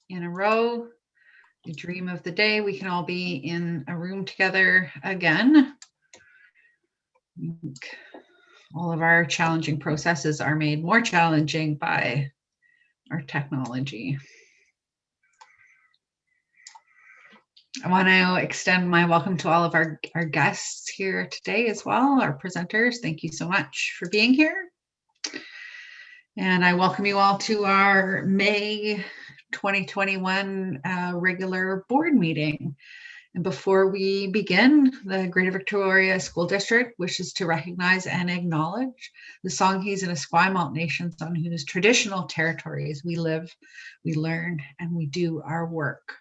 in a row. We dream of the day we can all be in a room together again. All of our challenging processes are made more challenging by our technology. I want to extend my welcome to all of our guests here today as well, our presenters. Thank you so much for being here. And I welcome you all to our May 2021 regular board meeting. And before we begin, the Greater Victoria School District wishes to recognize and acknowledge the Songhees and Esquimalt nations on whose traditional territories we live, we learn, and we do our work.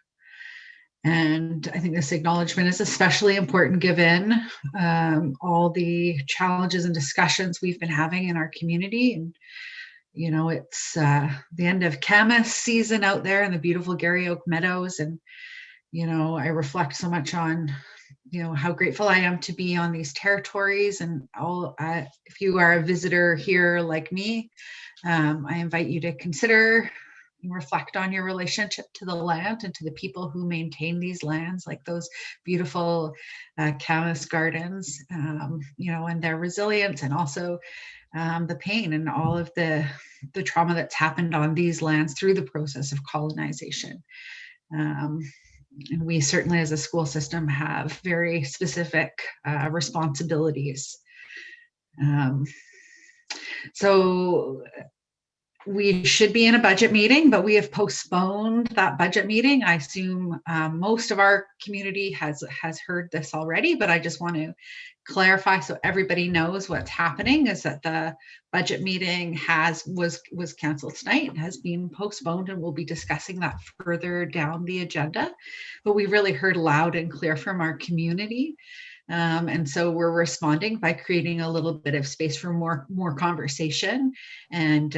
And I think this acknowledgement is especially important given all the challenges and discussions we've been having in our community. And you know, it's the end of Camas season out there in the beautiful Garry Oak Meadows. And, you know, I reflect so much on, you know, how grateful I am to be on these territories. And all, if you are a visitor here like me, I invite you to consider and reflect on your relationship to the land and to the people who maintain these lands, like those beautiful Camas gardens, you know, and their resilience, and also the pain and all of the trauma that's happened on these lands through the process of colonization. And we certainly as a school system have very specific responsibilities. So we should be in a budget meeting, but we have postponed that budget meeting. I assume most of our community has heard this already, but I just want to clarify so everybody knows what's happening is that the budget meeting was canceled tonight, has been postponed, and we'll be discussing that further down the agenda. But we really heard loud and clear from our community. And so we're responding by creating a little bit of space for more conversation. And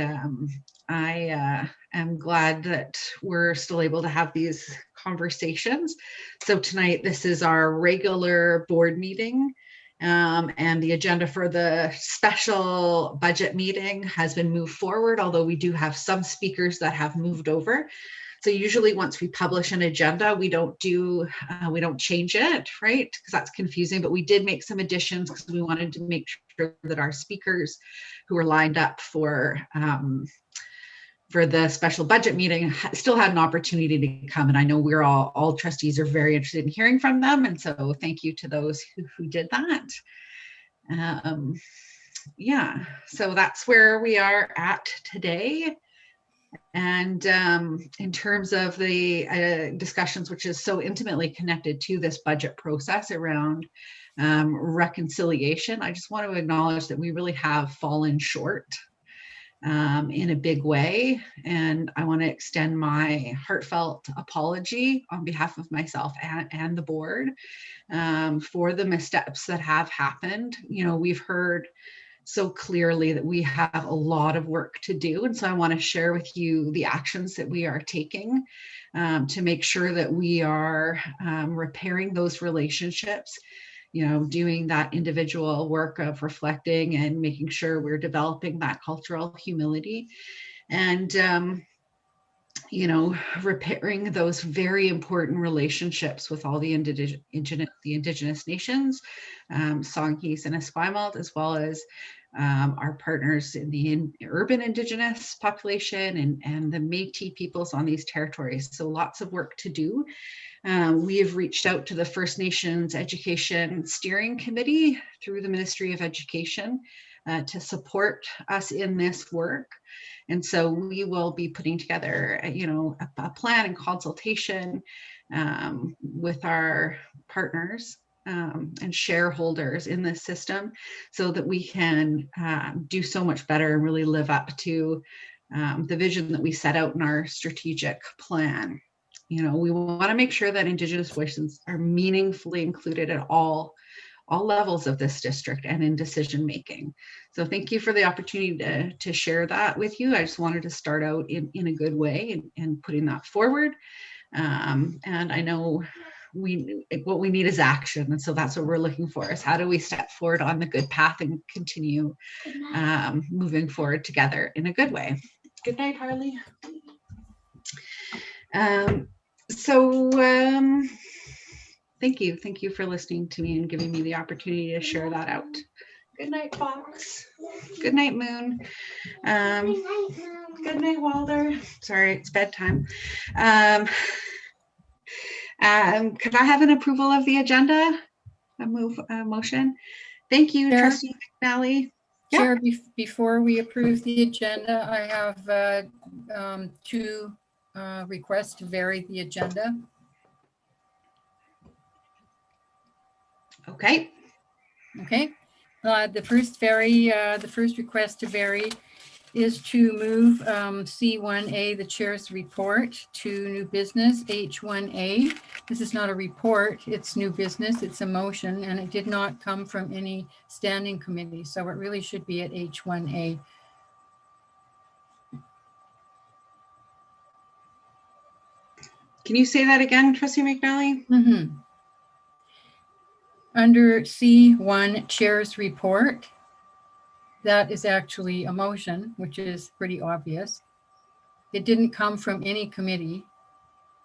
I am glad that we're still able to have these conversations. So tonight, this is our regular board meeting. And the agenda for the special budget meeting has been moved forward, although we do have some speakers that have moved over. So usually once we publish an agenda, we don't change it, right? Because that's confusing, but we did make some additions because we wanted to make sure that our speakers who are lined up for the special budget meeting still had an opportunity to come. And I know we're all trustees are very interested in hearing from them. And so thank you to those who did that. Yeah, so that's where we are at today. And in terms of the discussions, which is so intimately connected to this budget process around reconciliation, I just want to acknowledge that we really have fallen short in a big way. And I want to extend my heartfelt apology on behalf of myself and the board for the missteps that have happened. You know, we've heard so clearly that we have a lot of work to do. And so I want to share with you the actions that we are taking to make sure that we are repairing those relationships, you know, doing that individual work of reflecting and making sure we're developing that cultural humility and, you know, repairing those very important relationships with all the indigenous nations, Songhees and Esquimalt, as well as our partners in the urban indigenous population and the Métis peoples on these territories. So lots of work to do. We have reached out to the First Nations Education Steering Committee through the Ministry of Education to support us in this work. And so we will be putting together, you know, a plan and consultation with our partners and shareholders in this system so that we can do so much better and really live up to the vision that we set out in our strategic plan. You know, we want to make sure that Indigenous voices are meaningfully included at all levels of this district and in decision making. So thank you for the opportunity to share that with you. I just wanted to start out in a good way and putting that forward. And I know what we need is action. And so that's what we're looking for, is how do we step forward on the good path and continue moving forward together in a good way. Good night, Harley. Thank you. Thank you for listening to me and giving me the opportunity to share that out. Good night, Fox. Good night, Moon. Good night, Walter. Sorry, it's bedtime. Could I have an approval of the agenda? A motion. Thank you, Chair, Trustee McNally. Chair, before we approve the agenda, I have two requests to vary the agenda. Okay. Okay. The first request to vary is to move C1A, the chair's report, to new business H1A. This is not a report, it's new business, it's a motion, and it did not come from any standing committee, so it really should be at H1A. Can you say that again, Trustee McNally? Mm-hmm. Under C1, chair's report, that is actually a motion, which is pretty obvious. It didn't come from any committee.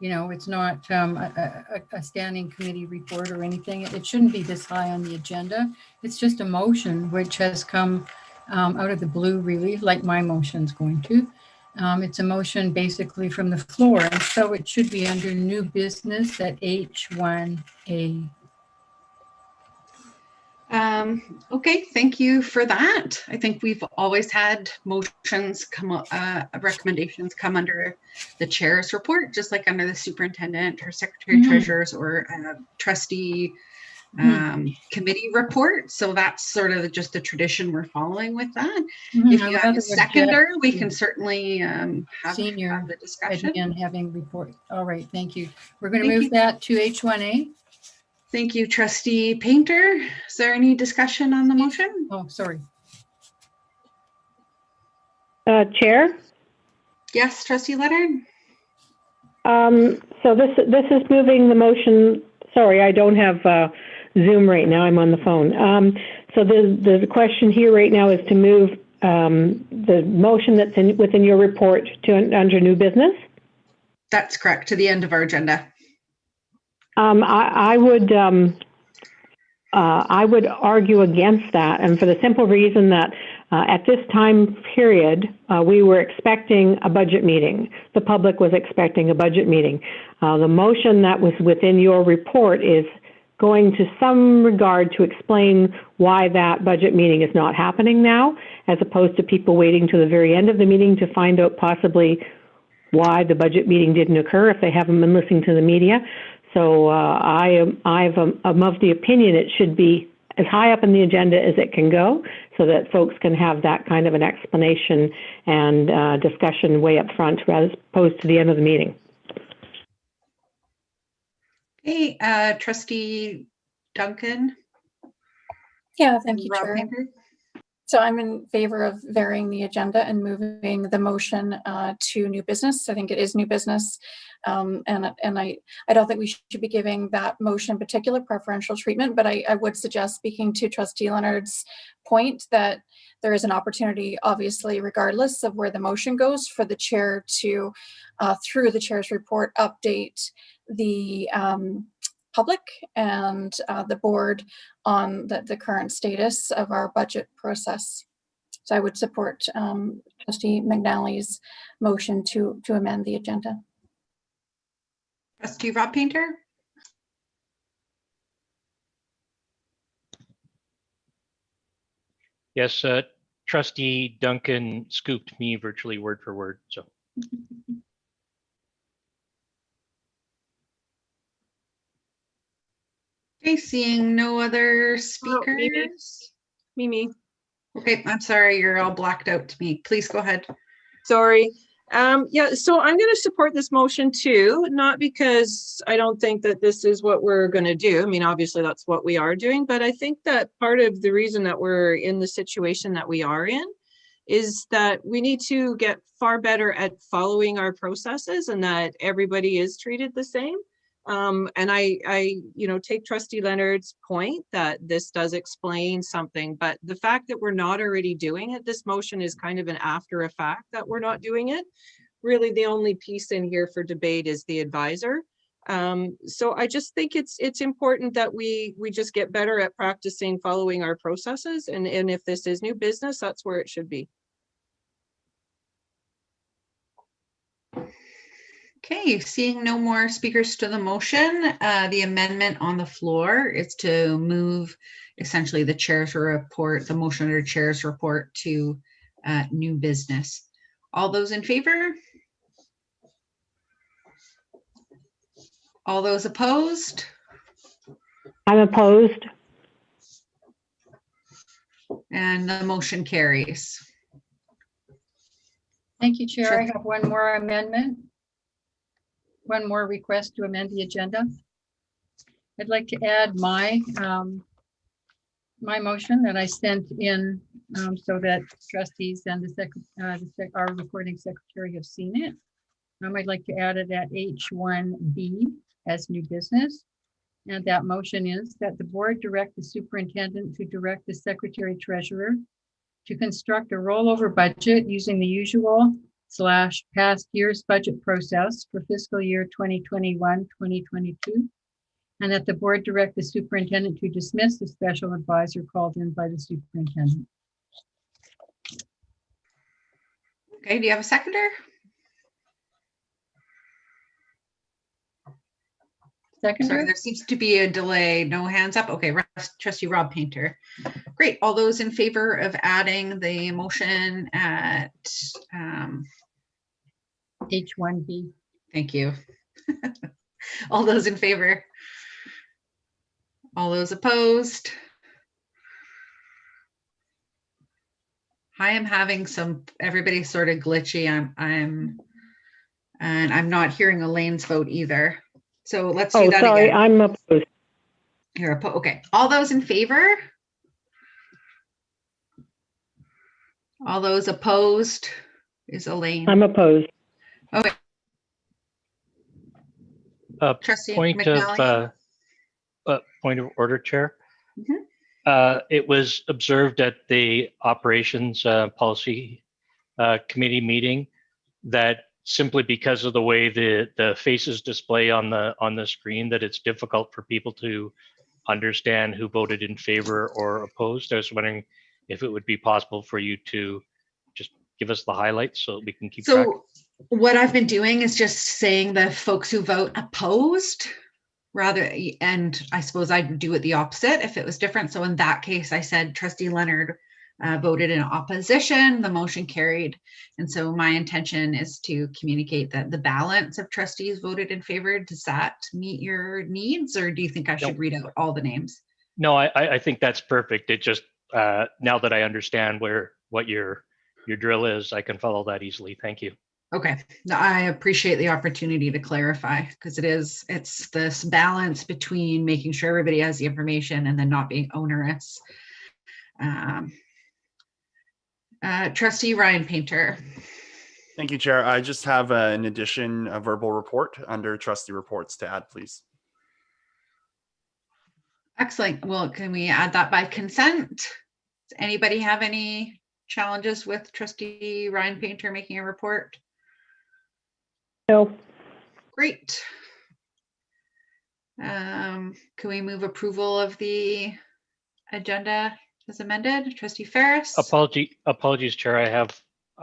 You know, it's not a standing committee report or anything. It shouldn't be this high on the agenda. It's just a motion which has come out of the blue, really, like my motion's going to. It's a motion basically from the floor, and so it should be under new business at H1A. Okay, thank you for that. I think we've always had motions come up, recommendations come under the chair's report, just like under the superintendent or secretary treasurer's or trustee committee report. So that's sort of just the tradition we're following with that. If you have a seconder, we can certainly have the discussion. And having report. All right, thank you. We're going to move that to H1A. Thank you, Trustee Painter. Is there any discussion on the motion? Oh, sorry. Chair? Yes, Trustee Leonard? So this is moving the motion. Sorry, I don't have Zoom right now. I'm on the phone. So the question here right now is to move the motion that's within your report to under new business? That's correct, to the end of our agenda. I would argue against that, and for the simple reason that at this time period, we were expecting a budget meeting. The public was expecting a budget meeting. The motion that was within your report is going to some regard to explain why that budget meeting is not happening now, as opposed to people waiting to the very end of the meeting to find out possibly why the budget meeting didn't occur if they haven't been listening to the media. So I'm of the opinion it should be as high up in the agenda as it can go, so that folks can have that kind of an explanation and discussion way up front, rather as opposed to the end of the meeting. Hey, Trustee Duncan. Yeah, thank you, Chair. So I'm in favor of varying the agenda and moving the motion to new business. I think it is new business. And I don't think we should be giving that motion particular preferential treatment, but I would suggest, speaking to Trustee Leonard's point, that there is an opportunity, obviously, regardless of where the motion goes, for the chair to, through the chair's report, update the public and the board on the current status of our budget process. So I would support Trustee McNally's motion to amend the agenda. Trustee Rob Painter. Yes, Trustee Duncan scooped me virtually word for word. So. Okay, seeing no other speakers. Mimi. Okay, I'm sorry, you're all blacked out to me. Please go ahead. Sorry. Yeah, so I'm going to support this motion too, not because I don't think that this is what we're going to do. I mean, obviously that's what we are doing, but I think that part of the reason that we're in the situation that we are in is that we need to get far better at following our processes, and that everybody is treated the same. And I take Trustee Leonard's point that this does explain something, but the fact that we're not already doing it, this motion is kind of an after effect that we're not doing it. really the only piece in here for debate is the advisor. So I just think it's important that we just get better at practicing following our processes. And if this is new business, that's where it should be. Okay, seeing no more speakers to the motion, the amendment on the floor is to move essentially the chair's report, the motion under chair's report to new business. All those in favor? All those opposed? I'm opposed. And the motion carries. Thank you, Chair. Sure. I have one more amendment. One more request to amend the agenda. I'd like to add my motion that I sent in so that trustees and our recording secretary have seen it. I'd like to add it at H1B as new business. And that motion is that the board direct the superintendent to direct the secretary treasurer to construct a rollover budget using the usual / past year's budget process for fiscal year 2021-2022. And that the board direct the superintendent to dismiss the special advisor called in by the superintendent. Okay, do you have a seconder? Seconder? Sorry, there seems to be a delay. No hands up. Okay, trustee Rob Painter. Great. All those in favor of adding the motion at H1B. Thank you. All those in favor? All those opposed? I am having everybody's sort of glitchy. And I'm not hearing Elaine's vote either. So let's do that sorry, again. I'm opposed. You're opposed. Okay. All those in favor? All those opposed? Is Elaine? I'm opposed. Okay. Trustee Point McNally? point of order, Chair. Mhm. It was observed at the operations policy committee meeting that simply because of the way the faces display on the screen, that it's difficult for people to understand who voted in favor or opposed. I was wondering if it would be possible for you to just give us the highlights so that we can keep track. So what I've been doing is just saying the folks who vote opposed rather, and I suppose I'd do it the opposite if it was different. So in that case, I said trustee Leonard voted in opposition, the motion carried. And so my intention is to communicate that the balance of trustees voted in favor. Does that meet your needs, or do you think I should read out all the names? No, I think that's perfect. It just, now that I understand what your drill is, I can follow that easily. Thank you. Okay, I appreciate the opportunity to clarify, because it's this balance between making sure everybody has the information and then not being onerous. Trustee Ryan Painter. Thank you, Chair. I just have an addition, a verbal report under trustee reports to add, please. Excellent. Well, can we add that by consent? Does anybody have any challenges with trustee Ryan Painter making a report? No. Great. Can we move approval of the agenda as amended? Trustee Ferris? Apologies, Chair. I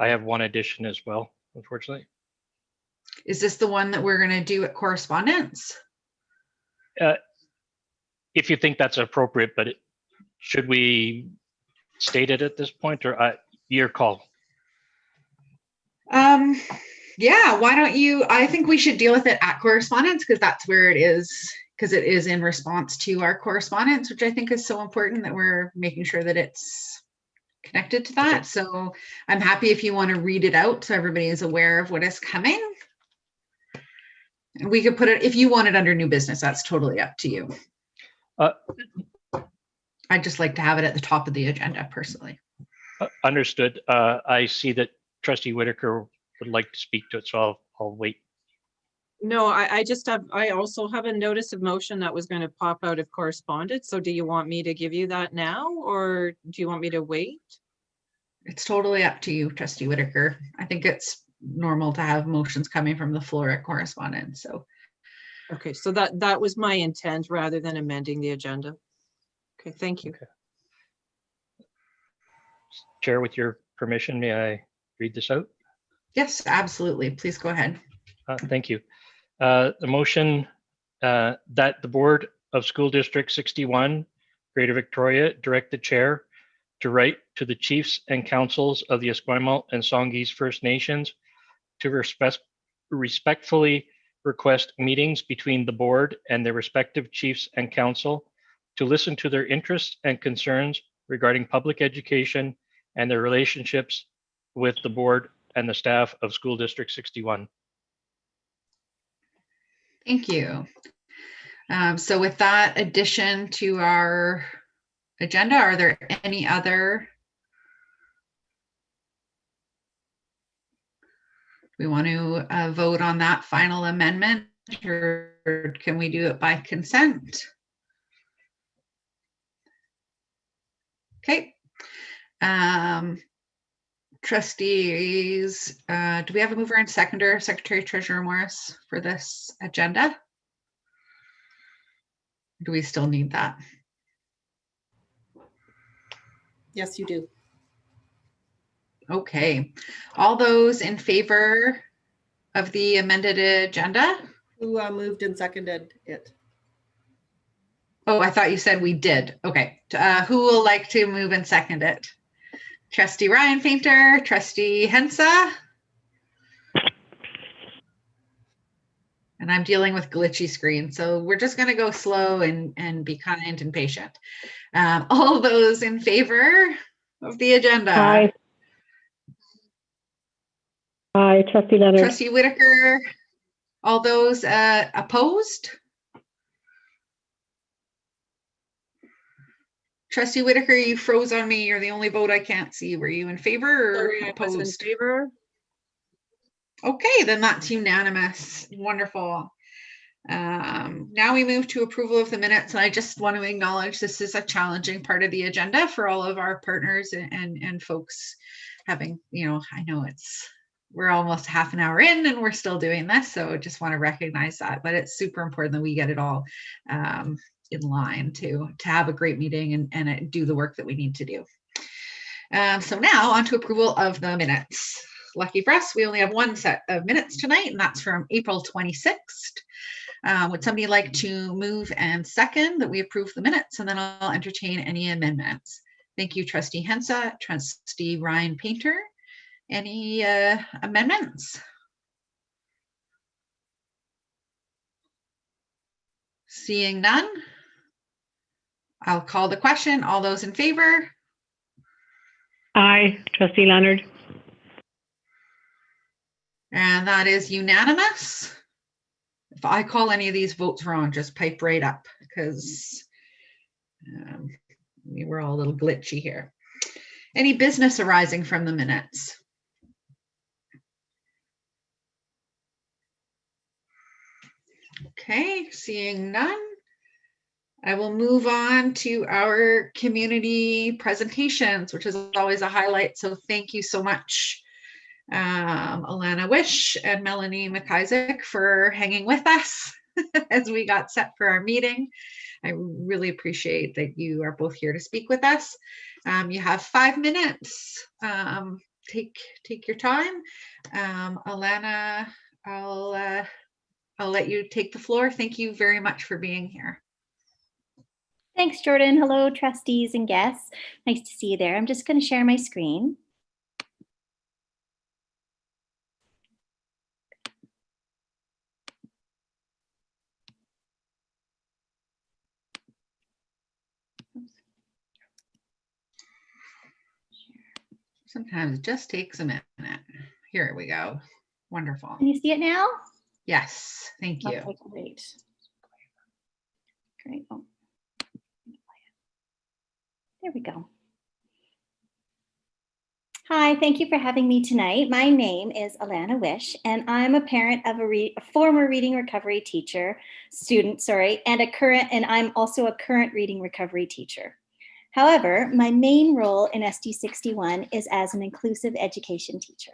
have one addition as well, unfortunately. Is this the one that we're going to do at correspondence? If you think that's appropriate, but should we state it at this point, or your call? Yeah, why don't you? I think we should deal with it at correspondence, because that's where it is, because it is in response to our correspondence, which I think is so important that we're making sure that it's connected to that. Okay. So I'm happy if you want to read it out so everybody is aware of what is coming. And we could put it, if you want it under new business, that's totally up to you. I'd just like to have it at the top of the agenda personally. Understood. I see that Trustee Whitaker would like to speak to it, so I'll wait. No, I also have a notice of motion that was going to pop out of correspondence. So do you want me to give you that now, or do you want me to wait? It's totally up to you, Trustee Whitaker. I think it's normal to have motions coming from the floor at correspondence. So, Okay, so that was my intent rather than amending the agenda. Okay, thank you. Okay. Chair, with your permission, may I read this out? yes, absolutely. Please go ahead. Thank you. The motion that the Board of School District 61, Greater Victoria, direct the chair to write to the chiefs and councils of the Esquimalt and Songhees First Nations to respectfully request meetings between the board and their respective chiefs and council to listen to their interests and concerns regarding public education and their relationships with the board and the staff of School District 61. Thank you. So with that addition to our agenda, are there any other? We want to vote on that final amendment, or can we do it by consent? Okay. Trustees, do we have a mover and seconder, Secretary Treasurer Morris, for this agenda? Do we still need that? Yes, you do. Okay. All those in favor of the amended agenda? Who moved and seconded it? Oh, I thought you said we did. Okay. Who will like to move and second it? Trustee Ryan Painter, Trustee Hensa. And I'm dealing with glitchy screen, so we're just going to go slow and be kind and patient. All those in favor of the agenda? Aye. Aye, Trustee Leonard. Trustee Whitaker. All those opposed? Trustee Whitaker, you froze on me. You're the only vote I can't see. Were you in favor or Sorry, I was opposed? in favor. Okay, then that's unanimous. Wonderful. Now we move to approval of the minutes, and I just want to acknowledge this is a challenging part of the agenda for all of our partners and folks having, I know we're almost half an hour in and we're still doing this, so just want to recognize that, but it's super important that we get it all in line to have a great meeting and do the work that we need to do. So now on to approval of the minutes. Lucky for us, we only have one set of minutes tonight, and that's from April 26th. Would somebody like to move and second that we approve the minutes, and then I'll entertain any amendments. Thank you, Trustee Hensa. Trustee Ryan Painter. Any amendments? Seeing none, I'll call the question. All those in favor? Aye, Trustee Leonard. And that is unanimous. If I call any of these votes wrong, just pipe right up, because we're all a little glitchy here. Any business arising from the minutes? Okay, seeing none, I will move on to our community presentations, which is always a highlight. So thank you so much, Alana Wish and Melanie McIsaac, for hanging with us as we got set for our meeting. I really appreciate that you are both here to speak with us. You have 5 minutes. Take your time. Alana, I'll let you take the floor. Thank you very much for being here. Thanks, Jordan. Hello, trustees and guests. Nice to see you there. I'm just going to share my screen. Sometimes it just takes a minute. Here we go. Wonderful. Can you see it now? Yes, thank you. Okay, great. Great. Oh. There we go. Hi, thank you for having me tonight. My name is Alana Wish, and I'm a parent of a former reading recovery student, and I'm also a current reading recovery teacher. However, my main role in SD61 is as an inclusive education teacher.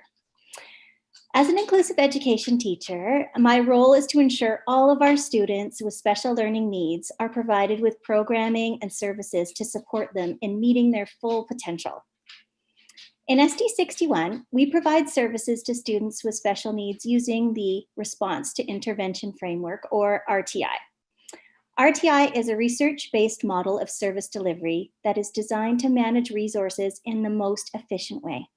As an inclusive education teacher, my role is to ensure all of our students with special learning needs are provided with programming and services to support them in meeting their full potential. In SD61, we provide services to students with special needs using the Response to Intervention Framework, or RTI. RTI is a research-based model of service delivery that is designed to manage resources in the most efficient way.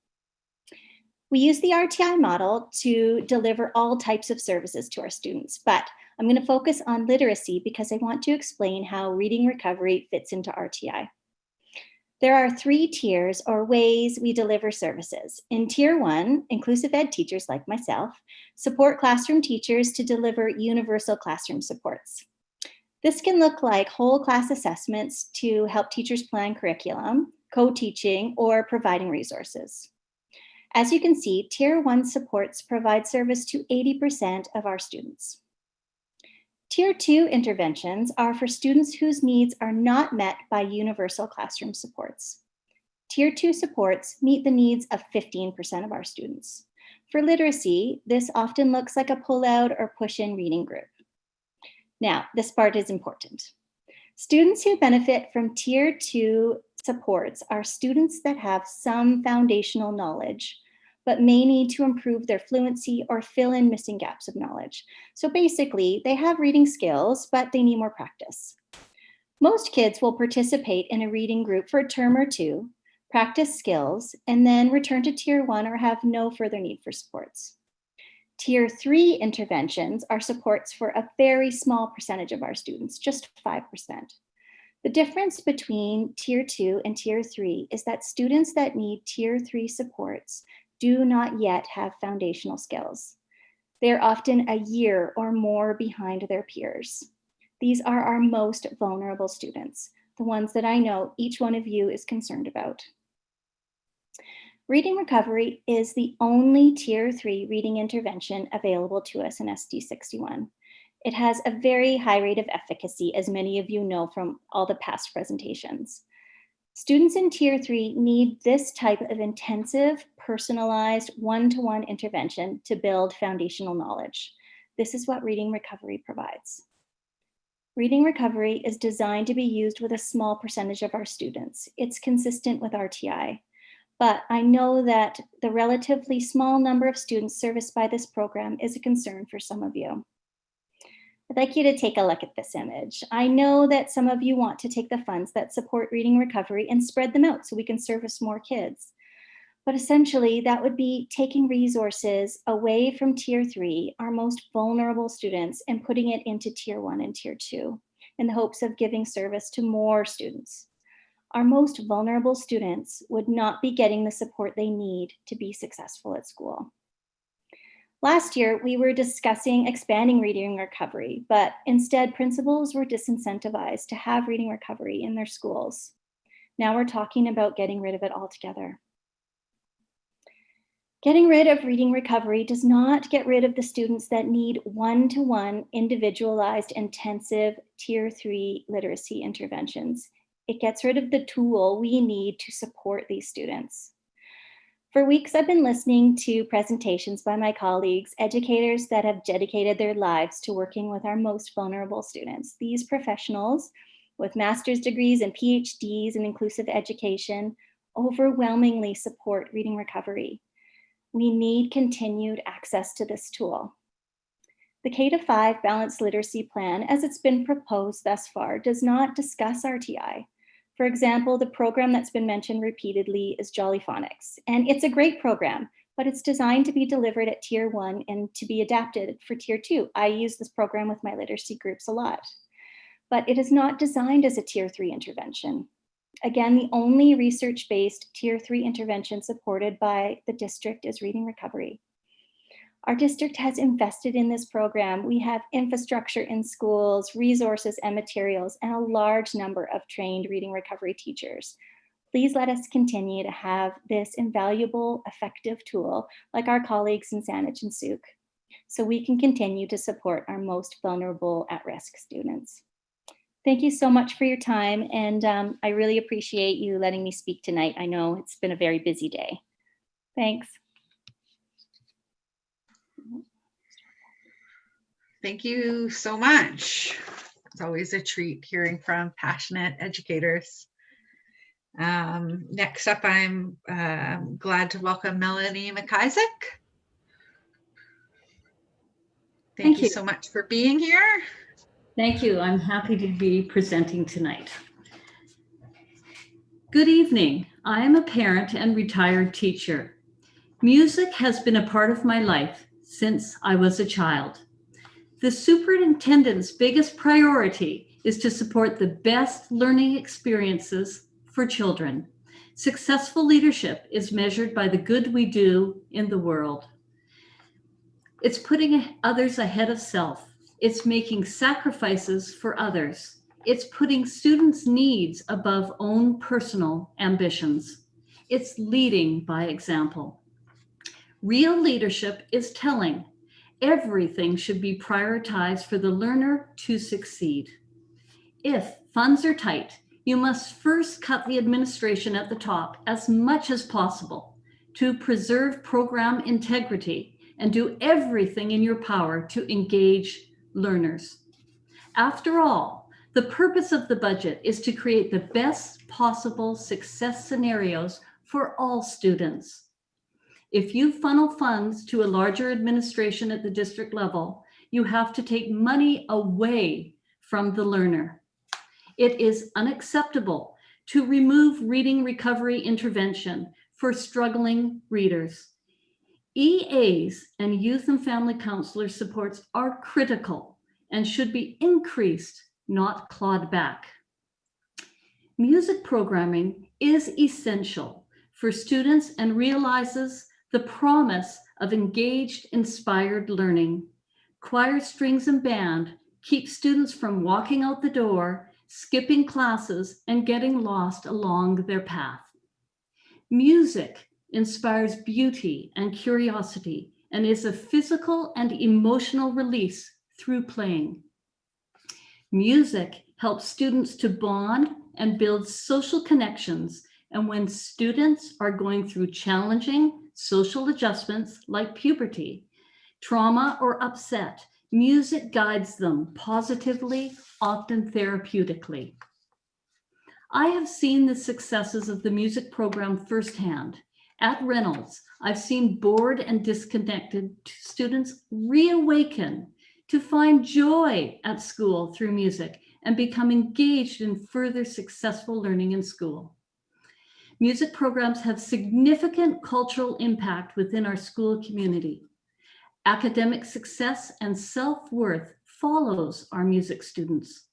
We use the RTI model to deliver all types of services to our students, but I'm going to focus on literacy because I want to explain how reading recovery fits into RTI. There are 3 tiers or ways we deliver services. In Tier 1, inclusive ed teachers like myself support classroom teachers to deliver universal classroom supports. This can look like whole class assessments to help teachers plan curriculum, co-teaching, or providing resources. As you can see, Tier 1 supports provide service to 80% of our students. Tier 2 interventions are for students whose needs are not met by universal classroom supports. Tier 2 supports meet the needs of 15% of our students. For literacy, this often looks like a pull-out or push-in reading group. Now, this part is important. Students who benefit from Tier 2 supports are students that have some foundational knowledge, but may need to improve their fluency or fill in missing gaps of knowledge. So basically, they have reading skills, but they need more practice. Most kids will participate in a reading group for a term or 2, practice skills, and then return to Tier 1 or have no further need for supports. Tier 3 interventions are supports for a very small percentage of our students, just 5%. The difference between Tier 2 and Tier 3 is that students that need Tier 3 supports do not yet have foundational skills. They're often a year or more behind their peers. These are our most vulnerable students, the ones that I know each one of you is concerned about. Reading recovery is the only Tier 3 reading intervention available to us in SD61. It has a very high rate of efficacy, as many of you know from all the past presentations. Students in Tier 3 need this type of intensive, personalized, one-to-one intervention to build foundational knowledge. This is what reading recovery provides. Reading recovery is designed to be used with a small percentage of our students. It's consistent with RTI. But I know that the relatively small number of students serviced by this program is a concern for some of you. I'd like you to take a look at this image. I know that some of you want to take the funds that support reading recovery and spread them out so we can service more kids. But essentially, that would be taking resources away from Tier 3, our most vulnerable students, and putting it into Tier 1 and Tier 2 in the hopes of giving service to more students. Our most vulnerable students would not be getting the support they need to be successful at school. Last year, we were discussing expanding reading recovery, but instead principals were disincentivized to have reading recovery in their schools. Now we're talking about getting rid of it altogether. Getting rid of reading recovery does not get rid of the students that need one-to-one individualized intensive Tier 3 literacy interventions. It gets rid of the tool we need to support these students. For weeks, I've been listening to presentations by my colleagues, educators that have dedicated their lives to working with our most vulnerable students. These professionals with master's degrees and PhDs in inclusive education overwhelmingly support reading recovery. We need continued access to this tool. The K-5 Balanced Literacy Plan, as it's been proposed thus far, does not discuss RTI. For example, the program that's been mentioned repeatedly is Jolly Phonics, and it's a great program, but it's designed to be delivered at Tier 1 and to be adapted for Tier 2. I use this program with my literacy groups a lot, but it is not designed as a Tier 3 intervention. Again, the only research-based Tier 3 intervention supported by the district is reading recovery. Our district has invested in this program. We have infrastructure in schools, resources and materials, and a large number of trained reading recovery teachers. Please let us continue to have this invaluable, effective tool like our colleagues in Saanich and Sooke, so we can continue to support our most vulnerable at-risk students. Thank you so much for your time, and I really appreciate you letting me speak tonight. I know it's been a very busy day. Thanks. Thank you so much. It's always a treat hearing from passionate educators. Next up, I'm glad to welcome Melanie McIsaac. Thank you so much for being here. Thank you. I'm happy to be presenting tonight. Good evening. I am a parent and retired teacher. Music has been a part of my life since I was a child. The superintendent's biggest priority is to support the best learning experiences for children. Successful leadership is measured by the good we do in the world. It's putting others ahead of self. It's making sacrifices for others. It's putting students' needs above own personal ambitions. It's leading by example. Real leadership is telling everything should be prioritized for the learner to succeed. If funds are tight, you must first cut the administration at the top as much as possible to preserve program integrity and do everything in your power to engage learners. After all, the purpose of the budget is to create the best possible success scenarios for all students. If you funnel funds to a larger administration at the district level, you have to take money away from the learner. It is unacceptable to remove reading recovery intervention for struggling readers. EAs and youth and family counselor supports are critical and should be increased, not clawed back. Music programming is essential for students and realizes the promise of engaged, inspired learning. Choir, strings, and band keep students from walking out the door, skipping classes, and getting lost along their path. Music inspires beauty and curiosity and is a physical and emotional release through playing. Music helps students to bond and build social connections, and when students are going through challenging social adjustments like puberty, trauma, or upset, music guides them positively, often therapeutically. I have seen the successes of the music program firsthand. At Reynolds, I've seen bored and disconnected students reawaken to find joy at school through music and become engaged in further successful learning in school. Music programs have significant cultural impact within our school community. Academic success and self-worth follows our music students.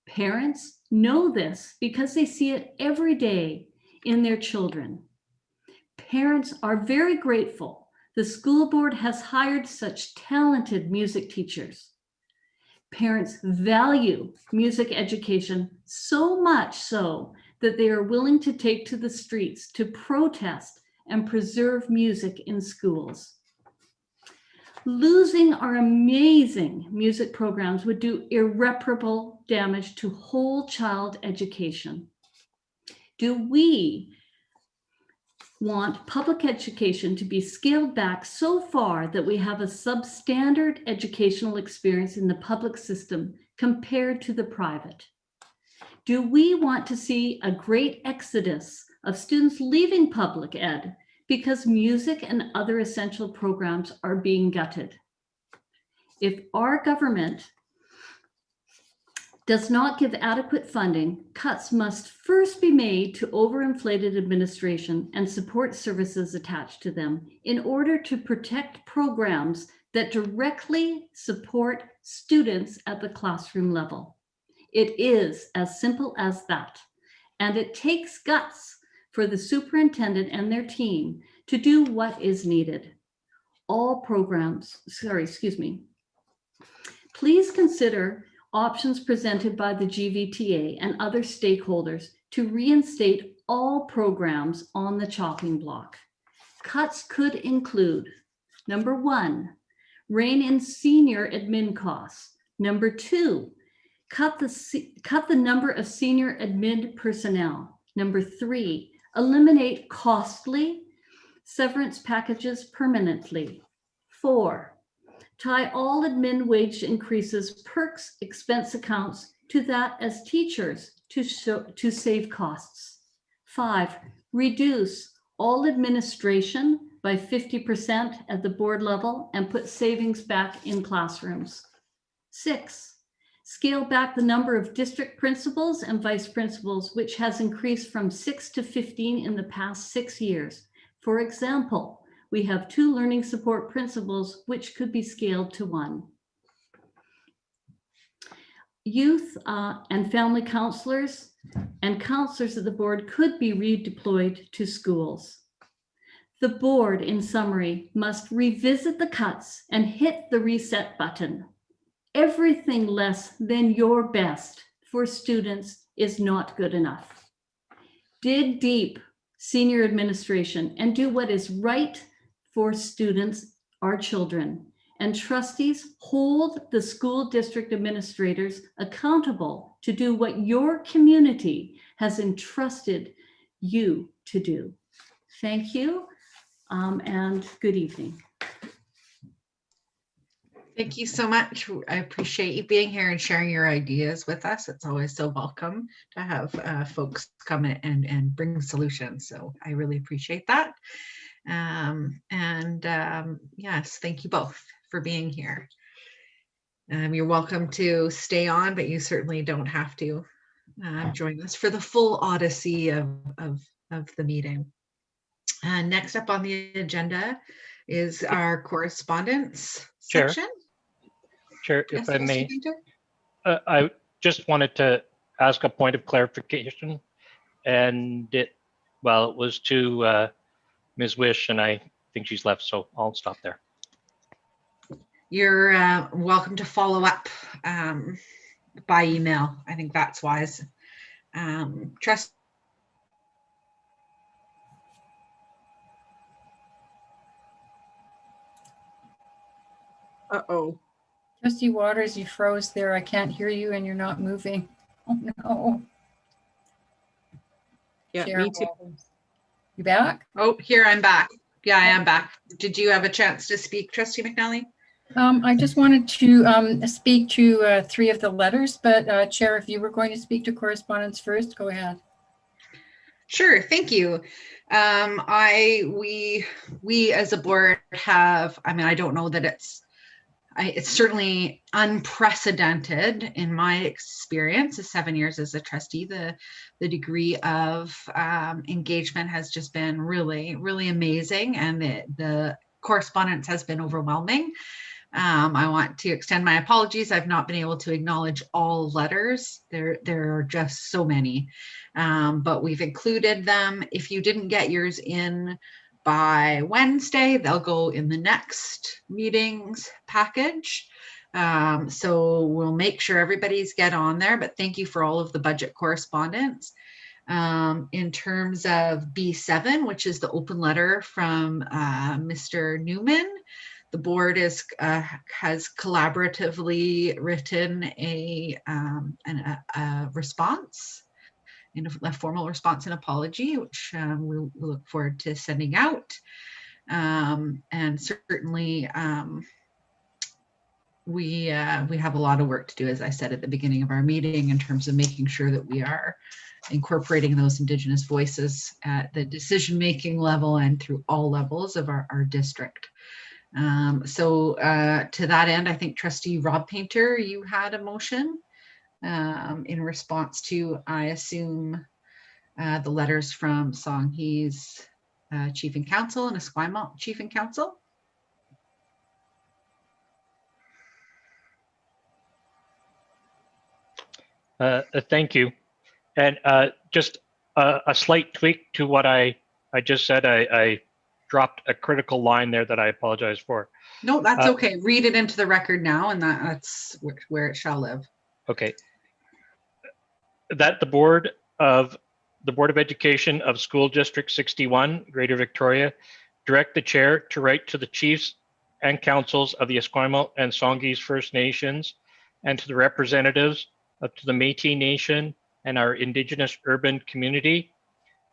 Parents know this because they see it every day in their children. Parents are very grateful the school board has hired such talented music teachers. Parents value music education so much so that they are willing to take to the streets to protest and preserve music in schools. Losing our amazing music programs would do irreparable damage to whole child education. Do we want public education to be scaled back so far that we have a substandard educational experience in the public system compared to the private? Do we want to see a great exodus of students leaving public ed because music and other essential programs are being gutted? If our government does not give adequate funding, cuts must first be made to overinflated administration and support services attached to them in order to protect programs that directly support students at the classroom level. It is as simple as that. And it takes guts for the superintendent and their team to do what is needed. Please consider options presented by the GVTA and other stakeholders to reinstate all programs on the chopping block. Cuts could include, number 1, rein in senior admin costs. Number 2, cut the number of senior admin personnel. Number 3, eliminate costly severance packages permanently. 4, Tie all admin wage increases, perks, expense accounts to that as teachers to save costs. 5, reduce all administration by 50% at the board level and put savings back in classrooms. 6, scale back the number of district principals and vice principals, which has increased from 6 to 15 in the past 6 years. For example, we have 2 learning support principals, which could be scaled to 1. Youth and family counselors and counselors of the board could be redeployed to schools. The board, in summary, must revisit the cuts and hit the reset button. Everything less than your best for students is not good enough. Dig deep, senior administration, and do what is right for students, our children. And trustees, hold the school district administrators accountable to do what your community has entrusted you to do. Thank you, and good evening. Thank you so much. I appreciate you being here and sharing your ideas with us. It's always so welcome to have folks come in and bring solutions. So I really appreciate that. Yes, thank you both for being here. You're welcome to stay on, but you certainly don't have to join us for the full odyssey of the meeting. Next up on the agenda is our correspondence section. Chair, Yes, if I may, Mr. I just wanted to ask a point of clarification, and it was to Ms. Wish, and I think she's left, so I'll stop there. You're welcome to follow up by email. I think that's wise. Trust. Uh-oh. Trustee Waters, you froze there. I can't hear you and you're not moving. Oh no. Yeah, Chair me too. Walters. You back? Oh, here I'm back. Yeah, I am back. Did you have a chance to speak, Trustee McNally? I just wanted to speak to 3 of the letters, but Chair, if you were going to speak to correspondence first, go ahead. Sure, thank you. We as a board have, I don't know that it's certainly unprecedented in my experience of 7 years as a trustee. The degree of engagement has just been really, really amazing, and the correspondence has been overwhelming. I want to extend my apologies. I've not been able to acknowledge all letters. There are just so many, but we've included them. If you didn't get yours in by Wednesday, they'll go in the next meeting's package. So we'll make sure everybody's get on there, but thank you for all of the budget correspondence. In terms of B7, which is the open letter from Mr. Newman, the board has collaboratively written a response, a formal response and apology, which we'll look forward to sending out. And certainly we have a lot of work to do, as I said at the beginning of our meeting, in terms of making sure that we are incorporating those Indigenous voices at the decision-making level and through all levels of our district. To that end, I think Trustee Rob Painter, you had a motion in response to, I assume, the letters from Songhee's Chief and Counsel and Esquimalt Chief and Counsel. Thank you. And just a slight tweak to what I just said. I dropped a critical line there that I apologize for. No, that's okay. Read it into the record now, and that's where it shall live. Okay. That the Board of Education of School District 61, Greater Victoria, direct the chair to write to the chiefs and councils of the Esquimalt and Songhees First Nations and to the representatives to the Métis Nation and our Indigenous urban community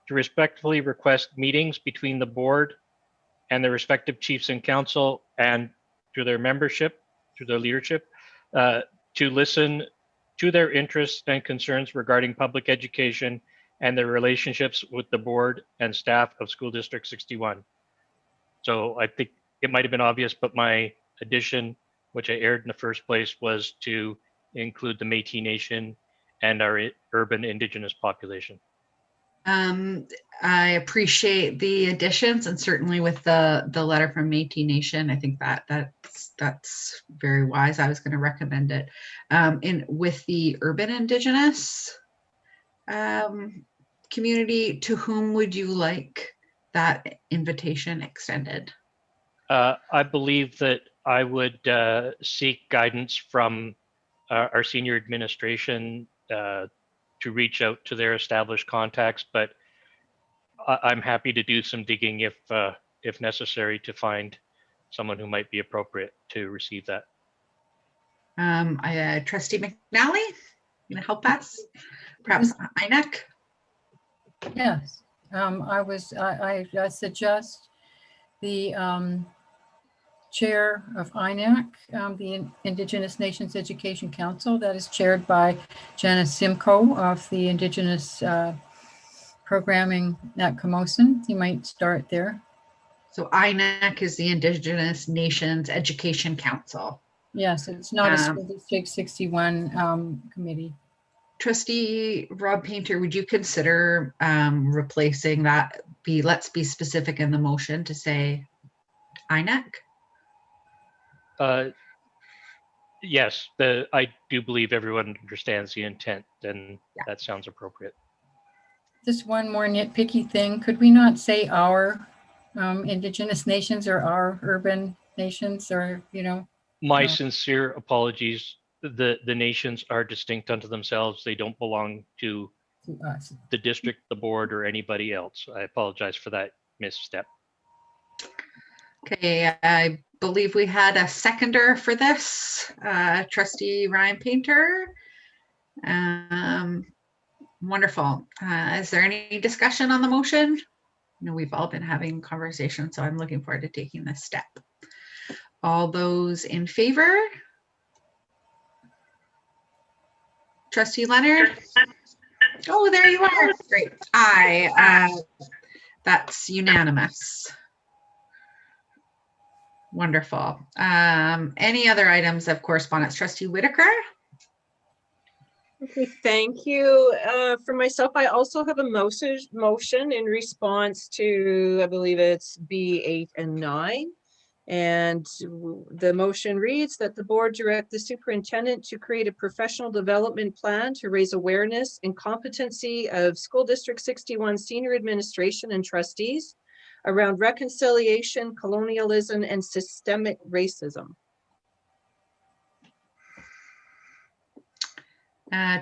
to respectfully request meetings between the board and the respective chiefs and council and to their membership through their leadership, to listen to their interests and concerns regarding public education and their relationships with the board and staff of School District 61. So I think it might have been obvious, but my addition, which I aired in the first place, was to include the Métis Nation and our urban Indigenous population. I appreciate the additions, and certainly with the letter from Métis Nation, I think that's very wise. I was going to recommend it. With the urban Indigenous community, to whom would you like that invitation extended? I believe that I would seek guidance from our senior administration to reach out to their established contacts, but I'm happy to do some digging if necessary to find someone who might be appropriate to receive that. Trustee McNally, you gonna help us? Perhaps INEC? Yes, I suggest the chair of INEC, the Indigenous Nations Education Council, that is chaired by Janice Simcoe of the Indigenous Programming at Camosun. You might start there. So INEC is the Indigenous Nations Education Council. Yes, it's not a School District 61 committee. Trustee Rob Painter, would you consider replacing that? Let's be specific in the motion to say INEC? Yes, I do believe everyone understands the intent, and that sounds appropriate. Just one more nitpicky thing. Could we not say our Indigenous nations or our urban nations, or, you know? My sincere apologies. The nations are distinct unto themselves. They don't belong to us, the district, the board, or anybody else. I apologize for that misstep. Okay, I believe we had a seconder for this, Trustee Ryan Painter. Wonderful. Is there any discussion on the motion? You know, we've all been having conversations, so I'm looking forward to taking this step. All those in favor? Trustee Leonard? Oh, there you are. Great. Aye. That's unanimous. Wonderful. Any other items of correspondence? Trustee Whitaker? Okay, thank you. For myself, I also have a motion in response to, I believe it's B8 and 9. And the motion reads that the board direct the superintendent to create a professional development plan to raise awareness and competency of School District 61 senior administration and trustees around reconciliation, colonialism, and systemic racism.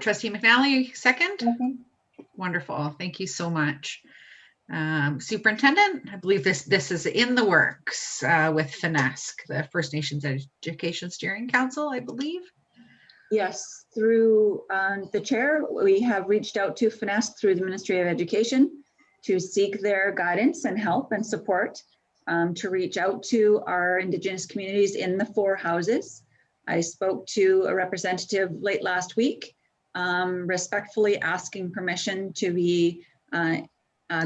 Trustee McNally, second? Wonderful. Thank you so much. Superintendent, I believe this is in the works with FNESC, the First Nations Education Steering Council, I believe. Yes, through the chair, we have reached out to FNESC through the Ministry of Education to seek their guidance and help and support, to reach out to our Indigenous communities in the 4 houses. I spoke to a representative late last week, respectfully asking permission to be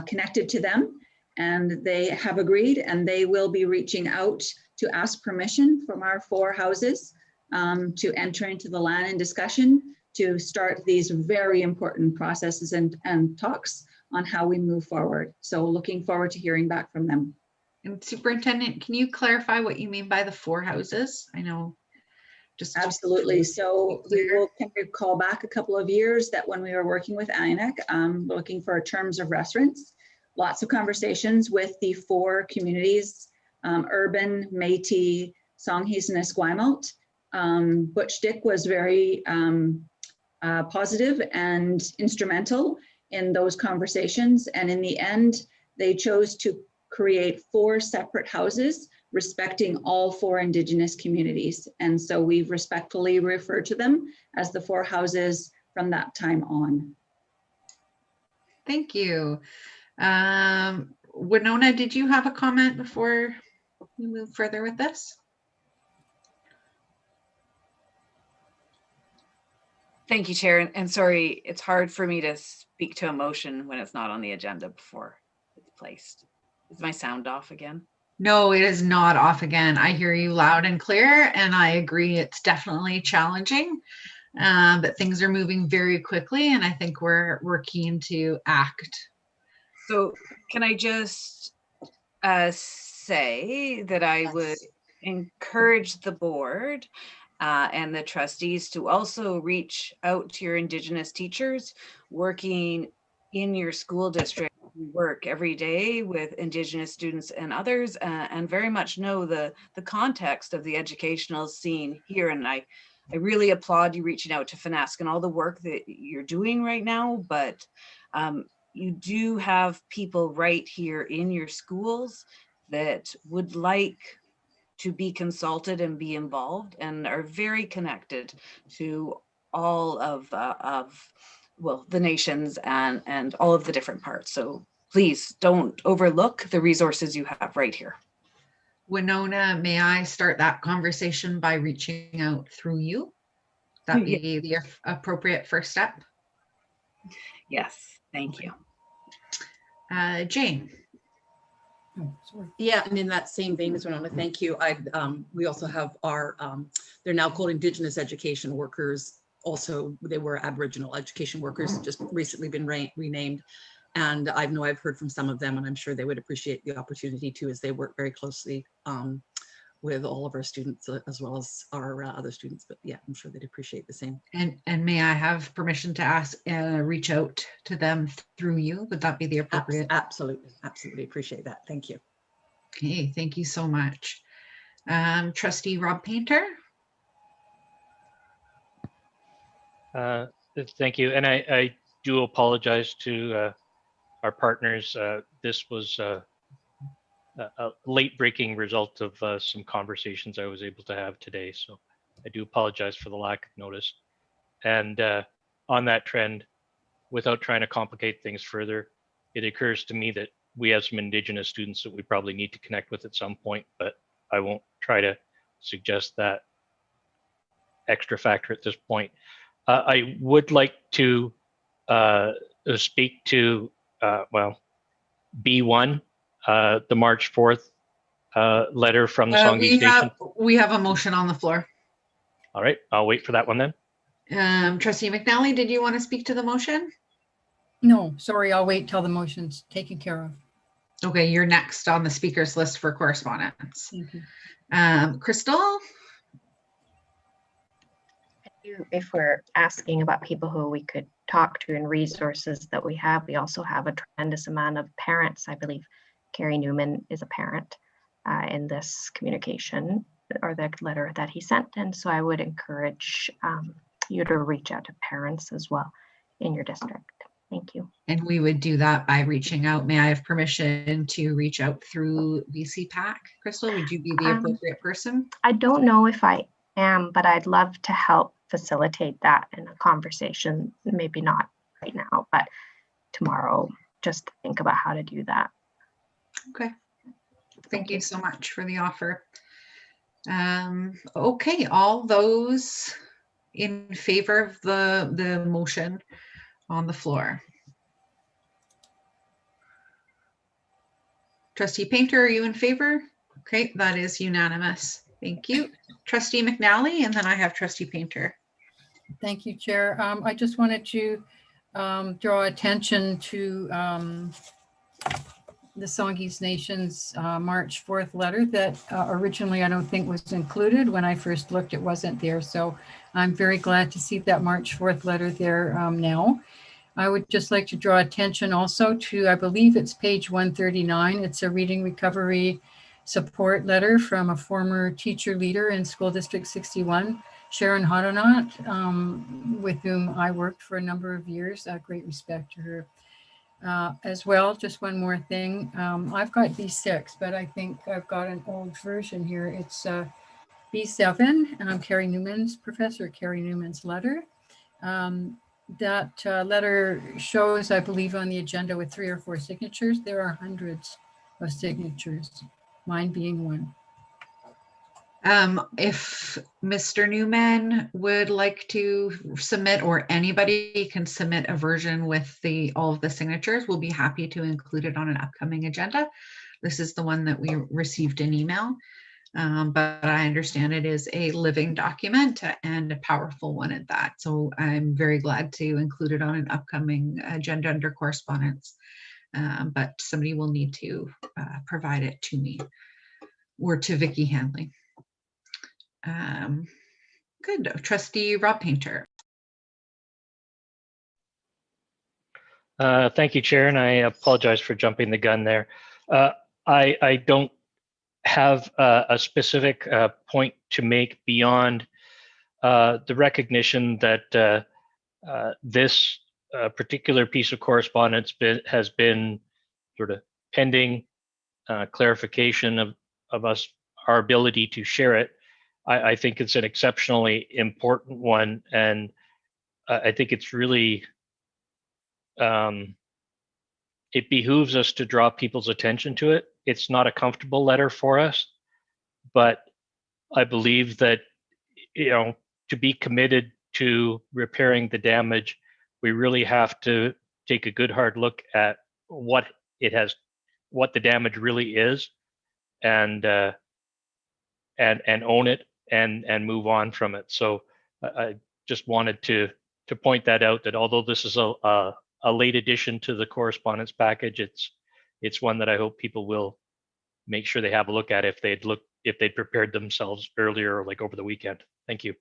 connected to them, and they have agreed, and they will be reaching out to ask permission from our 4 houses to enter into the land in discussion to start these very important processes and talks on how we move forward. So looking forward to hearing back from them. And Superintendent, can you clarify what you mean by the 4 houses? I know. Absolutely. So we will call back a couple of years that when we were working with INEC, looking for terms of reference, lots of conversations with the 4 communities, urban, Métis, Songhees, and Esquimalt. Butch Dick was very positive and instrumental in those conversations. And in the end, they chose to create 4 separate houses respecting all 4 Indigenous communities. And so we've respectfully referred to them as the 4 houses from that time on. Thank you. Winona, did you have a comment before we move further with this? Thank you, Chair. And sorry, it's hard for me to speak to a motion when it's not on the agenda before it's placed. Is my sound off again? No, it is not off again. I hear you loud and clear, and I agree it's definitely challenging, but things are moving very quickly, and I think we're keen to act. So can I just say that I would encourage the board and the trustees to also reach out to your Indigenous teachers working in your school district. We work every day with Indigenous students and others, and very much know the context of the educational scene here. And I really applaud you reaching out to FNASC and all the work that you're doing right now, but you do have people right here in your schools that would like to be consulted and be involved and are very connected to all of well, the nations and all of the different parts. So please don't overlook the resources you have right here. Winona, may I start that conversation by reaching out through you? That be the appropriate first step? Yes, thank you. Jane. Oh, sorry. Yeah, and in that same vein as Winona, thank you. We also have our, they're now called Indigenous education workers. Also, they were Aboriginal education workers, just recently been renamed. And I know I've heard from some of them, and I'm sure they would appreciate the opportunity too, as they work very closely with all of our students as well as our other students. But yeah, I'm sure they'd appreciate the same. And may I have permission to ask, reach out to them through you? Would that be the appropriate? Absolutely, absolutely appreciate that. Thank you. Okay, thank you so much. Trustee Rob Painter. Thank you. And I do apologize to our partners. This was a late breaking result of some conversations I was able to have today. So I do apologize for the lack of notice. And on that trend, without trying to complicate things further, it occurs to me that we have some Indigenous students that we probably need to connect with at some point, but I won't try to suggest that extra factor at this point. I would like to speak to, well, B1, the March 4th letter from the Songhees Nation. We have a motion on the floor. All right, I'll wait for that one then. Trustee McNally, did you want to speak to the motion? No, sorry, I'll wait till the motion's taken care of. Okay, you're next on the speakers list for correspondence. Thank you. Crystal? If we're asking about people who we could talk to and resources that we have, we also have a tremendous amount of parents. I believe Carrie Newman is a parent in this communication or the letter that he sent. And so I would encourage you to reach out to parents as well in your district. Thank you. And we would do that by reaching out. May I have permission to reach out through VCPAC? Crystal, would you be the appropriate person? I don't know if I am, but I'd love to help facilitate that in a conversation. Maybe not right now, but tomorrow, just think about how to do that. Okay. Thank you so much for the offer. Okay, all those in favor of the motion on the floor. Trustee Painter, are you in favor? Okay, that is unanimous. Thank you. Trustee McNally, and then I have Trustee Painter. Thank you, Chair. I just wanted to draw attention to the Songhees Nation's March 4th letter that originally I don't think was included. When I first looked, it wasn't there. So I'm very glad to see that March 4th letter there now. I would just like to draw attention also to, I believe it's page 139. It's a reading recovery support letter from a former teacher leader in School District 61, Sharon Hodonot, with whom I worked for a number of years. Great respect to her. As well, just one more thing. I've got B6, but I think I've got an old version here. It's B7, Carrie Newman's, Professor Carrie Newman's letter. That letter shows, I believe, on the agenda with 3 or 4 signatures. There are hundreds of signatures, mine being one. If Mr. Newman would like to submit, or anybody can submit a version with all of the signatures, we'll be happy to include it on an upcoming agenda. This is the one that we received in email, but I understand it is a living document and a powerful one at that. So I'm very glad to include it on an upcoming agenda under correspondence, but somebody will need to provide it to me or to Vicki Hanley. Good. Trustee Rob Painter. Thank you, Chair, and I apologize for jumping the gun there. I don't have a specific point to make beyond the recognition that this particular piece of correspondence has been sort of pending clarification of our ability to share it. I think it's an exceptionally important one, and I think it's really, it behooves us to draw people's attention to it. It's not a comfortable letter for us, but I believe that, to be committed to repairing the damage, we really have to take a good hard look at what the damage really is, and own it and move on from it. So I just wanted to point that out, that although this is a late addition to the correspondence package, it's one that I hope people will make sure they have a look at if they'd prepared themselves earlier, like over the weekend. Thank you.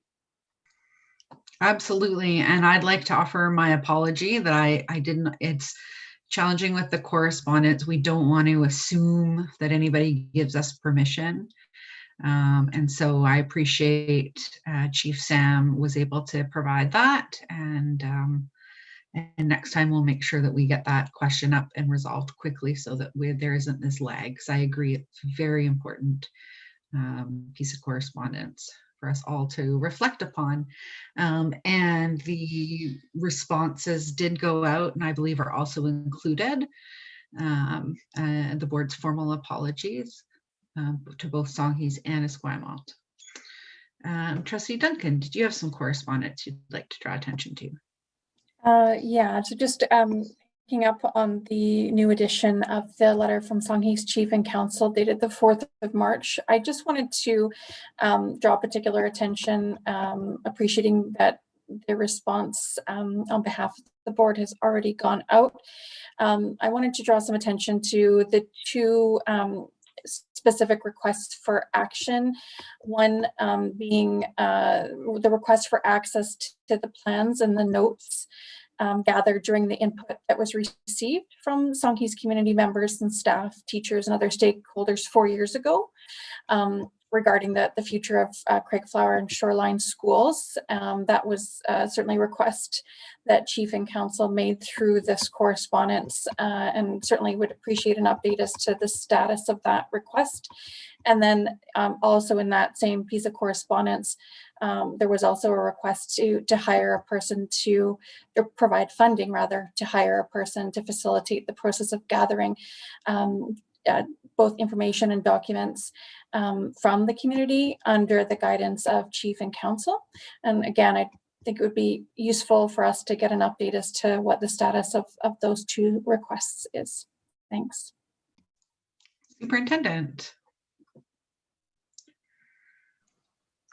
Absolutely. And I'd like to offer my apology that I didn't, it's challenging with the correspondence. We don't want to assume that anybody gives us permission. And so I appreciate Chief Sam was able to provide that. And next time we'll make sure that we get that question up and resolved quickly so that there isn't this lag. Because I agree, it's a very important piece of correspondence for us all to reflect upon. And the responses did go out, and I believe are also included. The board's formal apologies to both Songhees and Esquimalt. Trustee Duncan, did you have some correspondence you'd like to draw attention to? Yeah, so just picking up on the new edition of the letter from Songhees Chief and Council dated the 4th of March, I just wanted to draw particular attention, appreciating that the response on behalf of the board has already gone out. I wanted to draw some attention to the two specific requests for action. One being the request for access to the plans and the notes gathered during the input that was received from Songhees community members and staff, teachers, and other stakeholders 4 years ago regarding the future of Craigflower and Shoreline schools. That was certainly a request that Chief and Council made through this correspondence, and certainly would appreciate an update as to the status of that request. And then also in that same piece of correspondence, there was also a request to hire a person to provide funding, rather, to hire a person to facilitate the process of gathering both information and documents from the community under the guidance of Chief and Council. And again, I think it would be useful for us to get an update as to what the status of those two requests is. Thanks. Superintendent.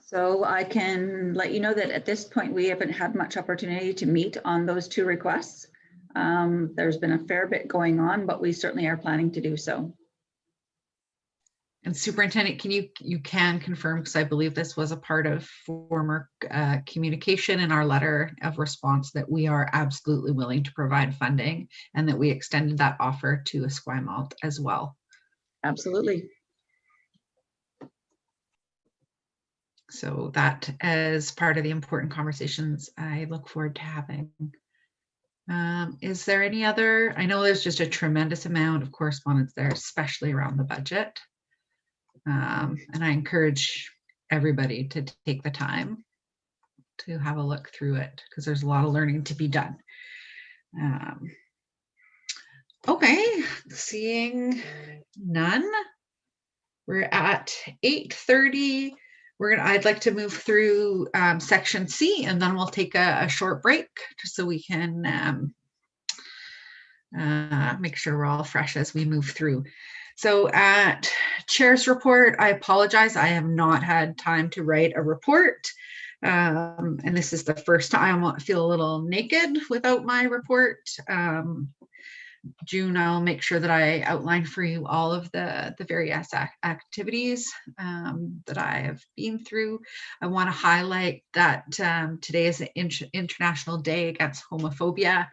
So I can let you know that at this point, we haven't had much opportunity to meet on those two requests. There's been a fair bit going on, but we certainly are planning to do so. And Superintendent, can you can confirm, because I believe this was a part of former communication in our letter of response, that we are absolutely willing to provide funding and that we extended that offer to Esquimalt as well. Absolutely. So that as part of the important conversations I look forward to having. Is there any other, I know there's just a tremendous amount of correspondence there, especially around the budget. And I encourage everybody to take the time to have a look through it, because there's a lot of learning to be done. Okay, seeing none, we're at 8:30. I'd like to move through section C, and then we'll take a short break just so we can make sure we're all fresh as we move through. So at Chair's report, I apologize. I have not had time to write a report. And this is the first time I feel a little naked without my report. June, I'll make sure that I outline for you all of the various activities that I have been through. I want to highlight that today is an International Day Against Homophobia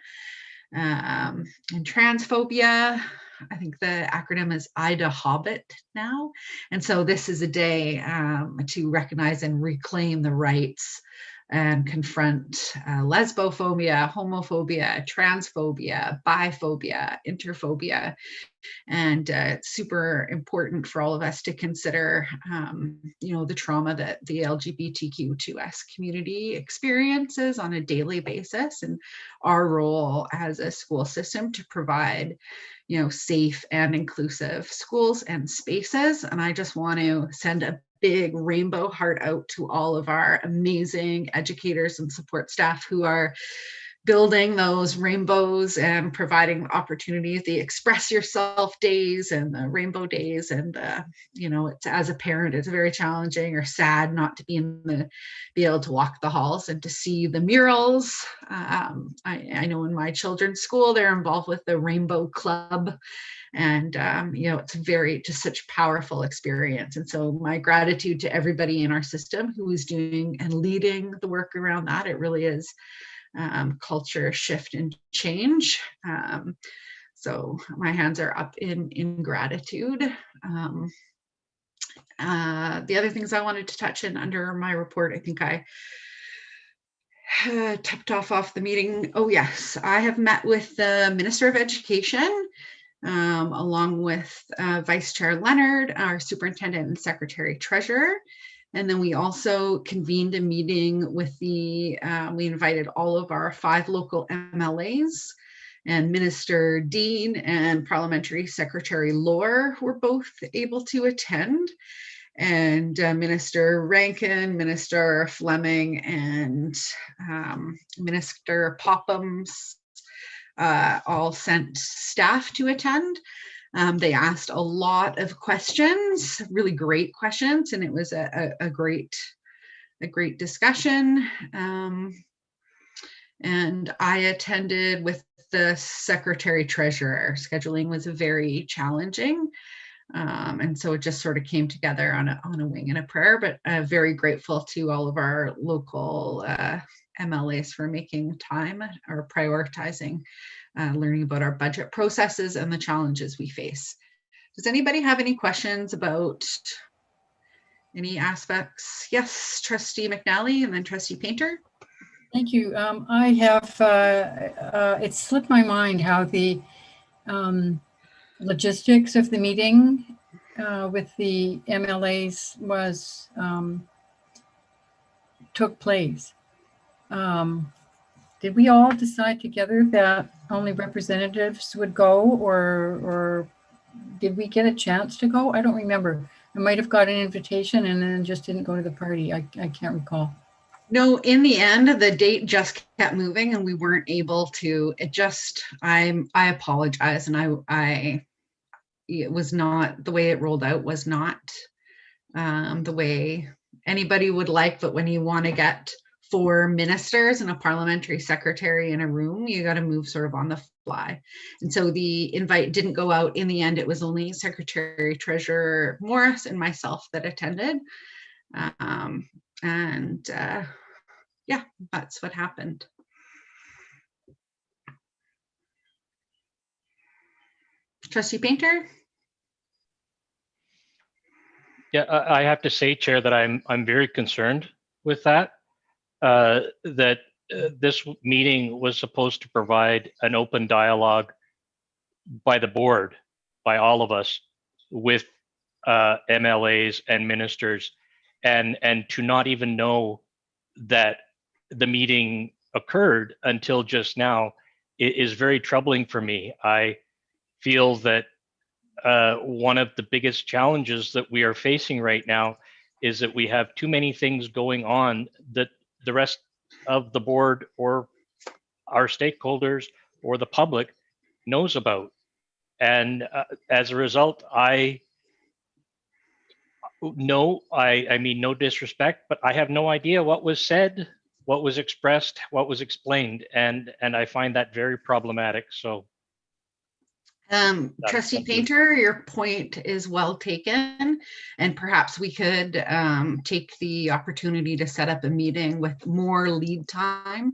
and Transphobia. I think the acronym is IDA-HOBIT now. And so this is a day to recognize and reclaim the rights and confront lesbophobia, homophobia, transphobia, biphobia, interphobia. And it's super important for all of us to consider, the trauma that the LGBTQ2S community experiences on a daily basis, and our role as a school system to provide, safe and inclusive schools and spaces. And I just want to send a big rainbow heart out to all of our amazing educators and support staff who are building those rainbows and providing opportunities, the express yourself days and the rainbow days. And, it's, as a parent, it's very challenging or sad not to be able to walk the halls and to see the murals. I know in my children's school, they're involved with the Rainbow Club. And, it's just such a powerful experience. And so my gratitude to everybody in our system who is doing and leading the work around that. It really is culture shift and change. So my hands are up in gratitude. The other things I wanted to touch in under my report, I think I tipped off the meeting. Oh yes, I have met with the Minister of Education, along with Vice Chair Leonard, our Superintendent and Secretary Treasurer. And then we also convened a meeting with we invited all of our 5 local MLAs, and Minister Dean and Parliamentary Secretary Lohr were both able to attend. And Minister Rankin, Minister Fleming, and Minister Pophams all sent staff to attend. They asked a lot of questions, really great questions, and it was a great discussion. And I attended with the Secretary Treasurer. Scheduling was very challenging. And so it just sort of came together on a wing and a prayer, but very grateful to all of our local MLAs for making time or prioritizing learning about our budget processes and the challenges we face. Does anybody have any questions about any aspects? Yes, Trustee McNally and then Trustee Painter. Thank you. I have, it slipped my mind how the logistics of the meeting with the MLAs took place. Did we all decide together that only representatives would go, or did we get a chance to go? I don't remember. I might have got an invitation and then just didn't go to the party. I can't recall. No, in the end, the date just kept moving and we weren't able to. I apologize, and it was not the way it rolled out was not the way anybody would like. But when you want to get 4 ministers and a parliamentary secretary in a room, you got to move sort of on the fly. And so the invite didn't go out. In the end, it was only Secretary Treasurer Morris and myself that attended. Yeah, that's what happened. Trustee Painter? Yeah, I have to say, Chair, that I'm very concerned with that. This meeting was supposed to provide an open dialogue by the board, by all of us, with MLAs and ministers, and to not even know that the meeting occurred until just now is very troubling for me. I feel that one of the biggest challenges that we are facing right now is that we have too many things going on that the rest of the board or our stakeholders or the public knows about. And as a result, I mean, no disrespect, but I have no idea what was said, what was expressed, what was explained. And I find that very problematic. So. Trustee Painter, your point is well taken, and perhaps we could take the opportunity to set up a meeting with more lead time.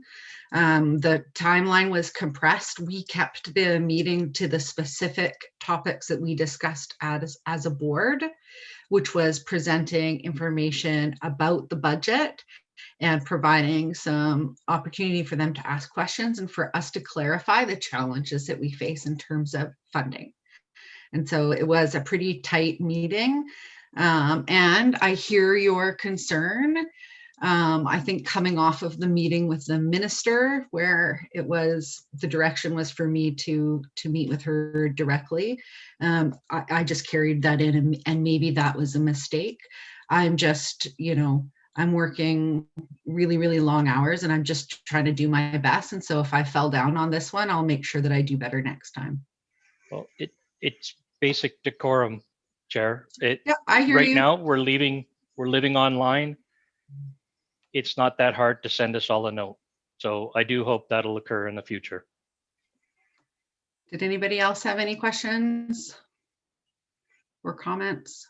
The timeline was compressed. We kept the meeting to the specific topics that we discussed as a board, which was presenting information about the budget and providing some opportunity for them to ask questions and for us to clarify the challenges that we face in terms of funding. And so it was a pretty tight meeting. And I hear your concern. I think coming off of the meeting with the minister, where it was, the direction was for me to meet with her directly. I just carried that in, and maybe that was a mistake. I'm just, I'm working really, really long hours, and I'm just trying to do my best. And so if I fell down on this one, I'll make sure that I do better next time. Well, it's basic decorum, Chair. Yeah, I hear right you. Now we're living online. It's not that hard to send us all a note. So I do hope that'll occur in the future. Did anybody else have any questions or comments?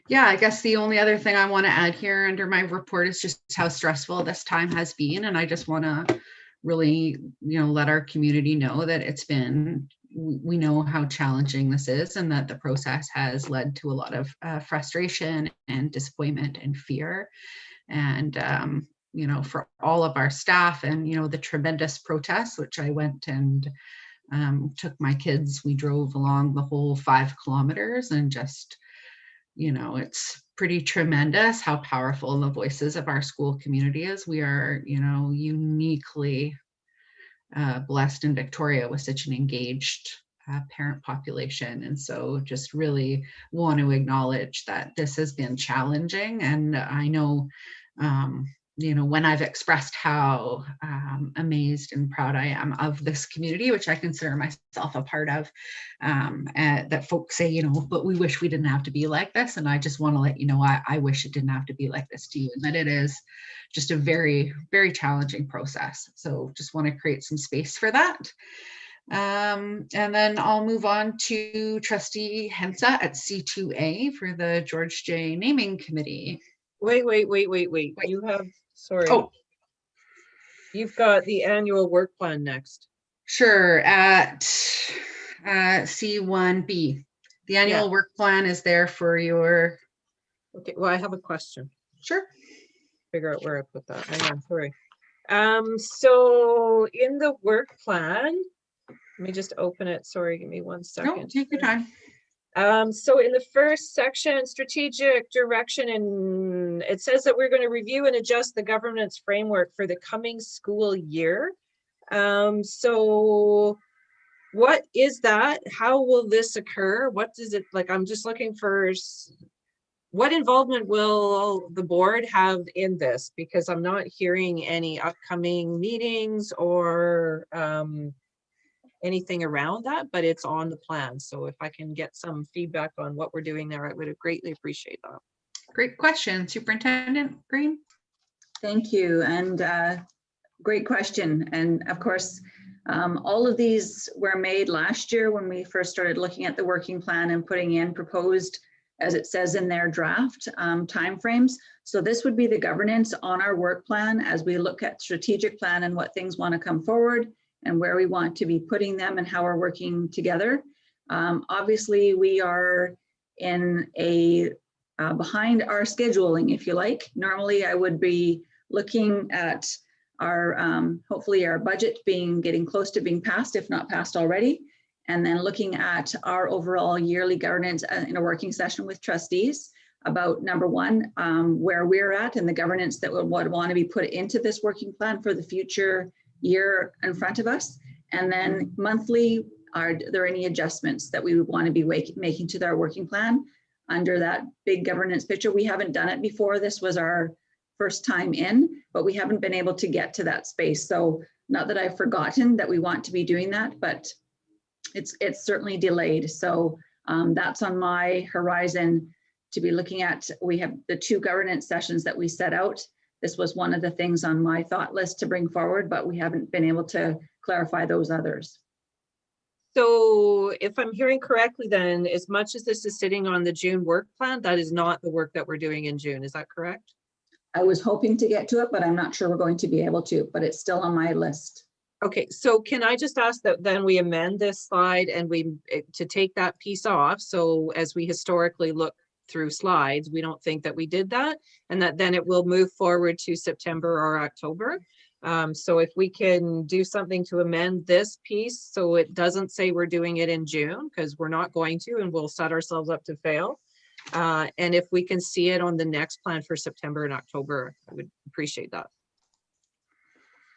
Yeah, I guess the only other thing I want to add here under my report is just how stressful this time has been. And I just want to really, let our community know that it's been, we know how challenging this is, and that the process has led to a lot of frustration and disappointment and fear. And, for all of our staff and, the tremendous protests, which I went and took my kids, we drove along the whole 5 kilometers, and just, it's pretty tremendous how powerful the voices of our school community is. We are, uniquely blessed in Victoria with such an engaged parent population. And so just really want to acknowledge that this has been challenging. And I know, when I've expressed how amazed and proud I am of this community, which I consider myself a part of, that folks say, but we wish we didn't have to be like this. And I just want to let you know, I wish it didn't have to be like this to you, and that it is just a very, very challenging process. So just want to create some space for that. And then I'll move on to Trustee Hensa at C2A for the George J. Naming Committee. Wait. You have, sorry. Oh. You've got the annual work plan next. Sure, at C1B. The annual work plan is there for your... Okay, well, I have a question. Sure. Figure out where I put that. Hang on, sorry. So in the work plan, let me just open it. Sorry, give me 1 second. No, take your time. So in the first section, strategic direction, and it says that we're going to review and adjust the governance framework for the coming school year. So what is that? How will this occur? What does it, like, I'm just looking for, what involvement will the board have in this? Because I'm not hearing any upcoming meetings or anything around that, but it's on the plan. So if I can get some feedback on what we're doing there, I would greatly appreciate that. Great question, Superintendent Green. Thank you, and great question. And of course, all of these were made last year when we first started looking at the working plan and putting in proposed, as it says in their draft, timeframes. So this would be the governance on our work plan as we look at strategic plan and what things want to come forward and where we want to be putting them and how we're working together. Obviously, we are in a behind our scheduling, if you like. Normally, I would be looking at our, hopefully our budget getting close to being passed, if not passed already, and then looking at our overall yearly governance in a working session with trustees about number one, where we're at and the governance that would want to be put into this working plan for the future year in front of us, And then monthly, are there any adjustments that we would want to be making to our working plan under that big governance picture? We haven't done it before. This was our first time in, but we haven't been able to get to that space. So not that I've forgotten that we want to be doing that, but it's certainly delayed. So that's on my horizon to be looking at. We have the 2 governance sessions that we set out. This was one of the things on my thought list to bring forward, but we haven't been able to clarify those others. So if I'm hearing correctly, then as much as this is sitting on the June work plan, that is not the work that we're doing in June. Is that correct? I was hoping to get to it, but I'm not sure we're going to be able to, but it's still on my list. Okay, so can I just ask that then we amend this slide and to take that piece off? So as we historically look through slides, we don't think that we did that, and that then it will move forward to September or October. So if we can do something to amend this piece so it doesn't say we're doing it in June, because we're not going to, and we'll set ourselves up to fail. And if we can see it on the next plan for September and October, I would appreciate that.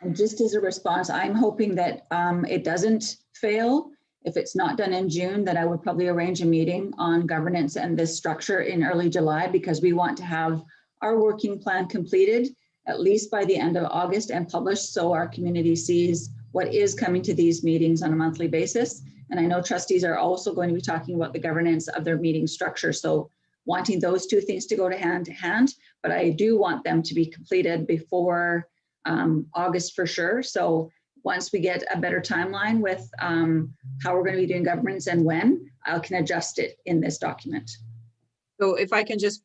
And just as a response, I'm hoping that it doesn't fail. If it's not done in June, then I would probably arrange a meeting on governance and this structure in early July, because we want to have our working plan completed at least by the end of August and published, so our community sees what is coming to these meetings on a monthly basis. And I know trustees are also going to be talking about the governance of their meeting structure. So wanting those 2 things to go hand to hand, but I do want them to be completed before August for sure. So once we get a better timeline with how we're going to be doing governance and when, I can adjust it in this document. So if I can just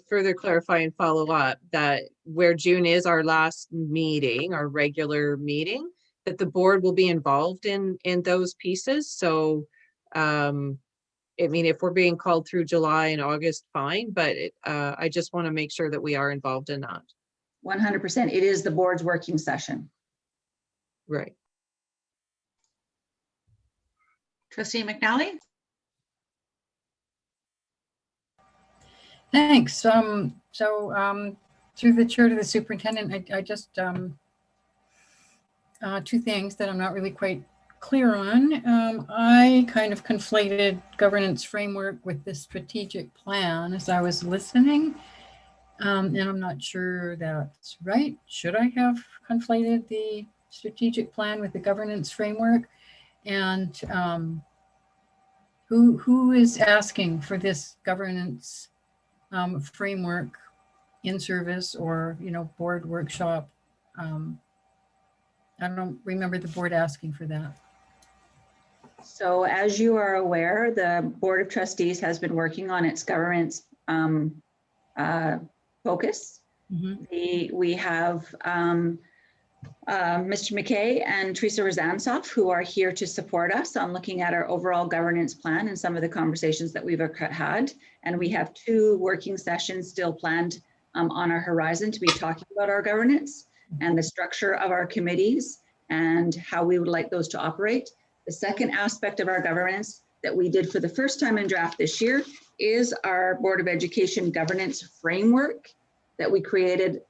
further clarify and follow up, that where June is our last meeting, our regular meeting, that the board will be involved in those pieces. So I mean, if we're being called through July and August, fine, but I just want to make sure that we are involved in that. 100%. It is the board's working session. Right. Trustee McNally? Thanks. So through the chair to the superintendent, I just, 2 things that I'm not really quite clear on. I kind of conflated governance framework with the strategic plan as I was listening. And I'm not sure that's right. Should I have conflated the strategic plan with the governance framework? And who is asking for this governance framework in service or, board workshop? I don't remember the board asking for that. So as you are aware, the Board of Trustees has been working on its governance focus. Mm-hmm. We have Mr. McKay and Teresa Rozansoff, who are here to support us on looking at our overall governance plan and some of the conversations that we've had. And we have 2 working sessions still planned on our horizon to be talking about our governance and the structure of our committees and how we would like those to operate. The second aspect of our governance that we did for the first time in draft this year is our Board of Education governance framework that we created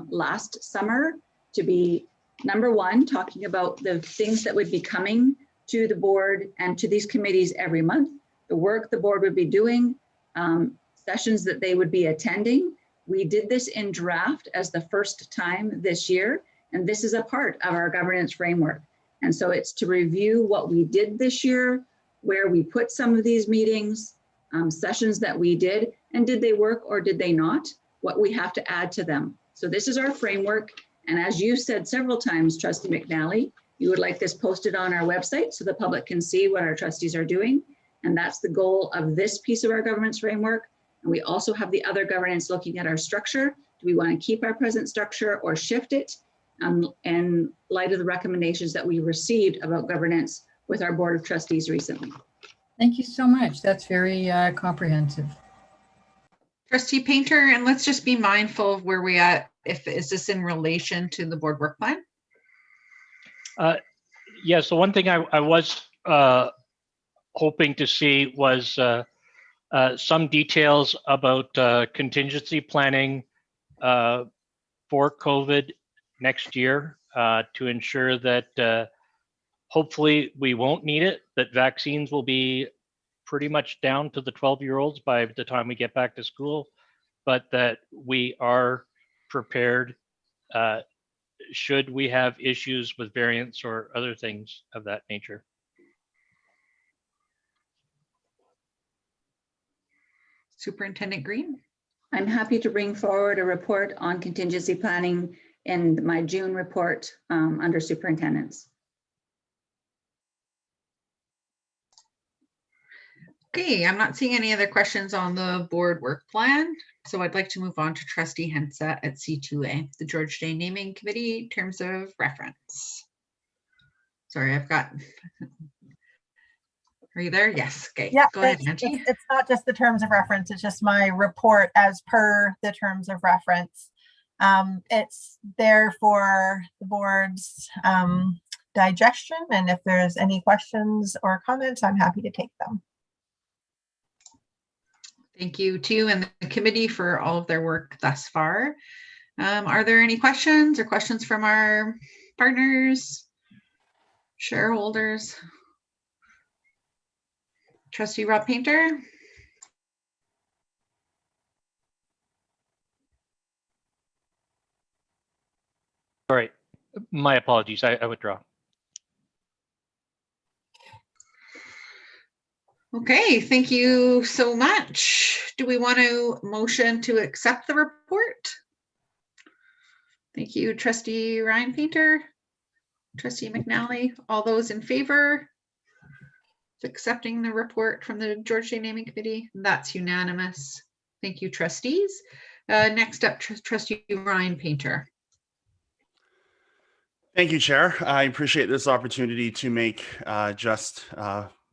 last summer to be, number 1, talking about the things that would be coming to the board and to these committees every month, the work the board would be doing, sessions that they would be attending. We did this in draft as the first time this year, and this is a part of our governance framework. And so it's to review what we did this year, where we put some of these meetings, sessions that we did, and did they work or did they not, what we have to add to them. So this is our framework. And as you said several times, Trustee McNally, you would like this posted on our website so the public can see what our trustees are doing. And that's the goal of this piece of our governance framework. And we also have the other governance looking at our structure. Do we want to keep our present structure or shift it in light of the recommendations that we received about governance with our Board of Trustees recently? Thank you so much. That's very comprehensive. Trustee Painter, and let's just be mindful of where we at. Is this in relation to the board work plan? Yes, the one thing I was hoping to see was some details about contingency planning for COVID next year to ensure that hopefully we won't need it, that vaccines will be pretty much down to the 12-year-olds by the time we get back to school, but that we are prepared should we have issues with variants or other things of that nature. Superintendent Green. I'm happy to bring forward a report on contingency planning in my June report under superintendents. Okay, I'm not seeing any other questions on the board work plan. So I'd like to move on to Trustee Hensa at C2A, the George Day Naming Committee terms of reference. Sorry, I've got, are you there? Yes, okay. Yeah, go ahead, Angie. It's not just the terms of reference, it's just my report as per the terms of reference. It's there for the board's digestion, and if there's any questions or comments, I'm happy to take them. Thank you to and the committee for all of their work thus far. Are there any questions from our partners, shareholders? Trustee Rob Painter. All right, my apologies, I withdraw. Okay, thank you so much. Do we want to motion to accept the report? Thank you, Trustee Ryan Painter, Trustee McNally. All those in favor of accepting the report from the George Day Naming Committee? That's unanimous. Thank you, trustees. Next up, Trustee Ryan Painter. Thank you, Chair. I appreciate this opportunity to make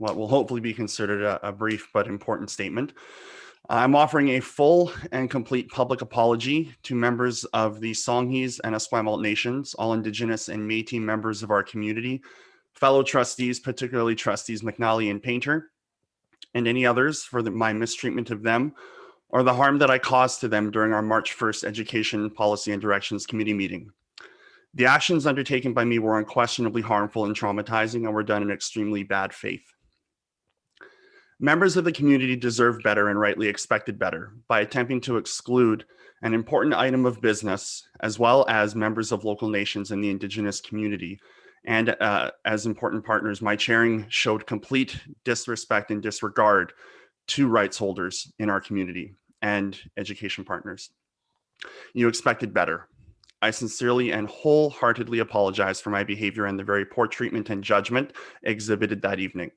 what will hopefully be considered a brief but important statement. I'm offering a full and complete public apology to members of the Songhees and Esquimalt nations, all Indigenous and Métis members of our community, fellow trustees, particularly Trustees McNally and Painter, and any others for my mistreatment of them or the harm that I caused to them during our March 1st Education Policy and Directions Committee meeting. The actions undertaken by me were unquestionably harmful and traumatizing and were done in extremely bad faith. Members of the community deserve better and rightly expected better by attempting to exclude an important item of business, as well as members of local nations and the Indigenous community. And as important partners, my chairing showed complete disrespect and disregard to rights holders in our community and education partners. You expected better. I sincerely and wholeheartedly apologize for my behavior and the very poor treatment and judgment exhibited that evening.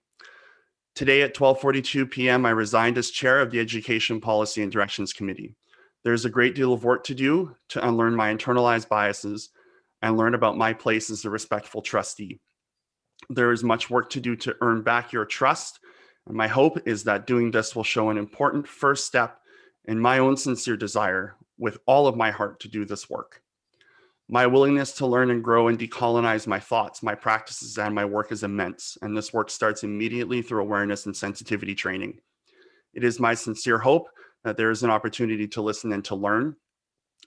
Today at 12:42 p.m., I resigned as chair of the Education Policy and Directions Committee. There's a great deal of work to do to unlearn my internalized biases and learn about my place as a respectful trustee. There is much work to do to earn back your trust, and my hope is that doing this will show an important first step in my own sincere desire with all of my heart to do this work. My willingness to learn and grow and decolonize my thoughts, my practices, and my work is immense, and this work starts immediately through awareness and sensitivity training. It is my sincere hope that there is an opportunity to listen and to learn.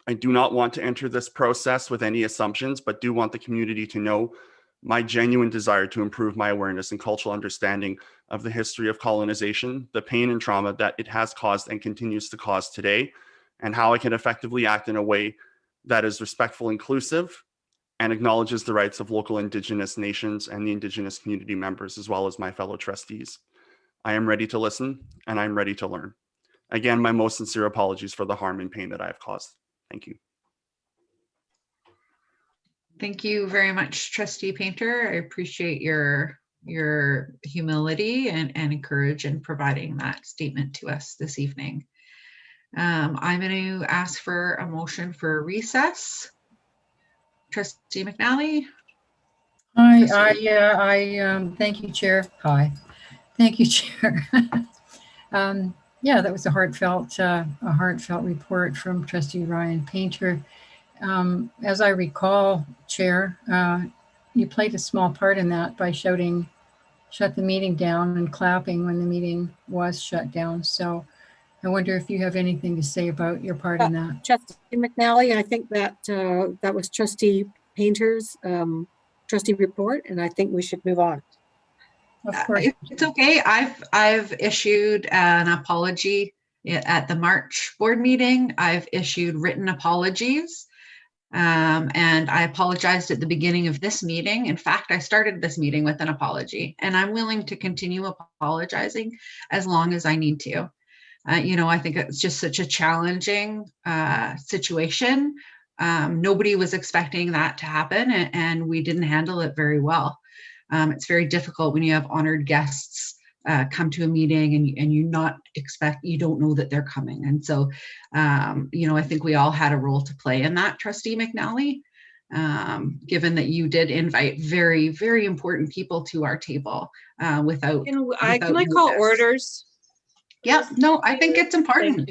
I do not want to enter this process with any assumptions, but do want the community to know my genuine desire to improve my awareness and cultural understanding of the history of colonization, the pain and trauma that it has caused and continues to cause today, and how I can effectively act in a way that is respectful, inclusive, and acknowledges the rights of local Indigenous nations and the Indigenous community members, as well as my fellow trustees. I am ready to listen, and I'm ready to learn. Again, my most sincere apologies for the harm and pain that I have caused. Thank you. Thank you very much, Trustee Painter. I appreciate your humility and courage in providing that statement to us this evening. I'm going to ask for a motion for recess. Trustee McNally. Thank you, Chair. Hi. Thank you, Chair. Yeah, that was a heartfelt report from Trustee Ryan Painter. As I recall, Chair, you played a small part in that by shouting, "Shut the meeting down," and clapping when the meeting was shut down. So I wonder if you have anything to say about your part in that. Trustee McNally, I think that that was Trustee Painter's trustee report, and I think we should move on. Of course. It's okay. I've issued an apology at the March board meeting. I've issued written apologies. And I apologized at the beginning of this meeting. In fact, I started this meeting with an apology, and I'm willing to continue apologizing as long as I need to. You know, I think it's just such a challenging situation. Nobody was expecting that to happen, and we didn't handle it very well. It's very difficult when you have honored guests come to a meeting and you don't know that they're coming. And so, you know, I think we all had a role to play in that, Trustee McNally, given that you did invite very, very important people to our table without. Can I call orders? Yeah, no, I think it's important.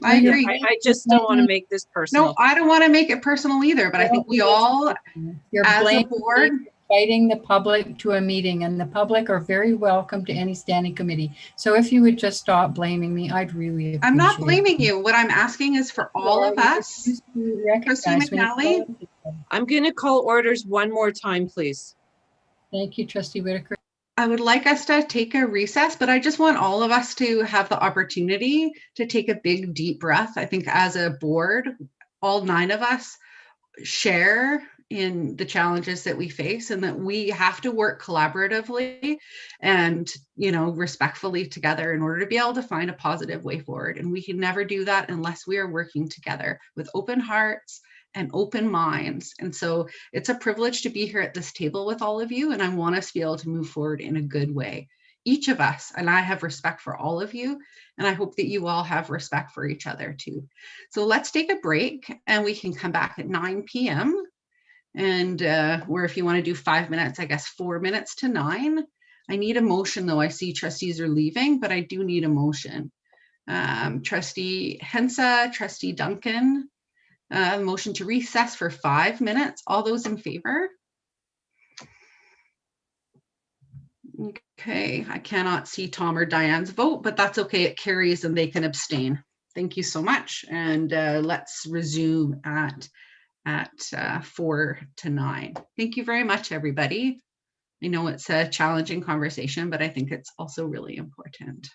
I agree. I just don't want to make this personal. No, I don't want to make it personal either, but I think we all, You're as a board, inviting the public to a meeting, and the public are very welcome to any standing committee. So if you would just stop blaming me, I'd really appreciate it. I'm not blaming you. What I'm asking is for all of us. Trustee McNally. I'm going to call orders one more time, please. Thank you, Trustee Whitaker. I would like us to take a recess, but I just want all of us to have the opportunity to take a big, deep breath. I think as a board, all 9 of us share in the challenges that we face, and that we have to work collaboratively and, you know, respectfully together in order to be able to find a positive way forward. And we can never do that unless we are working together with open hearts and open minds. And so it's a privilege to be here at this table with all of you, and I want us to be able to move forward in a good way. Each of us, and I have respect for all of you, and I hope that you all have respect for each other too. So let's take a break, and we can come back at 9 p.m. And or if you want to do 5 minutes, I guess 4 minutes to 9. I need a motion though. I see trustees are leaving, but I do need a motion. Trustee Hensa, Trustee Duncan, motion to recess for 5 minutes. All those in favor? Okay, I cannot see Tom or Diane's vote, but that's okay. It carries and they can abstain. Thank you so much. And let's resume at 4 to 9. Thank you very much, everybody. I know it's a challenging conversation, but I think it's also really important.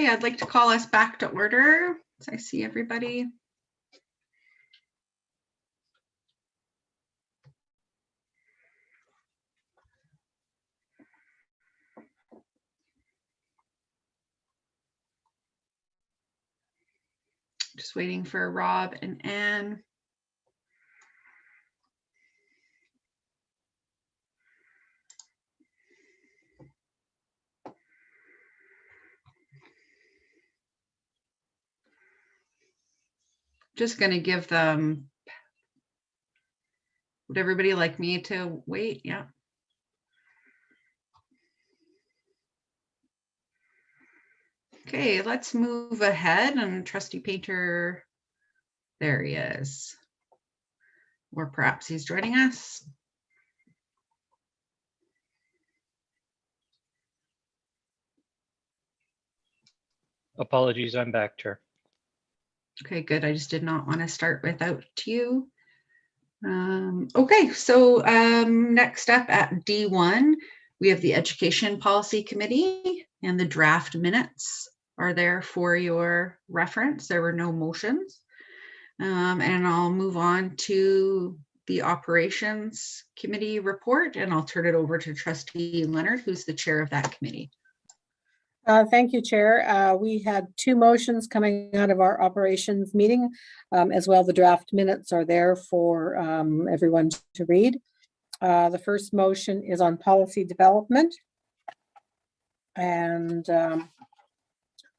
I'd like to call us back to order. So I see everybody. Just waiting for Rob and Anne. Just going to give them, would everybody like me to wait? Yeah. Okay, let's move ahead, and Trustee Painter, there he is. Or perhaps he's joining us. Apologies, I'm back, Chair. Okay, good. I just did not want to start without you. Okay, so next up at D1, we have the Education Policy Committee, and the draft minutes are there for your reference. There were no motions. And I'll move on to the Operations Committee report, and I'll turn it over to Trustee Leonard, who's the chair of that committee. Thank you, Chair. We had two motions coming out of our operations meeting. As well, the draft minutes are there for everyone to read. The first motion is on policy development. And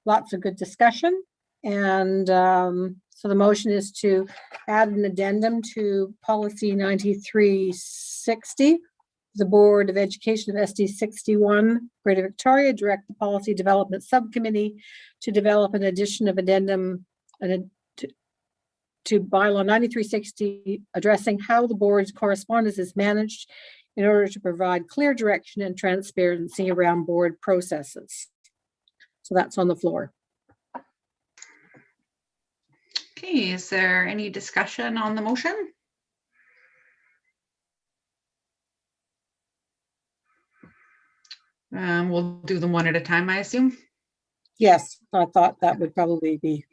lots of good discussion. And so the motion is to add an addendum to policy 9360. The Board of Education of SD61, Greater Victoria, direct the Policy Development Subcommittee to develop an addition of addendum to bylaw 9360, addressing how the board's correspondence is managed in order to provide clear direction and transparency around board processes. So that's on the floor. Okay, is there any discussion on the motion? We'll do them one at a time, I assume. Yes, I thought that would probably be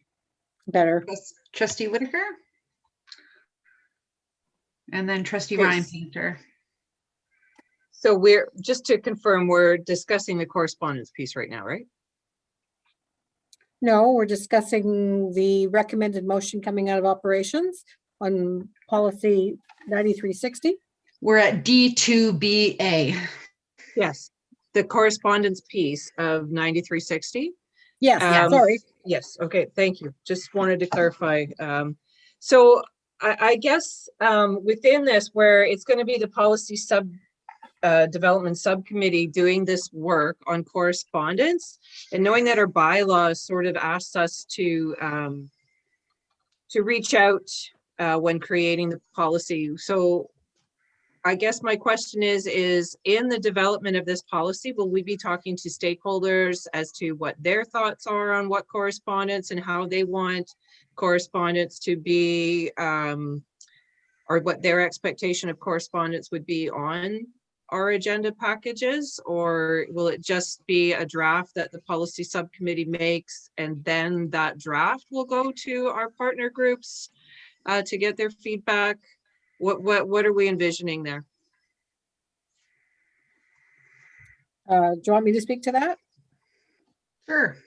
better. Trustee Whitaker. And then Trustee Ryan Painter. So we're, just to confirm, we're discussing the correspondence piece right now, right? No, we're discussing the recommended motion coming out of operations on policy 9360. We're at D2BA. Yes, the correspondence piece of 9360. Yes, sorry. Yes, okay, thank you. Just wanted to clarify. So I guess within this, where it's going to be the policy development subcommittee doing this work on correspondence, and knowing that our bylaws sort of asks us to reach out when creating the policy. So I guess my question is in the development of this policy, will we be talking to stakeholders as to what their thoughts are on what correspondence and how they want correspondence to be, or what their expectation of correspondence would be on our agenda packages? Or will it just be a draft that the policy subcommittee makes, and then that draft will go to our partner groups to get their feedback? What are we envisioning there? Do you want me to speak to that? Sure.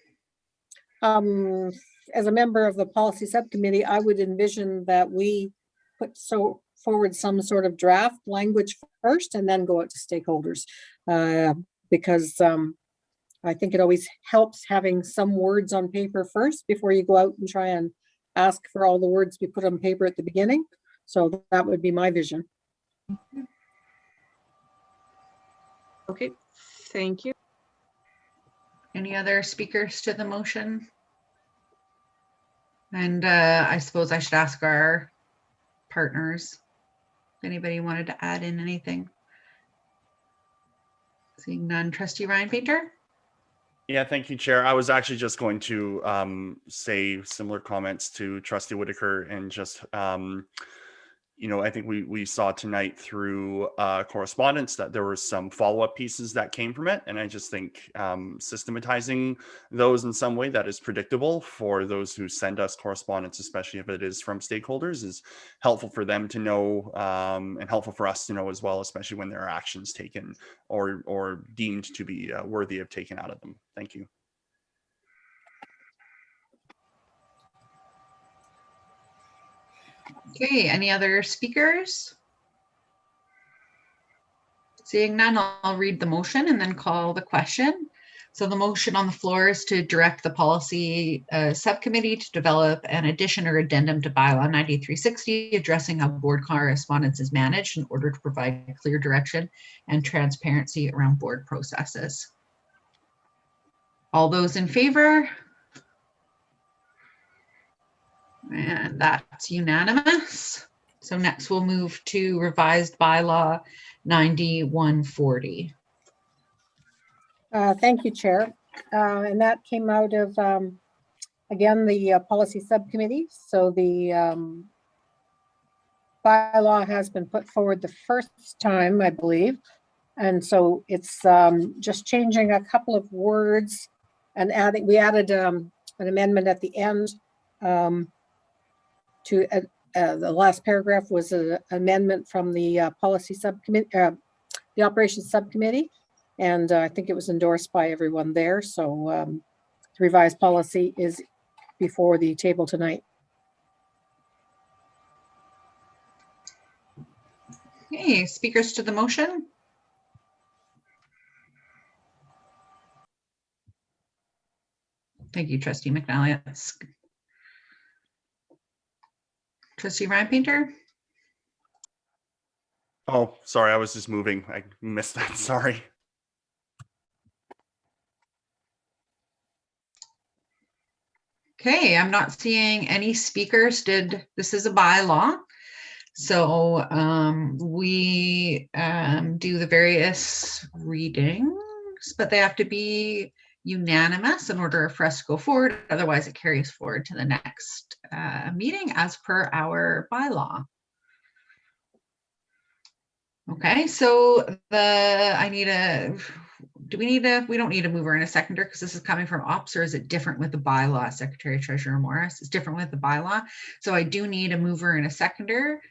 As a member of the policy subcommittee, I would envision that we put forward some sort of draft language first and then go out to stakeholders, because I think it always helps having some words on paper first before you go out and try and ask for all the words we put on paper at the beginning. So that would be my vision. Okay, thank you. Any other speakers to the motion? And I suppose I should ask our partners if anybody wanted to add in anything. Seeing none. Trustee Ryan Painter. Yeah, thank you, Chair. I was actually just going to say similar comments to Trustee Whitaker, and just I think we saw tonight through correspondence that there were some follow-up pieces that came from it. And I just think systematizing those in some way that is predictable for those who send us correspondence, especially if it is from stakeholders, is helpful for them to know, and helpful for us to know as well, especially when there are actions taken or deemed to be worthy of taking out of them. Thank you. Okay, any other speakers? Seeing none, I'll read the motion and then call the question. So the motion on the floor is to direct the policy subcommittee to develop an addition or addendum to bylaw 9360 addressing how board correspondence is managed in order to provide clear direction and transparency around board processes. All those in favor? And that's unanimous. So next we'll move to revised bylaw 9140. Thank you, Chair. And that came out of, again, the policy subcommittee. So the bylaw has been put forward the first time, I believe. And so it's just changing a couple of words and we added an amendment at the end to the last paragraph was an amendment from the policy subcommittee, the operations subcommittee. And I think it was endorsed by everyone there. So the revised policy is before the table tonight. Okay, speakers to the motion? Thank you, Trustee McNally. Trustee Ryan Painter? Oh, sorry, I was just moving. I missed that, sorry. Okay, I'm not seeing any speakers. This is a bylaw. So we do the various readings, but they have to be unanimous in order for us to go forward. Otherwise, it carries forward to the next meeting as per our bylaw. Okay, so we don't need a mover and a seconder because this is coming from ops, or is it different with the bylaw, Secretary Treasurer Morris? It's different with the bylaw. So I do need a mover and a seconder.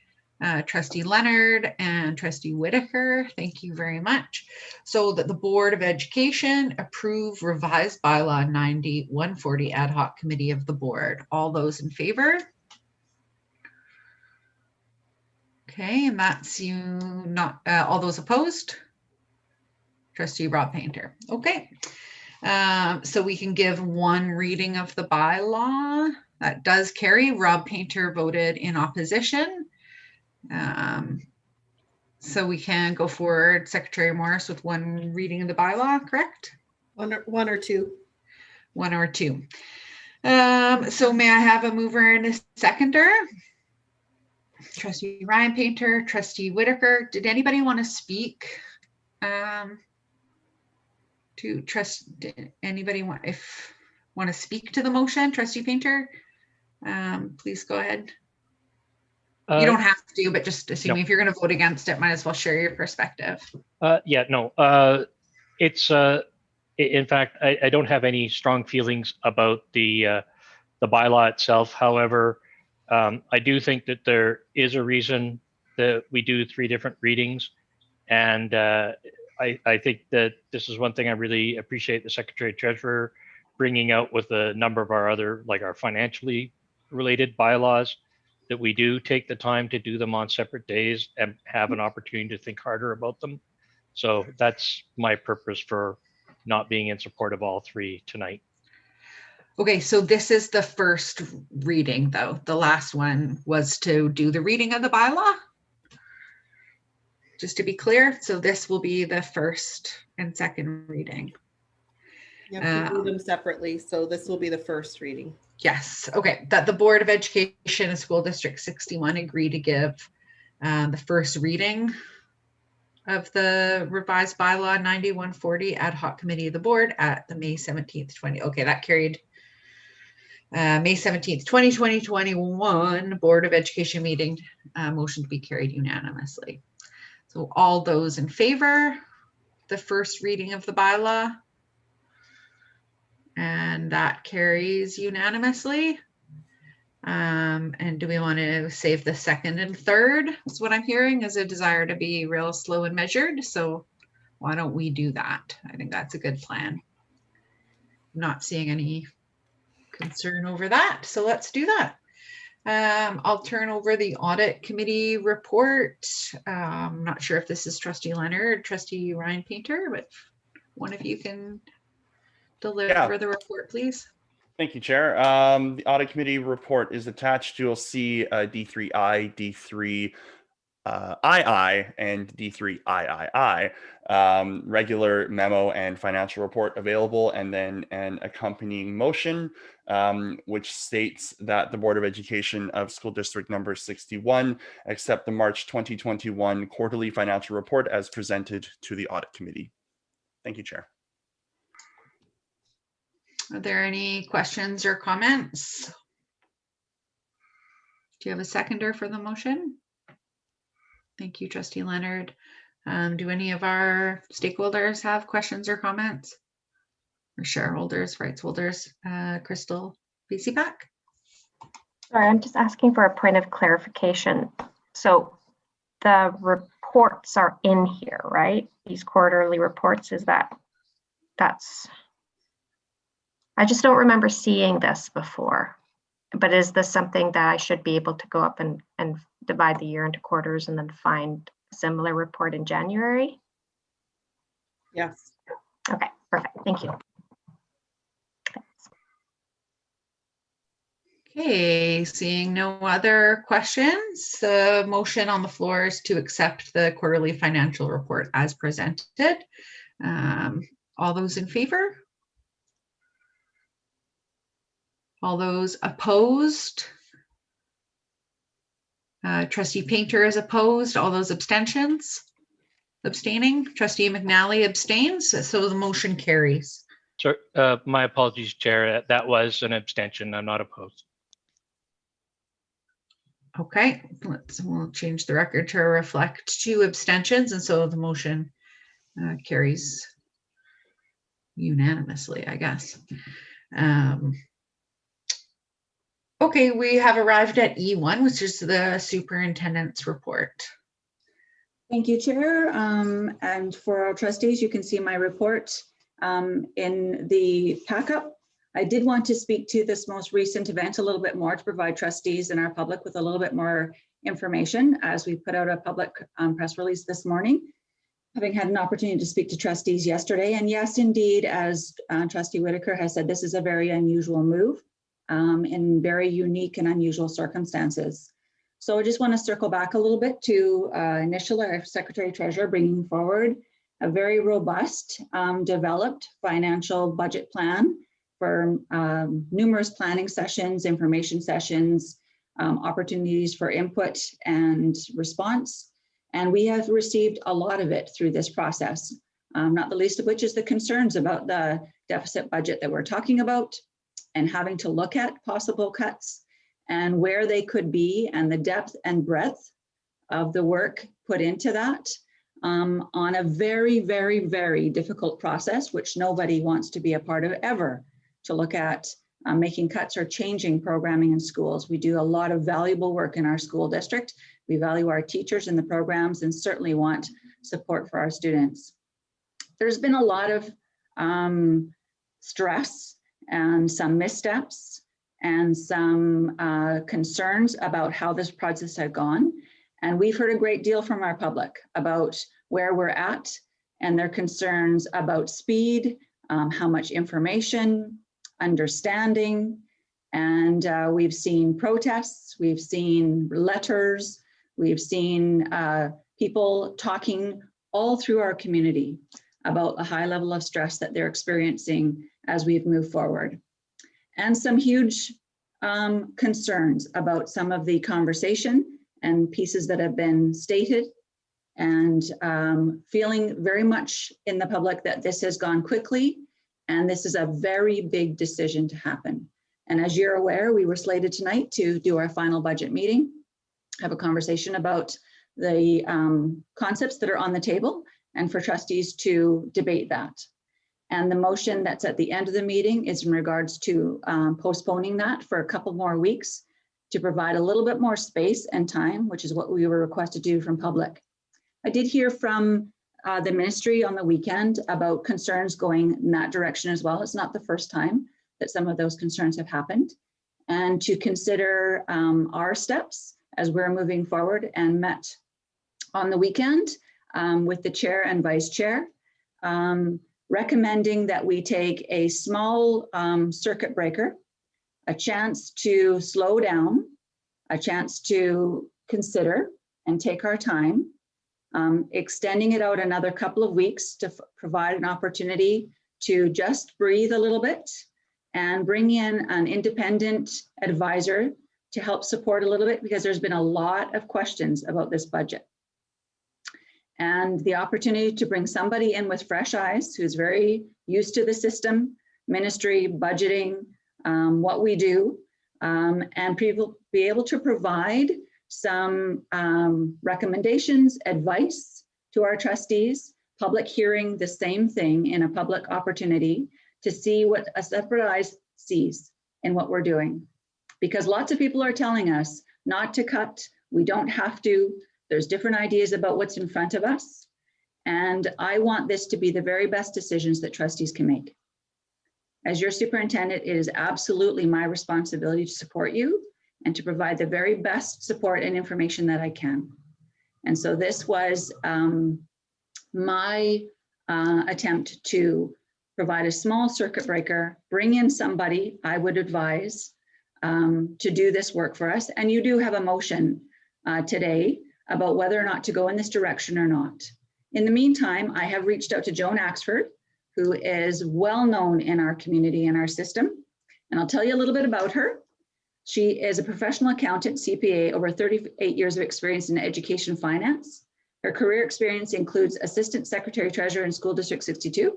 Trustee Leonard and Trustee Whitaker, thank you very much. So that the Board of Education approve revised bylaw 9140 ad hoc committee of the board. All those in favor? Okay, and that's not all those opposed? Trustee Rob Painter. Okay, so we can give one reading of the bylaw. That does carry. Rob Painter voted in opposition. So we can go forward, Secretary Morris, with one reading of the bylaw, correct? One or two. One or two. So may I have a mover and a seconder? Trustee Ryan Painter, Trustee Whitaker. Did anybody want to speak? Did anybody want to speak to the motion? Trustee Painter, please go ahead. You don't have to, but just assuming no. If you're going to vote against it, might as well share your perspective. Yeah, no, it's in fact, I don't have any strong feelings about the bylaw itself. However, I do think that there is a reason that we do 3 different readings. And I think that this is one thing I really appreciate the Secretary Treasurer bringing out with a number of our other, like our financially related bylaws, that we do take the time to do them on separate days and have an opportunity to think harder about them. So that's my purpose for not being in support of all 3 tonight. Okay, so this is the first reading though. The last one was to do the reading of the bylaw. Just to be clear, so this will be the first and second reading. You have to do them separately, so this will be the first reading. Yes, okay, that the Board of Education of School District 61 agree to give the first reading of the revised bylaw 9140 ad hoc committee of the board at the May 17th, 20. Okay, that carried May 17th, 2021 Board of Education meeting, motion to be carried unanimously. So all those in favor, the first reading of the bylaw, and that carries unanimously. And do we want to save the second and third? That's what I'm hearing, is a desire to be real slow and measured. So why don't we do that? I think that's a good plan. I'm not seeing any concern over that. So let's do that. I'll turn over the audit committee report. I'm not sure if this is Trustee Leonard, Trustee Ryan Painter, but one of you can deliver the report, please. Thank you, Chair. The audit committee report is attached. You'll see D3I, D3II, and D3III, regular memo and financial report available, and then an accompanying motion, which states that the Board of Education of School District number 61 accept the March 2021 quarterly financial report as presented to the audit committee. Thank you, Chair. Are there any questions or comments? Do you have a seconder for the motion? Thank you, Trustee Leonard. Do any of our stakeholders have questions or comments? Or shareholders, rights holders? Crystal Basipak? Sorry, I'm just asking for a point of clarification. So the reports are in here, right? These quarterly reports, that's, I just don't remember seeing this before. But is this something that I should be able to go up and divide the year into quarters and then find a similar report in January? Yes. Okay, perfect. Thank you. Okay, seeing no other questions, the motion on the floor is to accept the quarterly financial report as presented. All those in favor? All those opposed? Trustee Painter is opposed. All those abstentions? Abstaining? Trustee McNally abstains. So the motion carries. Sir, my apologies, Chair. That was an abstention. I'm not opposed. Okay, we'll change the record to reflect 2 abstentions, and so the motion carries unanimously, I guess. Okay, we have arrived at E1, which is the superintendent's report. Thank you, Chair. And for our trustees, you can see my report in the packet. I did want to speak to this most recent event a little bit more to provide trustees and our public with a little bit more information as we put out a public press release this morning, having had an opportunity to speak to trustees yesterday. And yes, indeed, as Trustee Whitaker has said, this is a very unusual move in very unique and unusual circumstances. So I just want to circle back a little bit to initially our Secretary Treasurer bringing forward a very robust, developed financial budget plan for numerous planning sessions, information sessions, opportunities for input and response. And we have received a lot of it through this process, not the least of which is the concerns about the deficit budget that we're talking about and having to look at possible cuts and where they could be and the depth and breadth of the work put into that on a very, very, very difficult process, which nobody wants to be a part of ever, to look at making cuts or changing programming in schools. We do a lot of valuable work in our school district. We value our teachers in the programs and certainly want support for our students. There's been a lot of stress and some missteps and some concerns about how this process had gone. And we've heard a great deal from our public about where we're at and their concerns about speed, how much information, understanding, and we've seen protests, we've seen letters, we've seen people talking all through our community about the high level of stress that they're experiencing as we've moved forward. And some huge concerns about some of the conversation and pieces that have been stated, and feeling very much in the public that this has gone quickly and this is a very big decision to happen. And as you're aware, we were slated tonight to do our final budget meeting, have a conversation about the concepts that are on the table and for trustees to debate that. And the motion that's at the end of the meeting is in regards to postponing that for a couple more weeks to provide a little bit more space and time, which is what we were requested to do from public. I did hear from the ministry on the weekend about concerns going in that direction as well. It's not the first time that some of those concerns have happened. And to consider our steps as we're moving forward, and met on the weekend with the chair and vice chair, recommending that we take a small circuit breaker, a chance to slow down, a chance to consider and take our time, extending it out another couple of weeks to provide an opportunity to just breathe a little bit and bring in an independent advisor to help support a little bit, because there's been a lot of questions about this budget. And the opportunity to bring somebody in with fresh eyes who's very used to the system, ministry, budgeting, what we do, and people be able to provide some recommendations, advice to our trustees, public hearing the same thing in a public opportunity to see what a separate eye sees in what we're doing. Because lots of people are telling us not to cut, we don't have to, there's different ideas about what's in front of us. And I want this to be the very best decisions that trustees can make. As your superintendent, it is absolutely my responsibility to support you and to provide the very best support and information that I can. And so this was my attempt to provide a small circuit breaker, bring in somebody I would advise to do this work for us. And you do have a motion today about whether or not to go in this direction or not. In the meantime, I have reached out to Joan Axford, who is well known in our community and our system. And I'll tell you a little bit about her. She is a professional accountant, CPA, over 38 years of experience in education finance. Her career experience includes Assistant Secretary Treasurer in School District 62,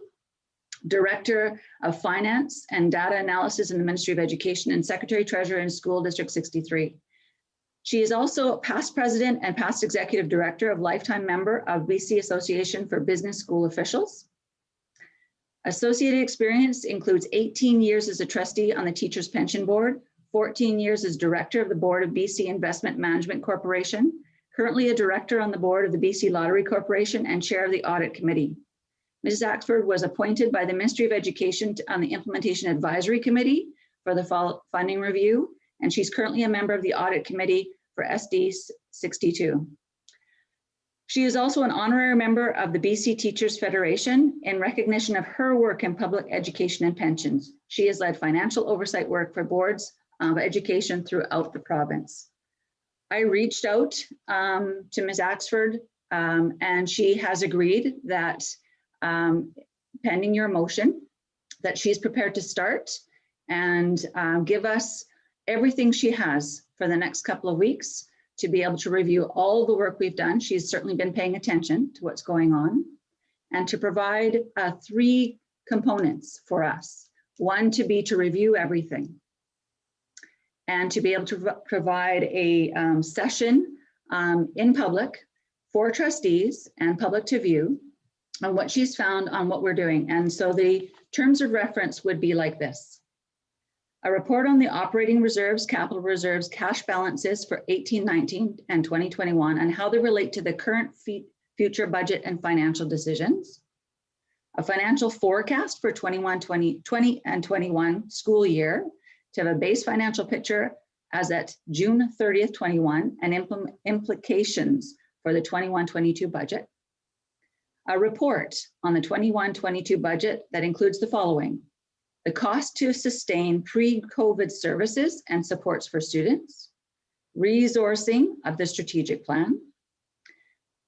Director of Finance and Data Analysis in the Ministry of Education, and Secretary Treasurer in School District 63. She is also past president and past executive director of lifetime member of BC Association for Business School Officials. Associated experience includes 18 years as a trustee on the Teachers Pension Board, 14 years as director of the board of BC Investment Management Corporation, currently a director on the board of the BC Lottery Corporation and chair of the audit committee. Mrs. Axford was appointed by the Ministry of Education on the Implementation Advisory Committee for the funding review, and she's currently a member of the audit committee for SD61. She is also an honorary member of the BC Teachers Federation in recognition of her work in public education and pensions. She has led financial oversight work for boards of education throughout the province. I reached out to Ms. Axford and she has agreed that pending your motion, that she's prepared to start and give us everything she has for the next couple of weeks to be able to review all the work we've done. She's certainly been paying attention to what's going on, and to provide 3 components for us. One to be to review everything, and to be able to provide a session in public for trustees and public to view on what she's found on what we're doing. And so the terms of reference would be like this. A report on the operating reserves, capital reserves, cash balances for 18-19 and 2021 and how they relate to the current future budget and financial decisions. A financial forecast for 2020 and 21 school year to have a base financial picture as at June 30th, 21 and implications for the 21-22 budget. A report on the 21-22 budget that includes the following: the cost to sustain pre-COVID services and supports for students, resourcing of the strategic plan,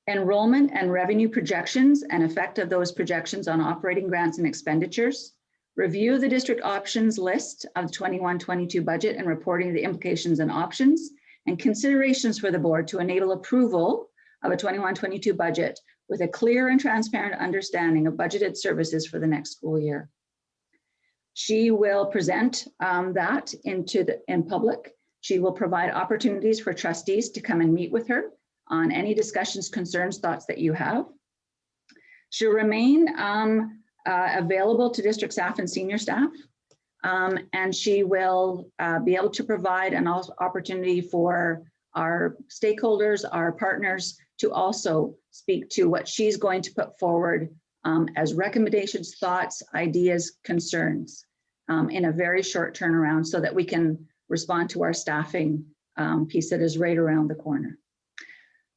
enrollment and revenue projections and effect of those projections on operating grants and expenditures, review the district options list of the 21-22 budget and reporting the implications and options, and considerations for the board to enable approval of a 21-22 budget with a clear and transparent understanding of budgeted services for the next school year. She will present that in public. She will provide opportunities for trustees to come and meet with her on any discussions, concerns, thoughts that you have. She'll remain available to district staff and senior staff. And she will be able to provide an opportunity for our stakeholders, our partners, to also speak to what she's going to put forward as recommendations, thoughts, ideas, concerns in a very short turnaround so that we can respond to our staffing piece that is right around the corner.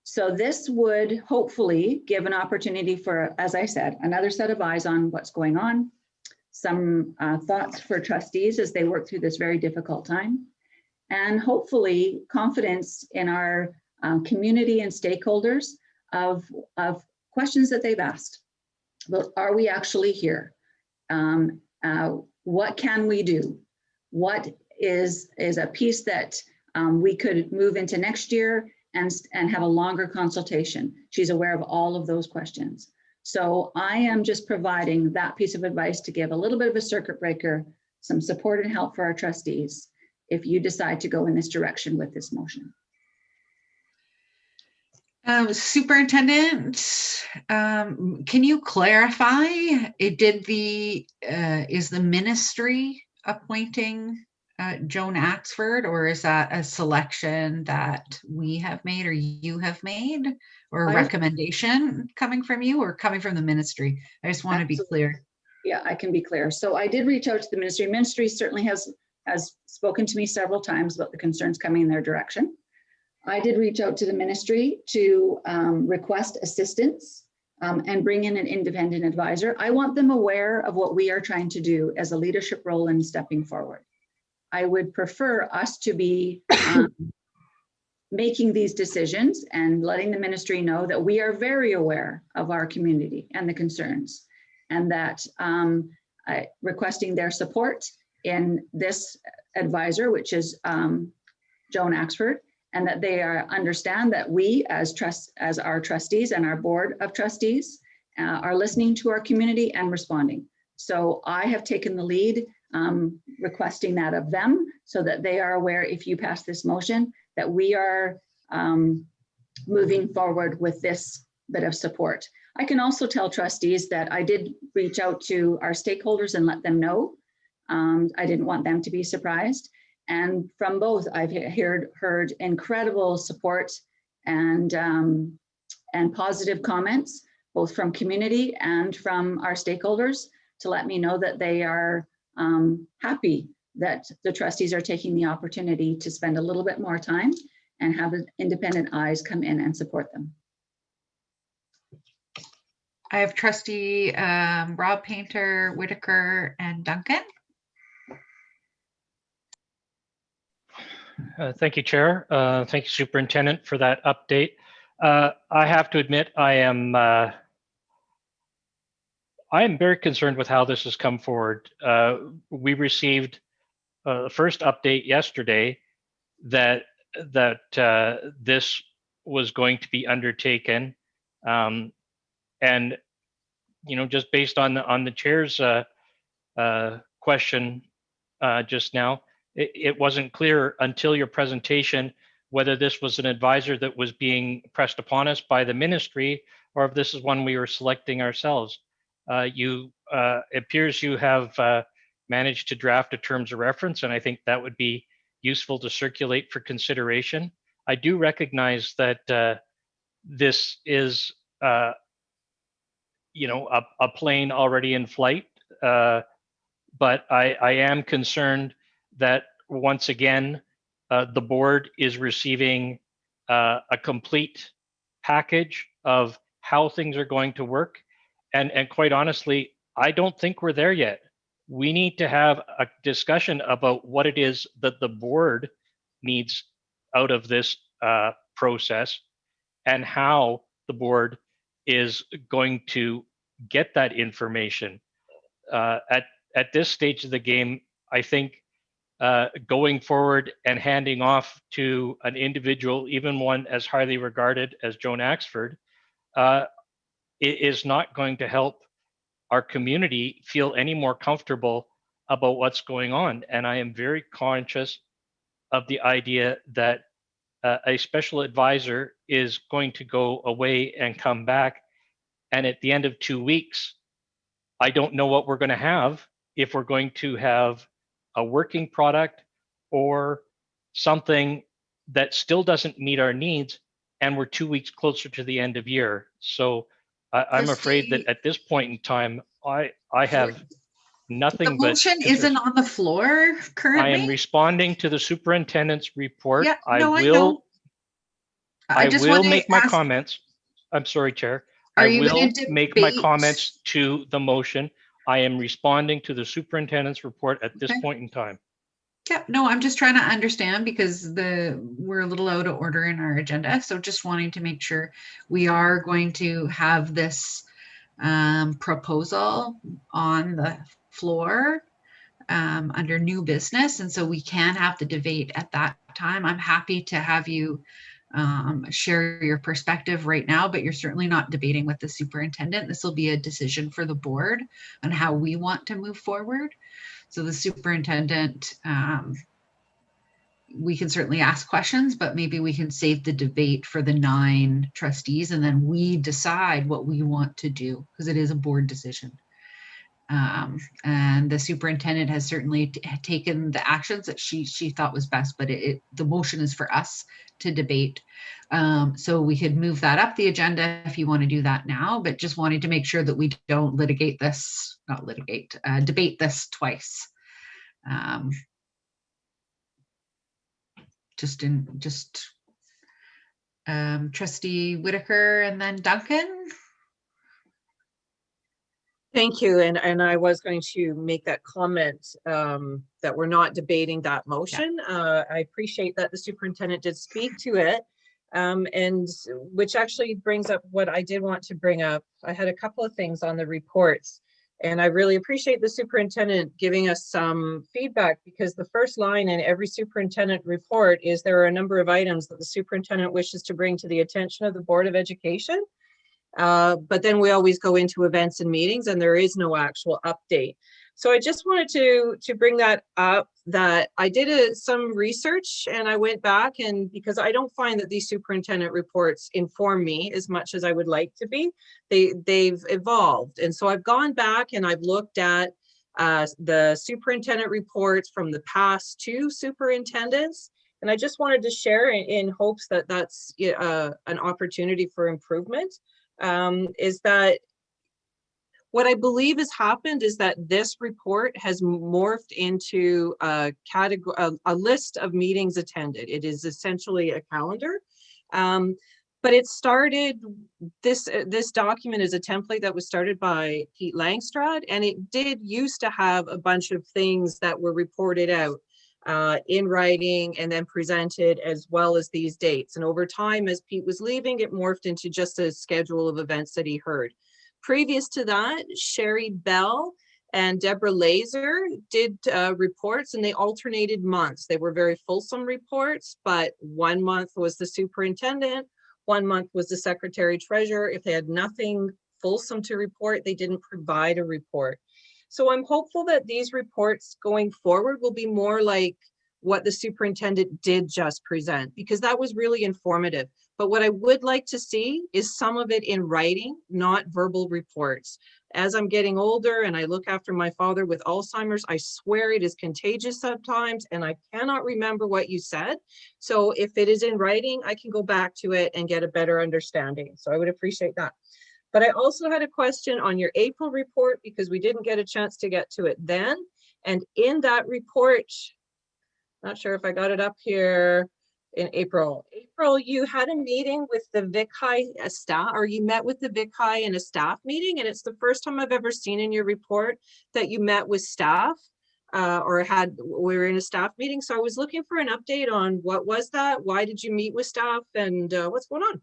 So this would hopefully give an opportunity for, as I said, another set of eyes on what's going on, some thoughts for trustees as they work through this very difficult time, and hopefully confidence in our community and stakeholders of questions that they've asked. Well, are we actually here? What can we do? What is a piece that we could move into next year and have a longer consultation? She's aware of all of those questions. So I am just providing that piece of advice to give a little bit of a circuit breaker, some support and help for our trustees if you decide to go in this direction with this motion. Superintendent, can you clarify? Is the ministry appointing Joan Axford, or is that a selection that we have made or you have made, or a recommendation coming from you or coming from the ministry? I just want to be clear. Yeah, I can be clear. So I did reach out to the ministry. Ministry certainly has spoken to me several times about the concerns coming in their direction. I did reach out to the ministry to request assistance and bring in an independent advisor. I want them aware of what we are trying to do as a leadership role in stepping forward. I would prefer us to be making these decisions and letting the ministry know that we are very aware of our community and the concerns, and that requesting their support in this advisor, which is Joan Axford, and that they understand that we as our trustees and our board of trustees are listening to our community and responding. So I have taken the lead requesting that of them so that they are aware, if you pass this motion, that we are moving forward with this bit of support. I can also tell trustees that I did reach out to our stakeholders and let them know. I didn't want them to be surprised. And from both, I've heard incredible support and positive comments, both from community and from our stakeholders, to let me know that they are happy that the trustees are taking the opportunity to spend a little bit more time and have independent eyes come in and support them. I have trustee Rob Painter, Whitaker, and Duncan. Thank you, Chair. Thank you, Superintendent, for that update. I have to admit, I am very concerned with how this has come forward. We received the first update yesterday that this was going to be undertaken, and just based on the chair's question just now, it wasn't clear until your presentation whether this was an advisor that was being pressed upon us by the ministry or if this is one we were selecting ourselves. It appears you have managed to draft a terms of reference, and I think that would be useful to circulate for consideration. I do recognize that this is a plane already in flight, but I am concerned that once again, the board is receiving a complete package of how things are going to work. And quite honestly, I don't think we're there yet. We need to have a discussion about what it is that the board needs out of this process and how the board is going to get that information. At this stage of the game, I think going forward and handing off to an individual, even one as highly regarded as Joan Axford, it is not going to help our community feel any more comfortable about what's going on. And I am very conscious of the idea that a special advisor is going to go away and come back. And at the end of 2 weeks, I don't know what we're going to have, if we're going to have a working product or something that still doesn't meet our needs. And we're 2 weeks closer to the end of year. So I'm afraid that at this point in time, I have nothing The but motion concerns. isn't on the floor currently. I am responding to the superintendent's report. Yeah, I no, I will, know. I just will want to make my ask, comments. I'm sorry, Chair. Are I you will gonna make my debate- comments to the motion. I am responding to the superintendent's report at this Okay. point in time. Yeah, no, I'm just trying to understand because we're a little out of order in our agenda. So just wanting to make sure we are going to have this proposal on the floor under new business. And so we can have the debate at that time. I'm happy to have you share your perspective right now, but you're certainly not debating with the superintendent. This will be a decision for the board on how we want to move forward. So the superintendent, we can certainly ask questions, but maybe we can save the debate for the 9 trustees and then we decide what we want to do because it is a board decision. And the superintendent has certainly taken the actions that she thought was best, but the motion is for us to debate. So we could move that up the agenda if you want to do that now, but just wanted to make sure that we don't debate this twice. Trustee Whitaker and then Duncan. Thank you. And I was going to make that comment that we're not debating that motion. I appreciate that the superintendent did speak to it. And which actually brings up what I did want to bring up. I had a couple of things on the reports, and I really appreciate the superintendent giving us some feedback, because the first line in every superintendent report is there are a number of items that the superintendent wishes to bring to the attention of the Board of Education. But then we always go into events and meetings and there is no actual update. So I just wanted to bring that up, that I did some research and I went back, and because I don't find that these superintendent reports inform me as much as I would like to be, they've evolved. And so I've gone back and I've looked at the superintendent reports from the past 2 superintendents. And I just wanted to share in hopes that that's an opportunity for improvement. Is that what I believe has happened is that this report has morphed into a list of meetings attended. It is essentially a calendar. But it started, this document is a template that was started by Pete Langstrad, and it did used to have a bunch of things that were reported out in writing and then presented, as well as these dates. And over time, as Pete was leaving, it morphed into just a schedule of events that he heard. Previous to that, Sherry Bell and Deborah Laser did reports, and they alternated months. They were very fulsome reports, but 1 month was the superintendent, 1 month was the secretary treasurer. If they had nothing fulsome to report, they didn't provide a report. So I'm hopeful that these reports going forward will be more like what the superintendent did just present, because that was really informative. But what I would like to see is some of it in writing, not verbal reports. As I'm getting older and I look after my father with Alzheimer's, I swear it is contagious sometimes and I cannot remember what you said. So if it is in writing, I can go back to it and get a better understanding. So I would appreciate that. But I also had a question on your April report, because we didn't get a chance to get to it then. And in that report, not sure if I got it up here, in April, you had a meeting with the Vic High staff, or you met with the Vic High in a staff meeting. And it's the first time I've ever seen in your report that you met with staff or we were in a staff meeting. So I was looking for an update on what was that? Why did you meet with staff, and what's going on?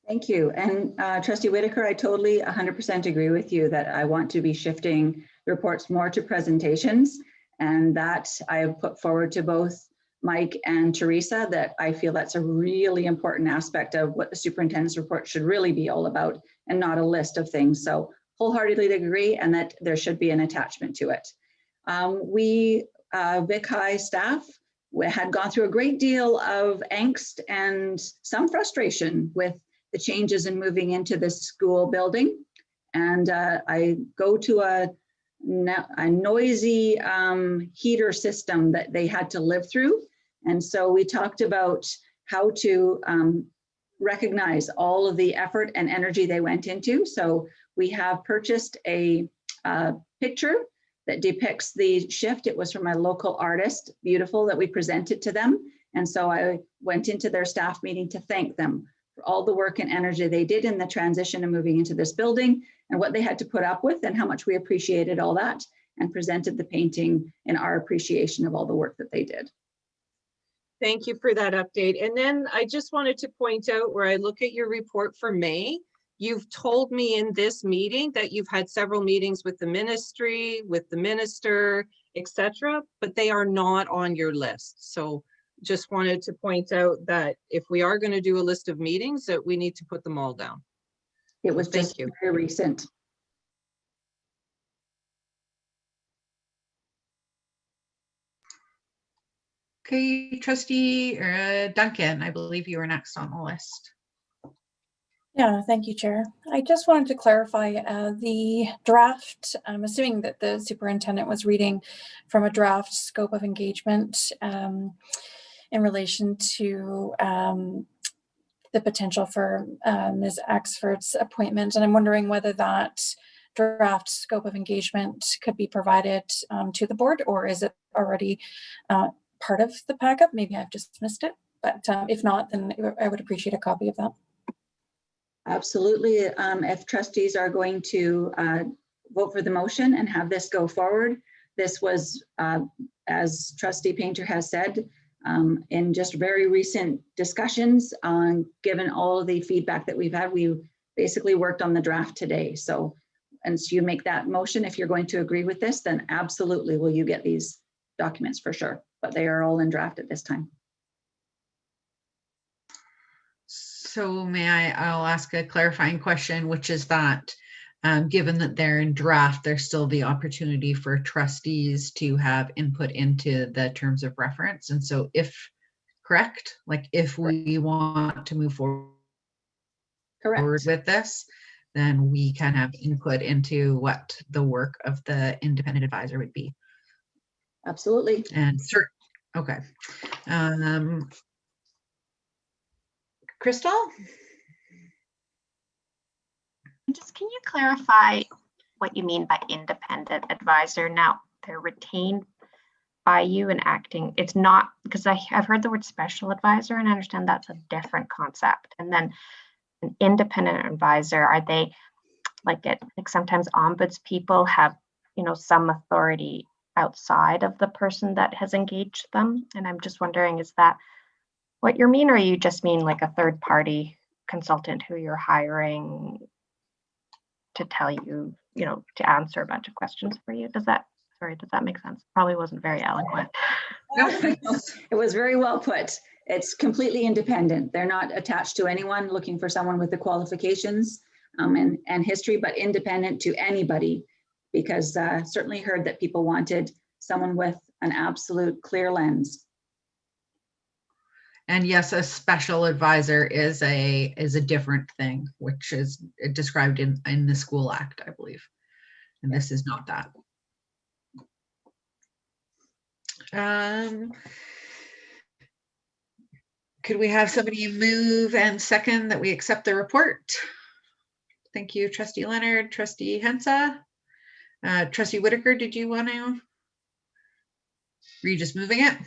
Thank you. And Trustee Whitaker, I totally 100% agree with you that I want to be shifting reports more to presentations, and that I have put forward to both Mike and Teresa, that I feel that's a really important aspect of what the superintendent's report should really be all about, and not a list of things. So wholeheartedly agree, and that there should be an attachment to it. Vic High staff, we had gone through a great deal of angst and some frustration with the changes in moving into this school building. And I go to a noisy heater system that they had to live through. And so we talked about how to recognize all of the effort and energy they went into. So we have purchased a picture that depicts the shift. It was from a local artist, beautiful, that we presented to them. And so I went into their staff meeting to thank them for all the work and energy they did in the transition and moving into this building and what they had to put up with and how much we appreciated all that, and presented the painting in our appreciation of all the work that they did. Thank you for that update. And then I just wanted to point out, where I look at your report for May, you've told me in this meeting that you've had several meetings with the ministry, with the minister, etc., but they are not on your list. So just wanted to point out that if we are going to do a list of meetings, that we need to put them all down. It was just very recent. Okay, Trustee Duncan, I believe you were next on the list. Yeah, thank you, Chair. I just wanted to clarify the draft. I'm assuming that the superintendent was reading from a draft scope of engagement in relation to the potential for Ms. Axford's appointment. And I'm wondering whether that draft scope of engagement could be provided to the board, or is it already part of the packet? Maybe I've just missed it, but if not, then I would appreciate a copy of that. Absolutely. If trustees are going to vote for the motion and have this go forward, this was, as Trustee Painter has said, in just very recent discussions, given all of the feedback that we've had, we basically worked on the draft today. So, and so you make that motion, if you're going to agree with this, then absolutely will you get these documents for sure, but they are all in draft at this time. So I'll ask a clarifying question, which is that given that they're in draft, there's still the opportunity for trustees to have input into the terms of reference. And so if correct, like if we want to move forward with this, then we can have input into what the work of the independent advisor would be. Absolutely. And okay. Crystal? Just can you clarify what you mean by independent advisor? Now, they're retained by you and acting. It's not, because I've heard the word special advisor and I understand that's a different concept. And then an independent advisor, are they like sometimes ombuds people have, some authority outside of the person that has engaged them? And I'm just wondering, is that what you mean, or you just mean like a third party consultant who you're hiring to tell you, to answer a bunch of questions for you? Does that make sense? Probably wasn't very eloquent. It was very well put. It's completely independent. They're not attached to anyone looking for someone with the qualifications and history, but independent to anybody, because certainly heard that people wanted someone with an absolute clear lens. And yes, a special advisor is a different thing, which is described in the School Act, I believe. And this is not that. Could we have somebody move and second that we accept the report? Thank you, Trustee Leonard, Trustee Hensa. Trustee Whitaker, did you want to? Were you just moving it?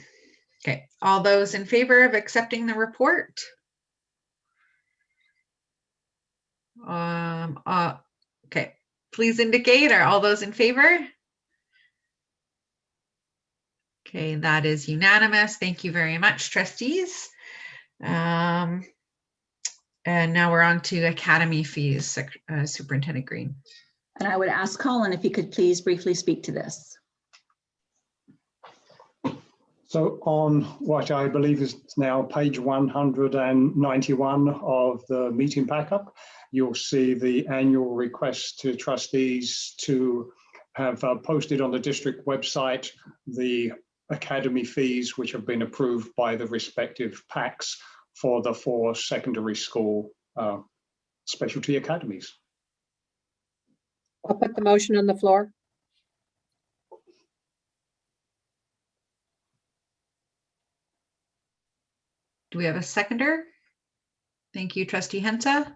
Okay, all those in favor of accepting the report? Okay, please indicate. Are all those in favor? Okay, that is unanimous. Thank you very much, trustees. And now we're on to academy fees, Superintendent Green. And I would ask Colin if he could please briefly speak to this. So on what I believe is now page 191 of the meeting backup, you'll see the annual request to trustees to have posted on the district website the academy fees which have been approved by the respective PACs for the 4 secondary school specialty academies. I'll put the motion on the floor. Do we have a seconder? Thank you, Trustee Hensa.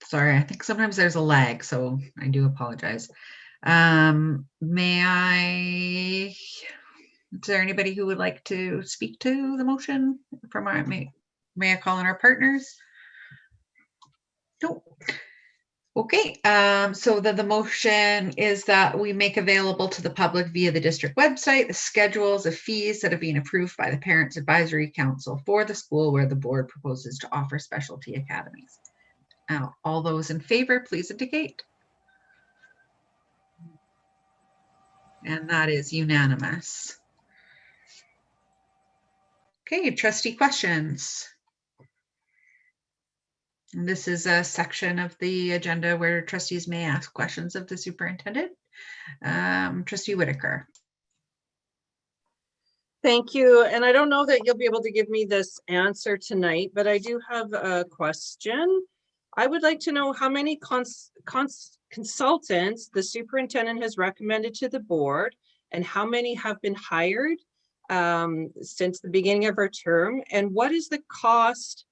Sorry, I think sometimes there's a lag, so I do apologize. Is there anybody who would like to speak to the motion from our, may I call on our partners? No. Okay, so the motion is that we make available to the public via the district website the schedules of fees that have been approved by the Parents Advisory Council for the school where the board proposes to offer specialty academies. All those in favor, please indicate. And that is unanimous. Okay, trustee questions. And this is a section of the agenda where trustees may ask questions of the superintendent. Trustee Whitaker. Thank you. And I don't know that you'll be able to give me this answer tonight, but I do have a question. I would like to know how many consultants the superintendent has recommended to the board and how many have been hired since the beginning of our term, and what is the cost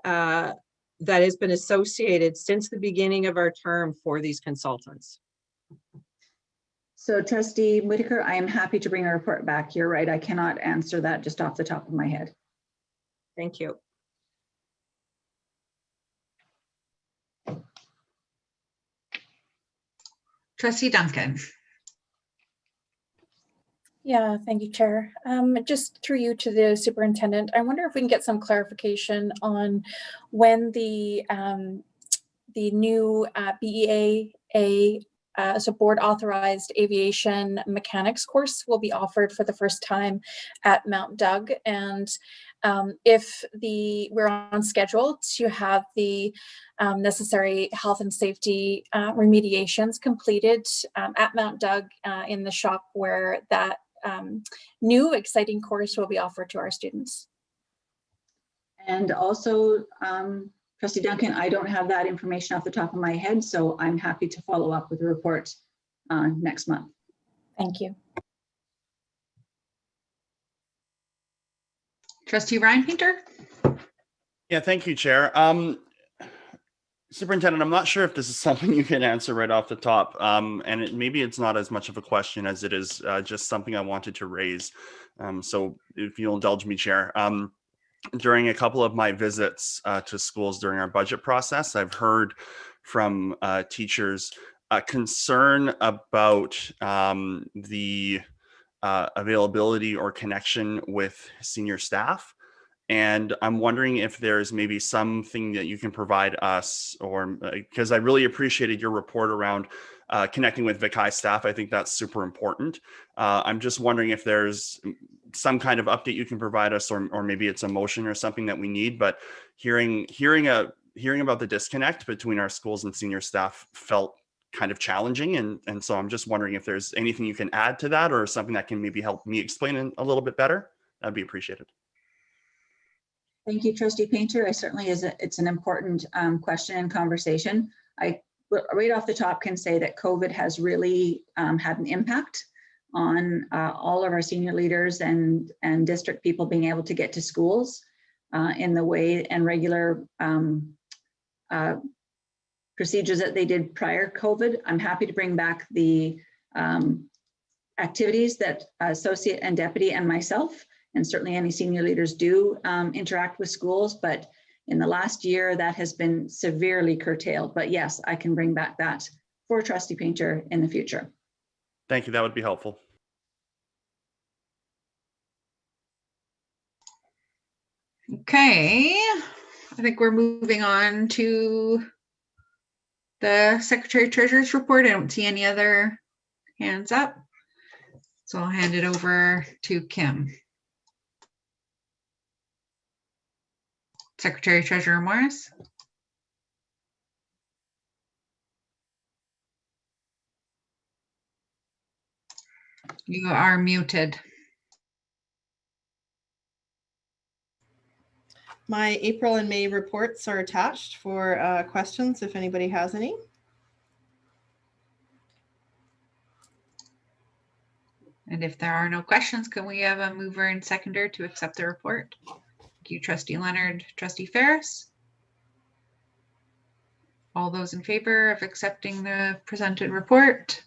that has been associated since the beginning of our term for these consultants? So Trustee Whitaker, I am happy to bring a report back. You're right, I cannot answer that just off the top of my head. Thank you. Trustee Duncan. Yeah, thank you, Chair. Just through you to the superintendent, I wonder if we can get some clarification on when the new BEAA, so board authorized aviation mechanics course will be offered for the first time at Mount Doug, and if we're on schedule to have the necessary health and safety remediations completed at Mount Doug in the shop where that new exciting course will be offered to our students. And also, Trustee Duncan, I don't have that information off the top of my head, so I'm happy to follow up with a report next month. Thank you. Trustee Ryan Painter. Yeah, thank you, Chair. Superintendent, I'm not sure if this is something you can answer right off the top, and maybe it's not as much of a question as it is just something I wanted to raise. So if you'll indulge me, Chair. During a couple of my visits to schools during our budget process, I've heard from teachers a concern about the availability or connection with senior staff. And I'm wondering if there's maybe something that you can provide us, or because I really appreciated your report around connecting with VCI staff. I think that's super important. I'm just wondering if there's some kind of update you can provide us, or maybe it's a motion or something that we need. But hearing about the disconnect between our schools and senior staff felt kind of challenging, and so I'm just wondering if there's anything you can add to that, or something that can maybe help me explain it a little bit better. That'd be appreciated. Thank you, Trustee Painter. It's an important question and conversation. I right off the top can say that COVID has really had an impact on all of our senior leaders and district people being able to get to schools in the way and regular procedures that they did prior COVID. I'm happy to bring back the activities that associate and deputy and myself, and certainly any senior leaders do interact with schools, but in the last year that has been severely curtailed. But yes, I can bring back that for Trustee Painter in the future. Thank you, that would be helpful. Okay, I think we're moving on to the Secretary Treasurer's report. I don't see any other hands up, so I'll hand it over to Kim. Secretary Treasurer Morris. You are muted. My April and May reports are attached for questions if anybody has any. And if there are no questions, can we have a mover and seconder to accept the report? Thank you, Trustee Leonard. Trustee Ferris? All those in favor of accepting the presented report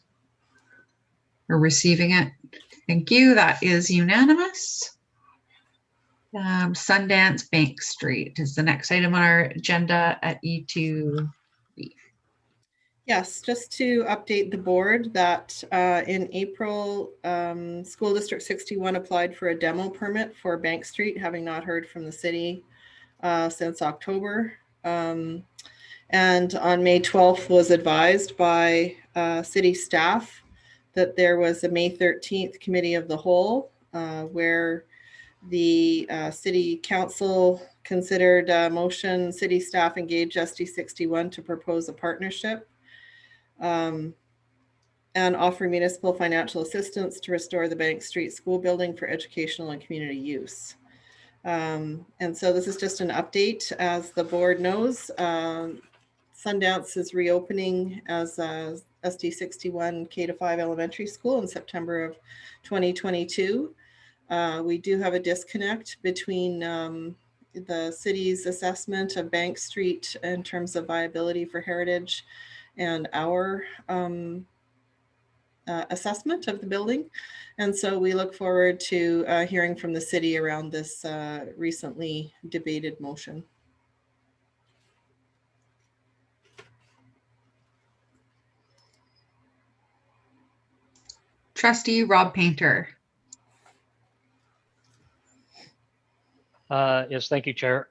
or receiving it? Thank you. That is unanimous. Sundance Bank Street is the next item on our agenda at E2B. Yes, just to update the board that in April, School District 61 applied for a demo permit for Bank Street, having not heard from the city since October. And on May 12th was advised by city staff that there was a May 13th committee of the whole where the city council considered a motion, city staff engaged SD61 to propose a partnership and offer municipal financial assistance to restore the Bank Street School building for educational and community use. And so this is just an update. As the board knows, Sundance is reopening as SD61 K-5 elementary school in September of 2022. We do have a disconnect between the city's assessment of Bank Street in terms of viability for heritage and our assessment of the building. And so we look forward to hearing from the city around this recently debated motion. Trustee Rob Painter. Yes, thank you, Chair.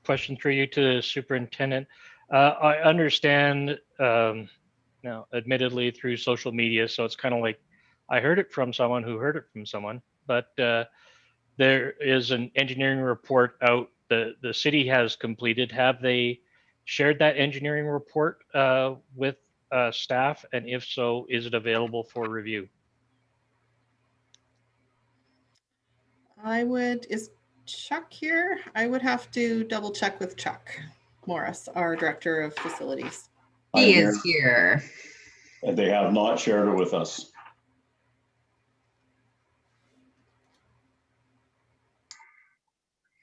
Question for you to the superintendent. I understand now, admittedly through social media, so it's kind of like I heard it from someone who heard it from someone, but there is an engineering report out that the city has completed. Have they shared that engineering report with staff? And if so, is it available for review? Is Chuck here? I would have to double check with Chuck Morris, our Director of Facilities. He is here. And they have not shared it with us.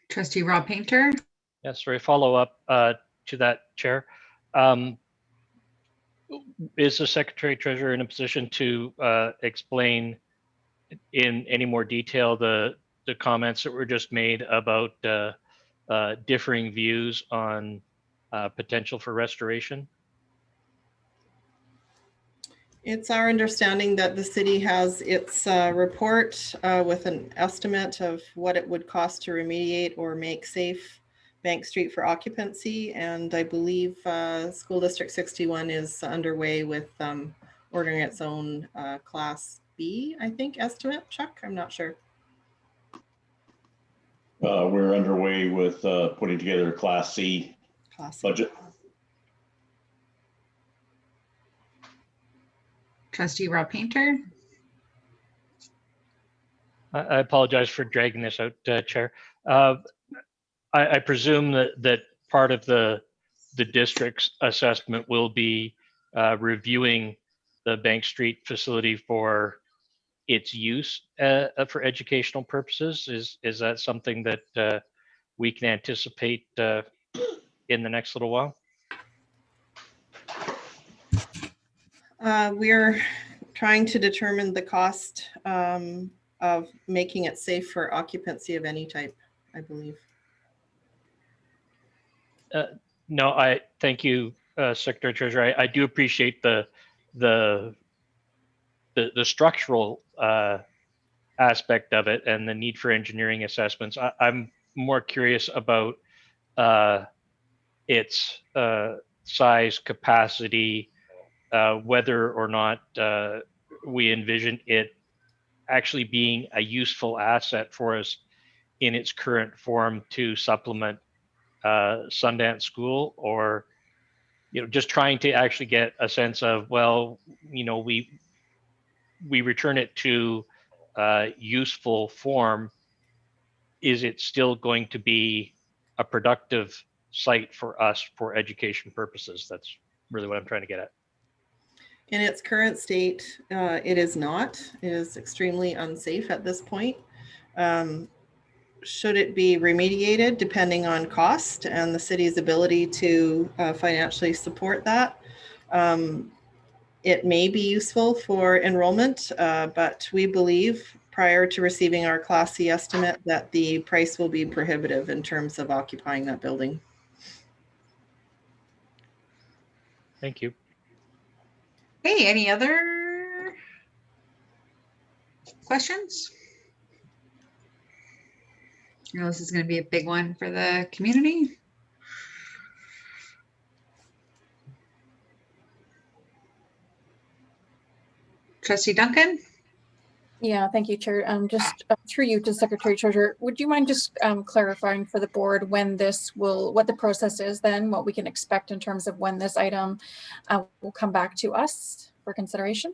Trustee Rob Painter. Yes, sorry, follow up to that, Chair. Is the Secretary Treasurer in a position to explain in any more detail the comments that were just made about differing views on potential for restoration? It's our understanding that the city has its report with an estimate of what it would cost to remediate or make safe Bank Street for occupancy. And I believe School District 61 is underway with ordering its own Class B, I think, estimate. Chuck, I'm not sure. We're underway with putting together a Class C budget. Trustee Rob Painter. I apologize for dragging this out, Chair. I presume that part of the district's assessment will be reviewing the Bank Street facility for its use for educational purposes. Is that something that we can anticipate in the next little while? We're trying to determine the cost of making it safe for occupancy of any type, I believe. No, I thank you, Secretary Treasurer. I do appreciate the structural aspect of it and the need for engineering assessments. I'm more curious about its size, capacity, whether or not we envision it actually being a useful asset for us in its current form to supplement Sundance School, or just trying to actually get a sense of, well, we we return it to useful form, is it still going to be a productive site for us for education purposes? That's really what I'm trying to get at. In its current state, it is not. It is extremely unsafe at this point. Should it be remediated, depending on cost and the city's ability to financially support that, it may be useful for enrollment, but we believe prior to receiving our Class C estimate that the price will be prohibitive in terms of occupying that building. Thank you. Hey, any other questions? You know, this is going to be a big one for the community. Trustee Duncan? Yeah, thank you, Chair. Just through you to Secretary Treasurer, would you mind just clarifying for the board when this will, what the process is then, what we can expect in terms of when this item will come back to us for consideration?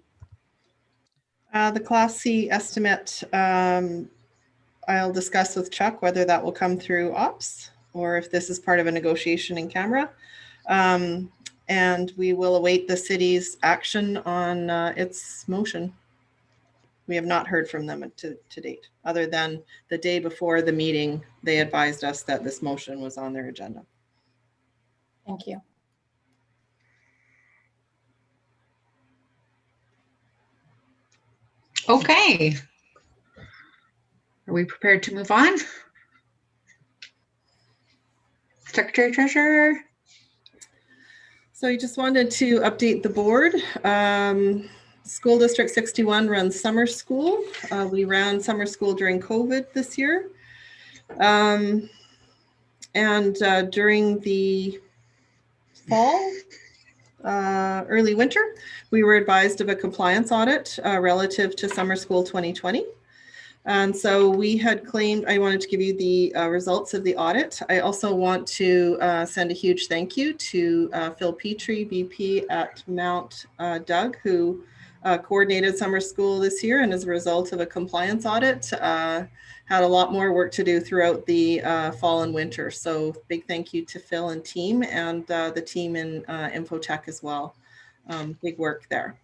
The Class C estimate, I'll discuss with Chuck whether that will come through ops or if this is part of a negotiation in camera. And we will await the city's action on its motion. We have not heard from them to date, other than the day before the meeting, they advised us that this motion was on their agenda. Thank you. Okay. Are we prepared to move on? Secretary Treasurer? So I just wanted to update the board. School District 61 runs summer school. We ran summer school during COVID this year. And during the fall, early winter, we were advised of a compliance audit relative to summer school 2020. And so we had claimed, I wanted to give you the results of the audit. I also want to send a huge thank you to Phil Petrie, VP at Mount Doug, who coordinated summer school this year, and as a result of a compliance audit, had a lot more work to do throughout the fall and winter. So big thank you to Phil and team, and the team in Infotech as well. Big work there.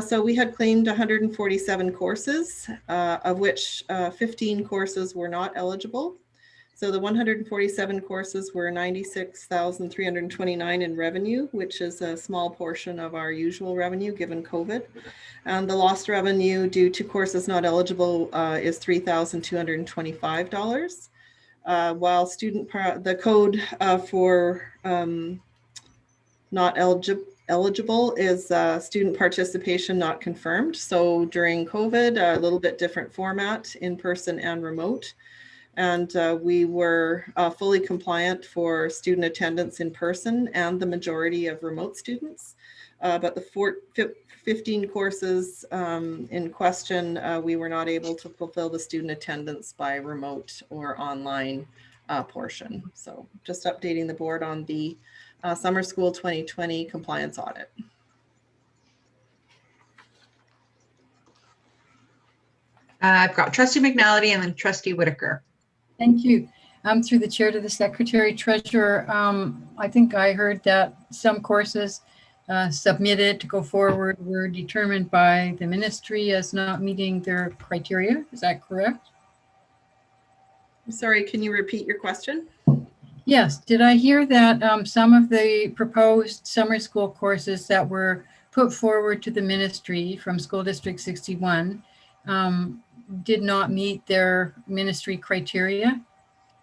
So we had claimed 147 courses, of which 15 courses were not eligible. So the 147 courses were 96,329 in revenue, which is a small portion of our usual revenue given COVID. And the lost revenue due to courses not eligible is $3,225. While the code for not eligible is student participation not confirmed. So during COVID, a little bit different format, in person and remote. And we were fully compliant for student attendance in person and the majority of remote students. But the 15 courses in question, we were not able to fulfill the student attendance by remote or online portion. So just updating the board on the Summer School 2020 compliance audit. I've got Trustee McNality and then Trustee Whitaker. Thank you. Through the chair to the Secretary Treasurer, I think I heard that some courses submitted to go forward were determined by the ministry as not meeting their criteria. Is that correct? I'm sorry, can you repeat your question? Yes. Did I hear that some of the proposed summer school courses that were put forward to the ministry from School District 61 did not meet their ministry criteria?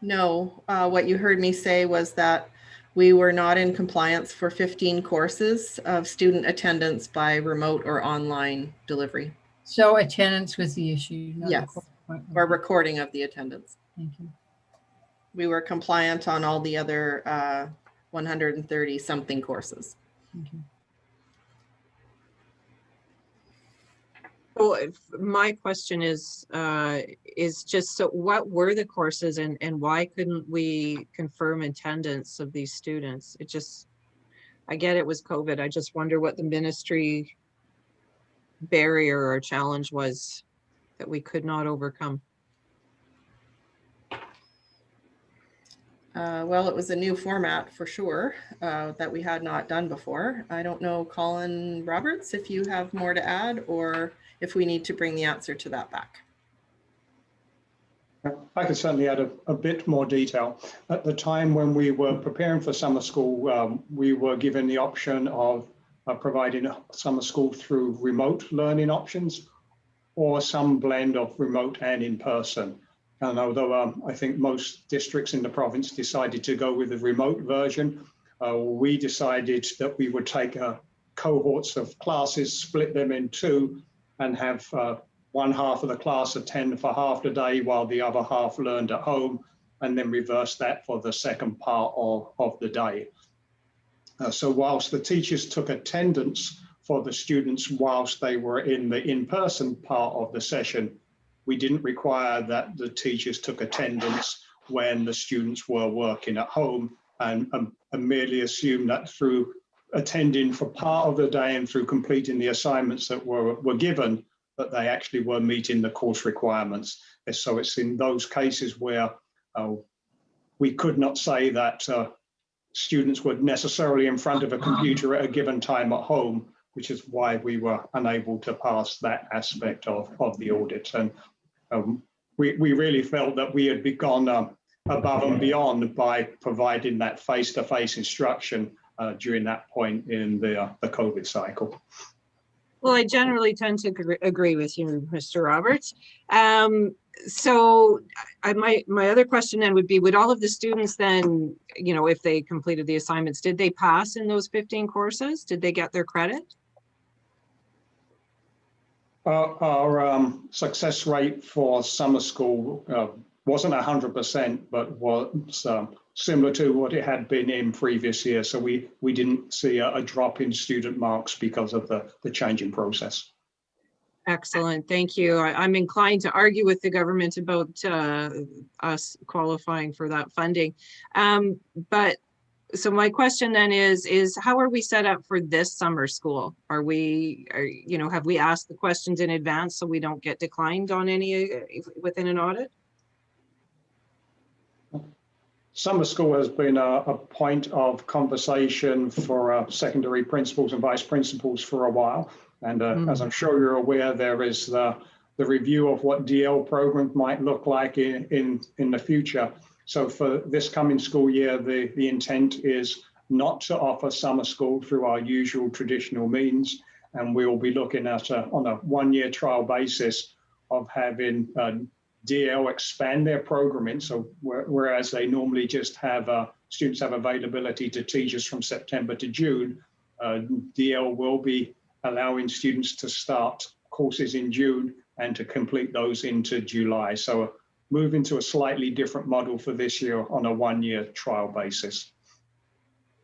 No, what you heard me say was that we were not in compliance for 15 courses of student attendance by remote or online delivery. So attendance was the issue? Yes, or recording of the attendance. Thank you. We were compliant on all the other 130 something courses. Thank you. So my question is just, so what were the courses and why couldn't we confirm attendance of these students? It just, I get it was COVID. I just wonder what the ministry barrier or challenge was that we could not overcome? Well, it was a new format for sure that we had not done before. I don't know, Colin Roberts, if you have more to add or if we need to bring the answer to that back. I could certainly add a bit more detail. At the time when we were preparing for summer school, we were given the option of providing summer school through remote learning options or some blend of remote and in person. And although I think most districts in the province decided to go with the remote version, we decided that we would take cohorts of classes, split them in two, and have one half of the class attend for half the day while the other half learned at home, and then reverse that for the second part of the day. So whilst the teachers took attendance for the students whilst they were in the in-person part of the session, we didn't require that the teachers took attendance when the students were working at home, and merely assumed that through attending for part of the day and through completing the assignments that were given, that they actually were meeting the course requirements. And so it's in those cases where we could not say that students were necessarily in front of a computer at a given time at home, which is why we were unable to pass that aspect of the audit. And we really felt that we had gone above and beyond by providing that face-to-face instruction during that point in the COVID cycle. Well, I generally tend to agree with you, Mr. Roberts. So my other question then would be, would all of the students then, you know, if they completed the assignments, did they pass in those 15 courses? Did they get their credit? Our success rate for summer school wasn't 100%, but was similar to what it had been in previous years. So we didn't see a drop in student marks because of the changing process. Excellent, thank you. I'm inclined to argue with the government about us qualifying for that funding. But so my question then is how are we set up for this summer school? Have we asked the questions in advance so we don't get declined on any within an audit? Summer school has been a point of conversation for secondary principals and vice principals for a while. And as I'm sure you're aware, there is the review of what DL programs might look like in the future. So for this coming school year, the intent is not to offer summer school through our usual traditional means. And we will be looking at on a one-year trial basis of having DL expand their programming. So whereas they normally just have students have availability to teachers from September to June, DL will be allowing students to start courses in June and to complete those into July. So moving to a slightly different model for this year on a one-year trial basis.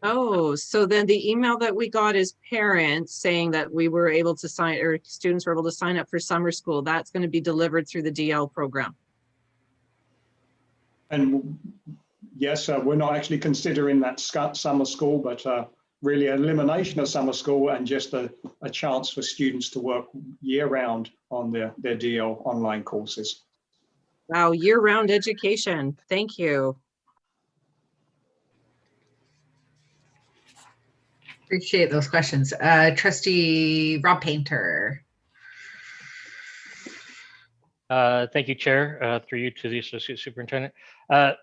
Oh, so then the email that we got as parents saying that we were able to sign, or students were able to sign up for summer school, that's going to be delivered through the DL program. And yes, we're not actually considering that summer school, but really elimination of summer school and just a chance for students to work year-round on their DL online courses. Wow, year-round education. Thank you. Appreciate those questions. Trustee Rob Painter. Thank you, Chair. Through you to the Associate Superintendent. I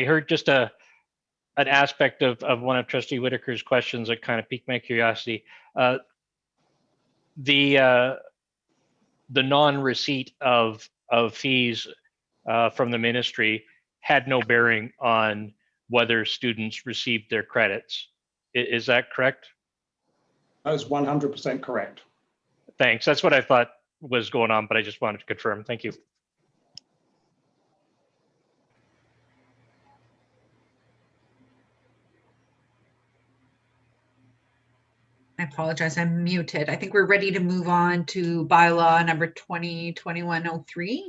heard just an aspect of one of Trustee Whitaker's questions that kind of piqued my curiosity. The non-receipt of fees from the ministry had no bearing on whether students received their credits. Is that correct? That is 100% correct. Thanks. That's what I thought was going on, but I just wanted to confirm. Thank you. I apologize, I'm muted. I think we're ready to move on to bylaw number 2021-03.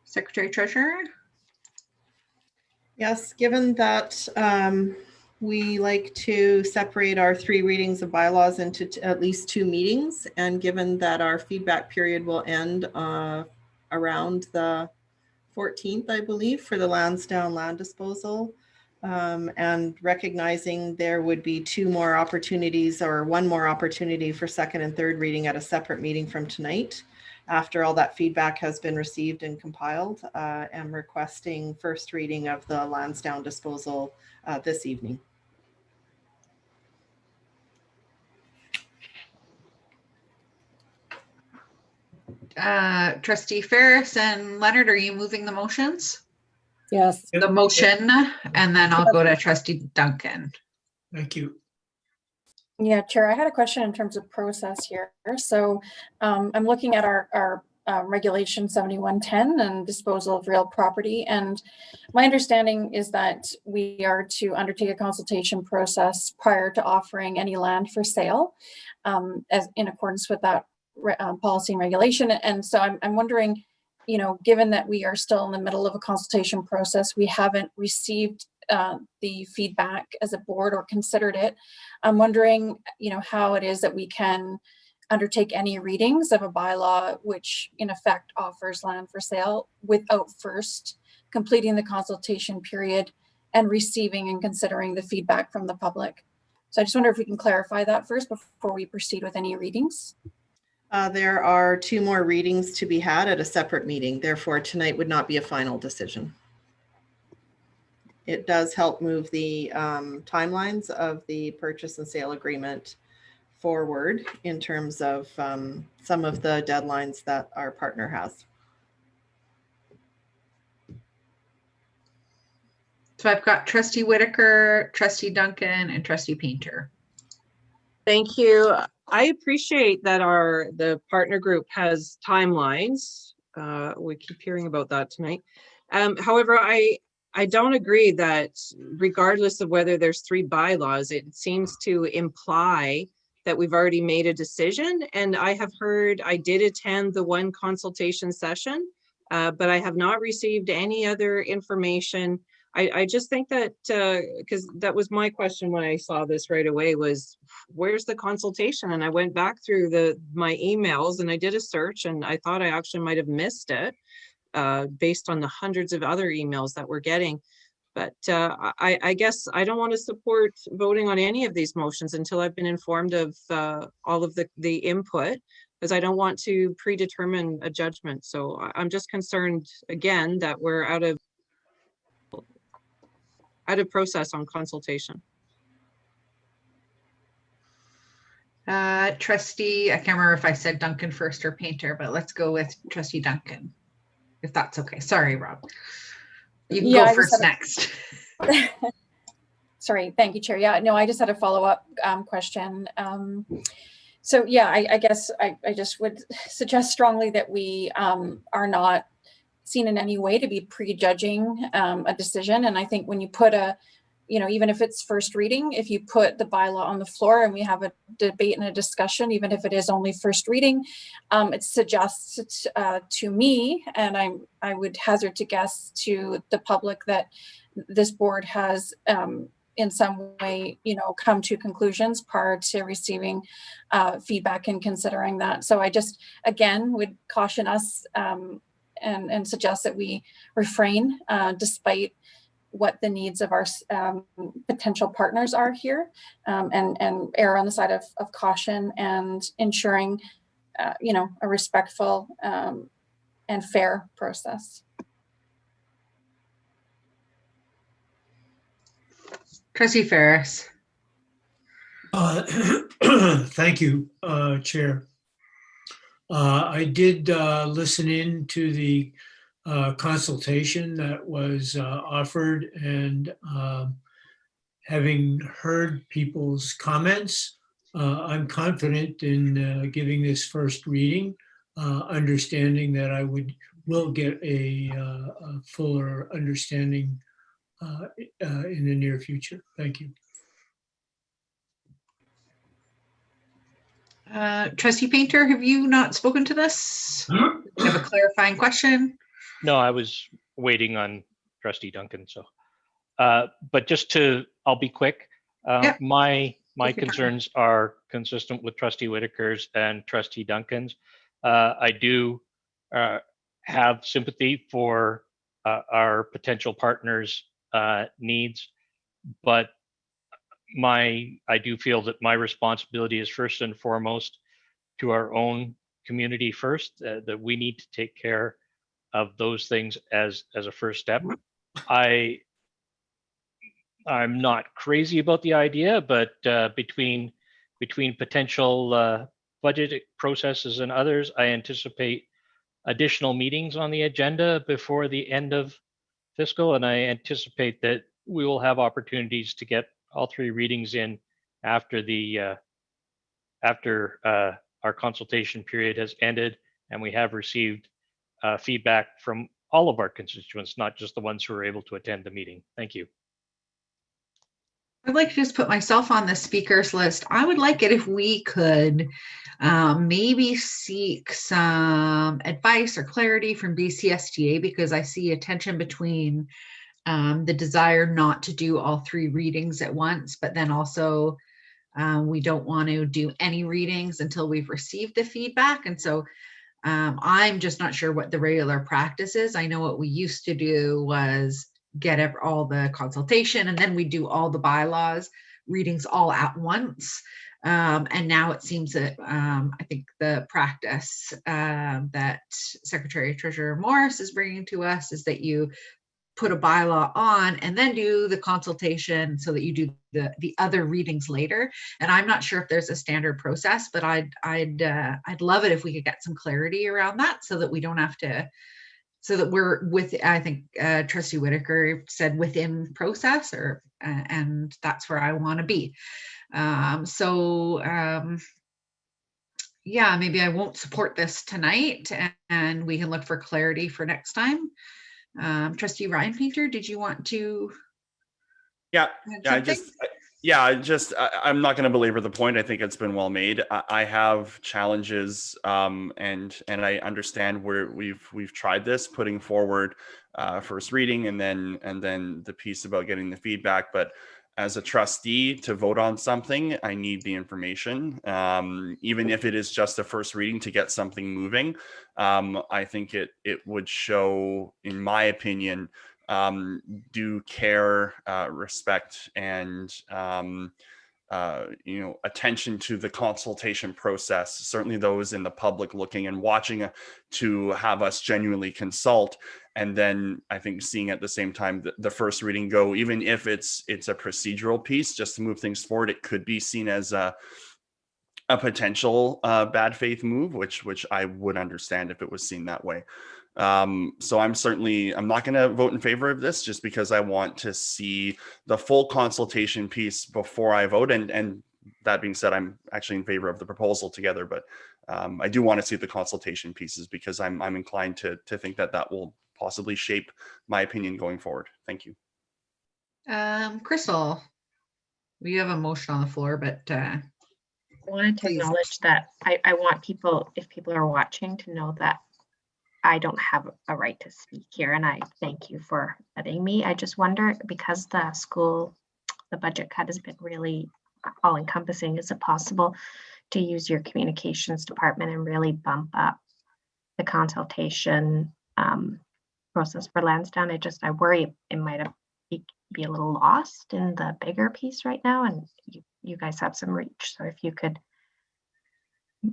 Secretary Treasurer. Yes, given that we like to separate our 3 readings of bylaws into at least 2 meetings. And given that our feedback period will end around the 14th, I believe, for the Lansdowne land disposal, and recognizing there would be 2 more opportunities or 1 more opportunity for 2nd and 3rd reading at a separate meeting from tonight, after all that feedback has been received and compiled, I'm requesting 1st reading of the Lansdowne disposal this evening. Trustee Ferris and Leonard, are you moving the motions? Yes. The motion, and then I'll go to Trustee Duncan. Thank you. Yeah, Chair, I had a question in terms of process here. So I'm looking at our regulation 7110 and disposal of real property. And my understanding is that we are to undertake a consultation process prior to offering any land for sale, as in accordance with that policy and regulation. And so I'm wondering, you know, given that we are still in the middle of a consultation process, we haven't received the feedback as a board or considered it. I'm wondering, you know, how it is that we can undertake any readings of a bylaw which in effect offers land for sale without first completing the consultation period and receiving and considering the feedback from the public. So I just wonder if we can clarify that first before we proceed with any readings. There are 2 more readings to be had at a separate meeting. Therefore, tonight would not be a final decision. It does help move the timelines of the purchase and sale agreement forward in terms of some of the deadlines that our partner has. So I've got Trustee Whitaker, Trustee Duncan, and Trustee Painter. Thank you. I appreciate that the partner group has timelines. We keep hearing about that tonight. However, I don't agree that regardless of whether there's 3 bylaws, it seems to imply that we've already made a decision. And I did attend the 1 consultation session, but I have not received any other information. I just think that, because that was my question when I saw this right away, was where's the consultation? And I went back through my emails and I did a search, and I thought I actually might have missed it based on the hundreds of other emails that we're getting. But I guess I don't want to support voting on any of these motions until I've been informed of all of the input, because I don't want to predetermine a judgment. So I'm just concerned again that we're out of process on consultation. Trustee, I can't remember if I said Duncan first or Painter, but let's go with Trustee Duncan, if that's okay. Sorry, Rob. You can go first next. Sorry, thank you, Chair. Yeah, no, I just had a follow-up question. So yeah, I guess I just would suggest strongly that we are not seen in any way to be prejudging a decision. And I think when you put even if it's first reading, if you put the bylaw on the floor and we have a debate and a discussion, even if it is only first reading, it suggests to me, and I would hazard to guess to the public, that this board has in some way, come to conclusions prior to receiving feedback and considering that. So I just, again, would caution us and suggest that we refrain despite what the needs of our potential partners are here, and err on the side of caution and ensuring, a respectful and fair process. Trustee Ferris. Thank you, Chair. I did listen in to the consultation that was offered, and having heard people's comments, I'm confident in giving this first reading, understanding that I will get a fuller understanding in the near future. Thank you. Trustee Painter, have you not spoken to this? You have a clarifying question? No, I was waiting on Trustee Duncan. So, but I'll be quick. Yep. My Take your time. concerns are consistent with Trustee Whitaker's and Trustee Duncan's. I do have sympathy for our potential partners' needs, but I do feel that my responsibility is first and foremost to our own community first, that we need to take care of those things as a first step. I'm not crazy about the idea, but between potential budget processes and others, I anticipate additional meetings on the agenda before the end of fiscal, and I anticipate that we will have opportunities to get all 3 readings in after our consultation period has ended, and we have received feedback from all of our constituents, not just the ones who are able to attend the meeting. Thank you. I'd like to just put myself on the speakers list. I would like it if we could maybe seek some advice or clarity from BCSTA, because I see a tension between the desire not to do all 3 readings at once, but then also we don't want to do any readings until we've received the feedback. And so I'm just not sure what the regular practice is. I know what we used to do was get all the consultation, and then we do all the bylaws readings all at once. And now it seems that I think the practice that Secretary Treasurer Morris is bringing to us is that you put a bylaw on and then do the consultation so that you do the other readings later. And I'm not sure if there's a standard process, but I'd love it if we could get some clarity around that, so that we don't have to, so that we're with, I think Trustee Whitaker said within process, or and that's where I want to be. Yeah, maybe I won't support this tonight, and we can look for clarity for next time. Trustee Ryan Painter, did you want to? I'm not going to belabor the point. I think it's been well made. I have challenges, and I understand where we've tried this, putting forward first reading and then the piece about getting the feedback. But as a trustee, to vote on something, I need the information, even if it is just a first reading, to get something moving. I think it would show, in my opinion, due care, respect, and attention to the consultation process. Certainly those in the public looking and watching to have us genuinely consult. And then I think seeing at the same time the first reading go, even if it's a procedural piece, just to move things forward, it could be seen as a potential bad faith move, which I would understand if it was seen that way. So I'm not going to vote in favor of this, just because I want to see the full consultation piece before I vote. And that being said, I'm actually in favor of the proposal together, but I do want to see the consultation pieces, because I'm inclined to think that will possibly shape my opinion going forward. Thank you. Crystal, we have a motion on the floor, but I wanted to acknowledge that I want people, if people are watching, to know that I don't have a right to speak here, and I thank you for letting me. I just wonder, because the budget cut has been really all encompassing, is it possible to use your communications department and really bump up the consultation process for Lansdowne? I worry it might be a little lost in the bigger piece right now, and you guys have some reach. So if you could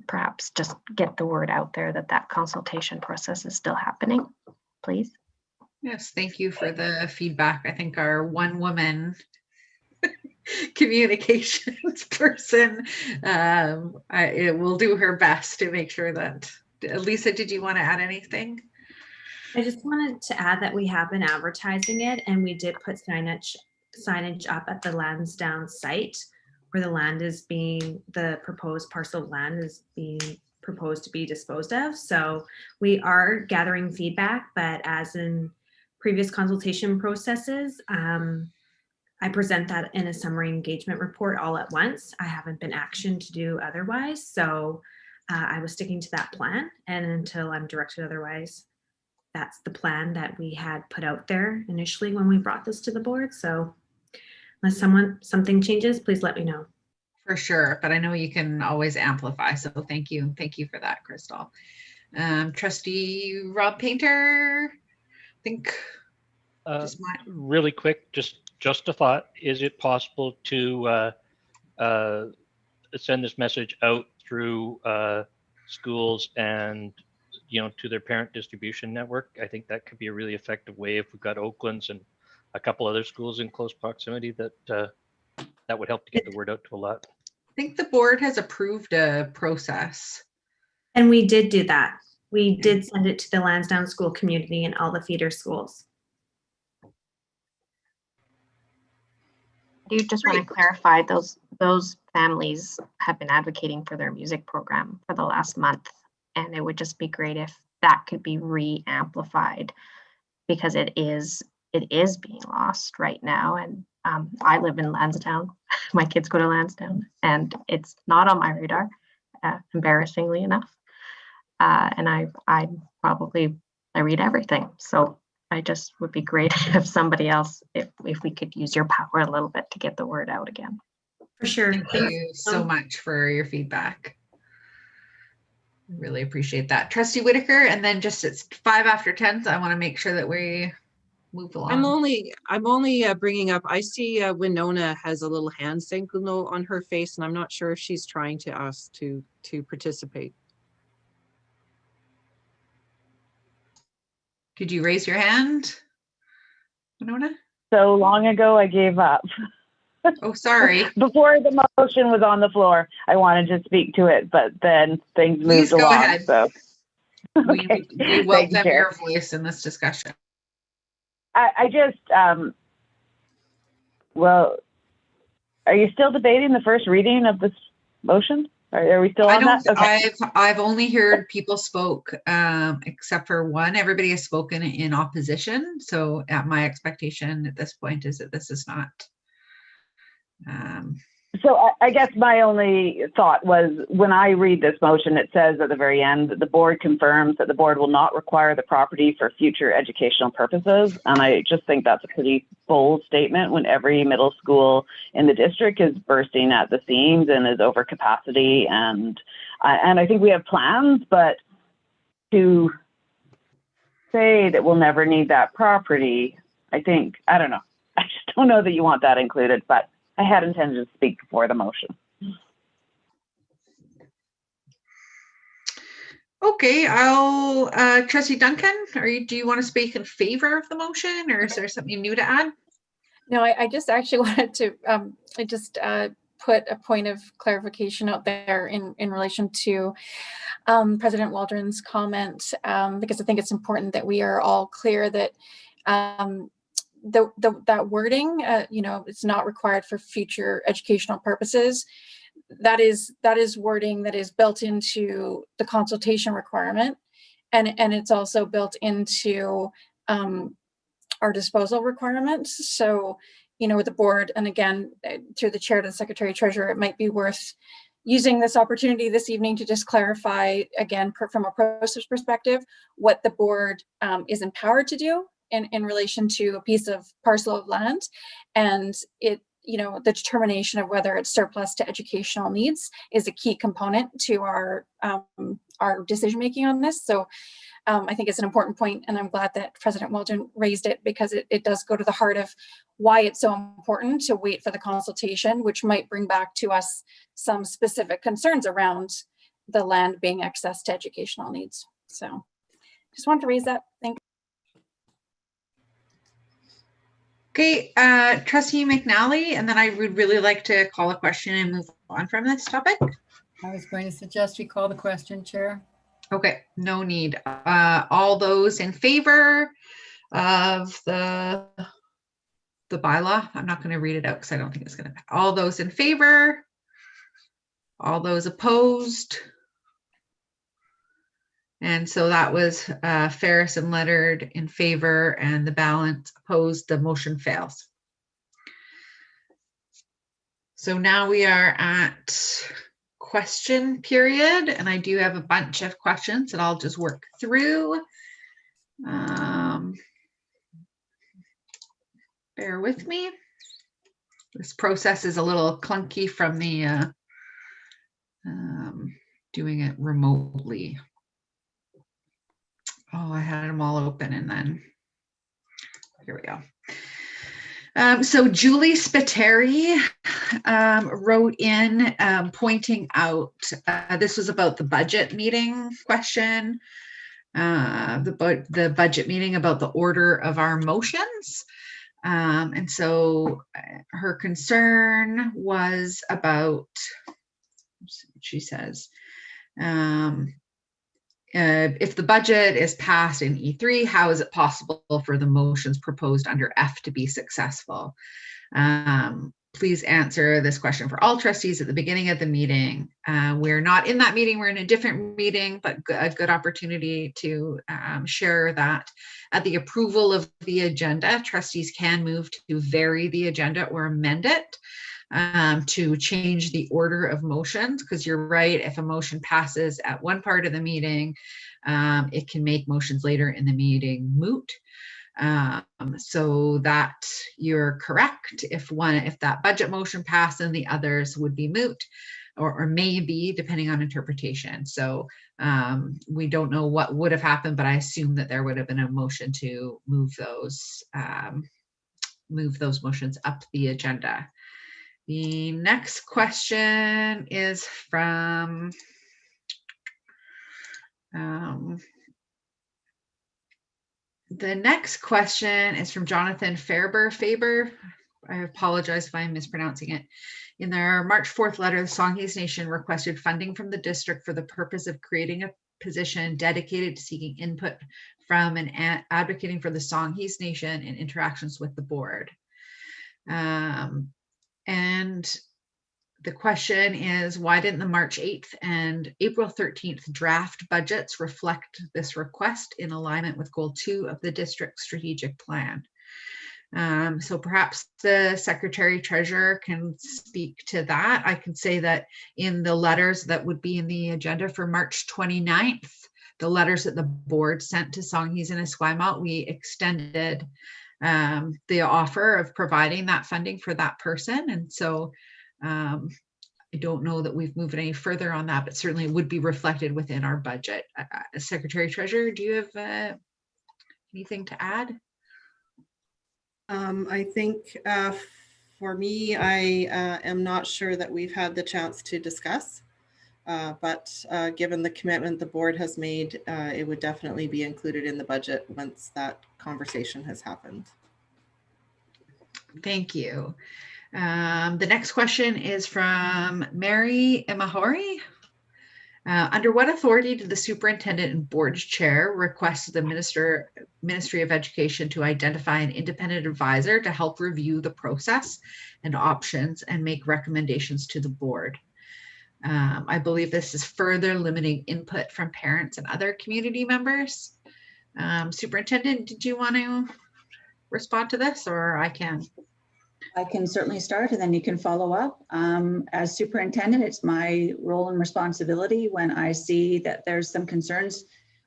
perhaps just get the word out there that consultation process is still happening, please. Yes, thank you for the feedback. I think our one woman communications person it will do her best to make sure that. Lisa, did you want to add anything? I just wanted to add that we have been advertising it, and we did put signage up at the Lansdowne site, where the proposed parcel of land is being proposed to be disposed of. So we are gathering feedback, but as in previous consultation processes, I present that in a summary engagement report all at once. I haven't been actioned to do otherwise. So I was sticking to that plan, and until I'm directed otherwise, that's the plan that we had put out there initially when we brought this to the board. So Unless something changes, please let me know. For sure, but I know you can always amplify. So thank you for that, Crystal. Trustee Rob Painter, I think. Really quick, just a thought. Is it possible to send this message out through schools and to their parent distribution network? I think that could be a really effective way if we've got Oakland's and a couple other schools in close proximity that would help to get the word out to a lot. I think the board has approved a process. And we did do that. We did send it to the Lansdowne school community and all the feeder schools. I do just want to clarify, those families have been advocating for their music program for the last month, and it would just be great if that could be re-amplified, because it is being lost right now. And I live in Lansdowne. My kids go to Lansdowne, and it's not on my radar, embarrassingly enough. And I read everything, so I just would be great if somebody else, if we could use your power a little bit to get the word out again. For sure. Thank you so much for your feedback. Really appreciate that. Trustee Whitaker, and then just it's 5 after 10, so I want to make sure that we move along. I'm only bringing up, I see Winona has a little hand signal on her face, and I'm not sure if she's trying to ask to participate. Could you raise your hand, Winona? So long ago, I gave up. Oh, sorry. Before the motion was on the floor, I wanted to speak to it, but then things moved along. Ahead. So okay. We welcome your voice in this discussion. I just, well, are you still debating the first reading of this motion? Are we still on that? Okay. I've only heard people spoke, except for one. Everybody has spoken in opposition. So my expectation at this point is that this is not. So I guess my only thought was, when I read this motion, it says at the very end that the board confirms that the board will not require the property for future educational purposes. And I just think that's a pretty bold statement when every middle school in the district is bursting at the seams and is over capacity. And I think we have plans, but to say that we'll never need that property, I don't know. I just don't know that you want that included, but I had intended to speak before the motion. Okay, Trustee Duncan, do you want to speak in favor of the motion, or is there something new to add? No, I just actually wanted to put a point of clarification out there in relation to President Waldron's comment, because I think it's important that we are all clear that that wording, it's not required for future educational purposes. That is wording that is built into the consultation requirement, and it's also built into our disposal requirements. So, the board, and again, through the chair to the secretary treasurer, it might be worth using this opportunity this evening to just clarify again, from a process perspective, what the board is empowered to do in relation to a parcel of land, and the determination of whether it's surplus to educational needs is a key component to our decision making on this. So I think it's an important point, and I'm glad that President Waldron raised it, because it does go to the heart of why it's so important to wait for the consultation, which might bring back to us some specific concerns around the land being access to educational needs. So just wanted to raise that. Thank you. Okay, Trustee McNally, and then I would really like to call a question and move on from this topic. I was going to suggest we call the question, Chair. Okay, no need. All those in favor of the bylaw? I'm not going to read it out because I don't think it's going to. All those in favor? All those opposed? And so that was Ferris and Leonard in favor, and the balance opposed. The motion fails. So now we are at question period, and I do have a bunch of questions that I'll just work through. Bear with me. This process is a little clunky from the doing it remotely. Oh, I had them all open and then here we go. So Julie Spiteri wrote in pointing out, this was about the budget meeting question, the budget meeting about the order of our motions. And so her concern was about, she says, if the budget is passed in E3, how is it possible for the motions proposed under F to be successful? Please answer this question for all trustees at the beginning of the meeting. We're not in that meeting, we're in a different meeting, but a good opportunity to share that at the approval of the agenda, trustees can move to vary the agenda or amend it. To change the order of motions, because you're right, if a motion passes at one part of the meeting, it can make motions later in the meeting moot. So that you're correct. If that budget motion passed, then the others would be moot, or maybe depending on interpretation. So we don't know what would have happened, but I assume that there would have been a motion to move those motions up the agenda. The next question is from Jonathan Faber. I apologize if I'm mispronouncing it. In their March 4th letter, the Songhees Nation requested funding from the district for the purpose of creating a position dedicated to seeking input from and advocating for the Songhees Nation in interactions with the board. And the question is, why didn't the March 8th and April 13th draft budgets reflect this request in alignment with Goal 2 of the district strategic plan? So perhaps the Secretary Treasurer can speak to that. I can say that in the letters that would be in the agenda for March 29th, the letters that the board sent to Songhees and Esquimalt, we extended the offer of providing that funding for that person. And so I don't know that we've moved any further on that, but certainly it would be reflected within our budget. Secretary Treasurer, do you have anything to add? I think for me, I am not sure that we've had the chance to discuss, but given the commitment the board has made, it would definitely be included in the budget once that conversation has happened. Thank you. The next question is from Mary Imahori. Under what authority did the superintendent and board chair request the Ministry of Education to identify an independent advisor to help review the process and options and make recommendations to the board? I believe this is further limiting input from parents and other community members. Superintendent, did you want to respond to this, or I can? I can certainly start and then you can follow up. As superintendent, it's my role and responsibility when I see that there's some concerns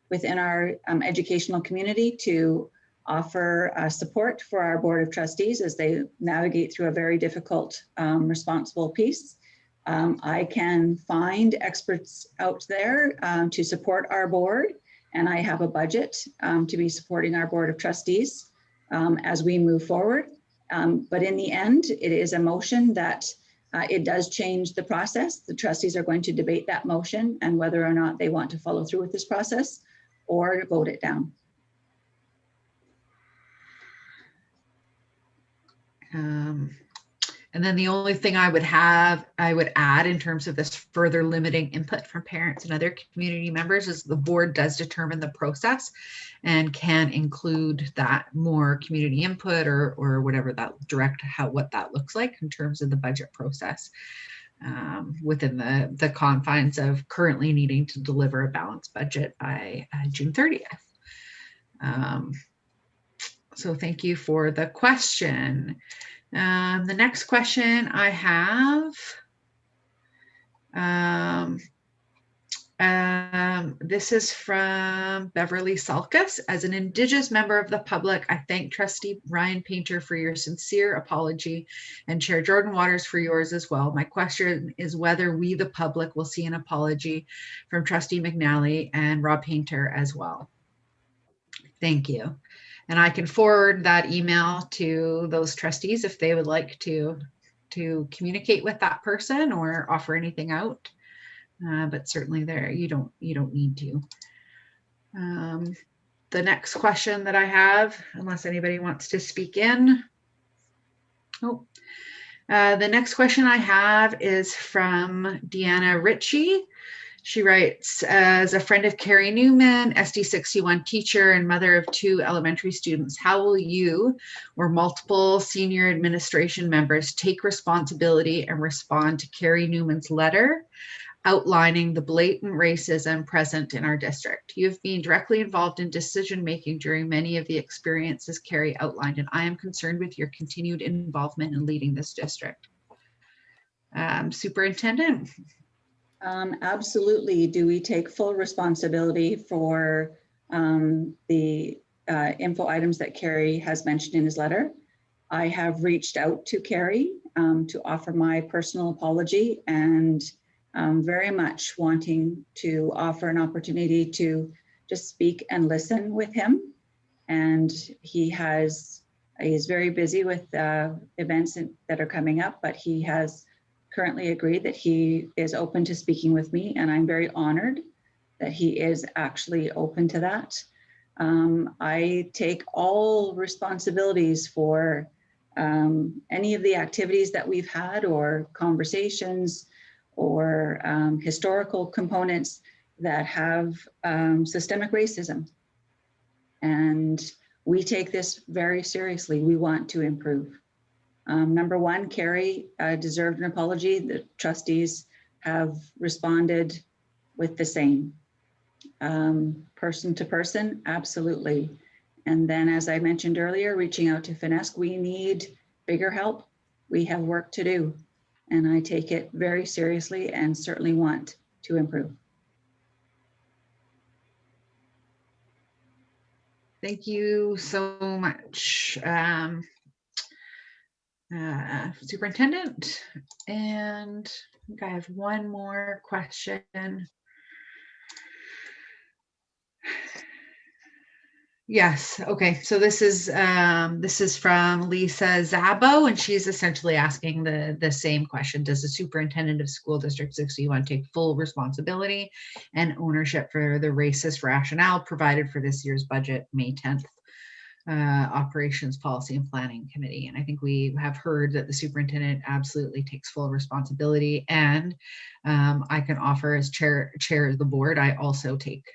within our educational community to offer support for our Board of Trustees as they navigate through a very difficult, responsible piece. I can find experts out there to support our board, and I have a budget to be supporting our Board of Trustees as we move forward. But in the end, it is a motion that it does change the process. The trustees are going to debate that motion and whether or not they want to follow through with this process or vote it down. And then the only thing I would add in terms of this further limiting input from parents and other community members is the board does determine the process and can include that more community input or whatever that what that looks like in terms of the budget process within the confines of currently needing to deliver a balanced budget by June 30th. So thank you for the question. The next question I have This is from Beverly Salkus. As an Indigenous member of the public, I thank Trustee Ryan Painter for your sincere apology and Chair Jordan Waters for yours as well. My question is whether we, the public, will see an apology from Trustee McNally and Rob Painter as well. Thank you. And I can forward that email to those trustees if they would like to communicate with that person or offer anything out. But certainly there, you don't need to. The next question that I have, unless anybody wants to speak in. Oh, the next question I have is from Deanna Ritchie. She writes, as a friend of Carrie Newman, SD61 teacher and mother of 2 elementary students, how will you or multiple senior administration members take responsibility and respond to Carrie Newman's letter outlining the blatant racism present in our district? You've been directly involved in decision-making during many of the experiences Carrie outlined, and I am concerned with your continued involvement in leading this district. Superintendent? Absolutely. Do we take full responsibility for the info items that Carrie has mentioned in his letter? I have reached out to Carrie to offer my personal apology and very much wanting to offer an opportunity to just speak and listen with him. And he is very busy with events that are coming up, but he has currently agreed that he is open to speaking with me, and I'm very honored that he is actually open to that. I take all responsibilities for any of the activities that we've had or conversations or historical components that have systemic racism. And we take this very seriously. We want to improve. Number one, Carrie deserved an apology. The trustees have responded with the same. Person to person, absolutely. And then, as I mentioned earlier, reaching out to FINESC, we need bigger help. We have work to do. And I take it very seriously and certainly want to improve. Thank you so much, Superintendent. And I think I have one more question. Yes. Okay. So this is from Lisa Zabo, and she's essentially asking the same question. Does the superintendent of school district 61 take full responsibility and ownership for the racist rationale provided for this year's budget, May 10th? Operations Policy and Planning Committee? And I think we have heard that the superintendent absolutely takes full responsibility, and I can offer as chair of the board, I also take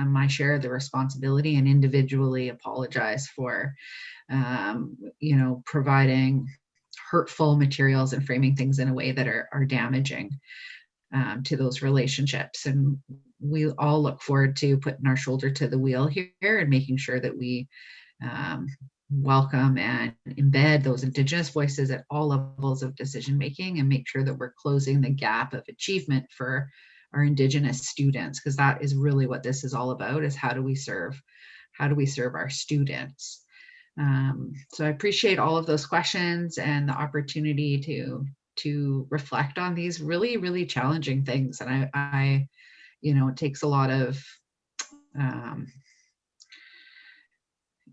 my share of the responsibility and individually apologize for providing hurtful materials and framing things in a way that are damaging to those relationships. And we all look forward to putting our shoulder to the wheel here and making sure that we welcome and embed those Indigenous voices at all levels of decision making and make sure that we're closing the gap of achievement for our Indigenous students, because that is really what this is all about, is how do we serve our students. So I appreciate all of those questions and the opportunity to reflect on these really, really challenging things. And I it takes a lot of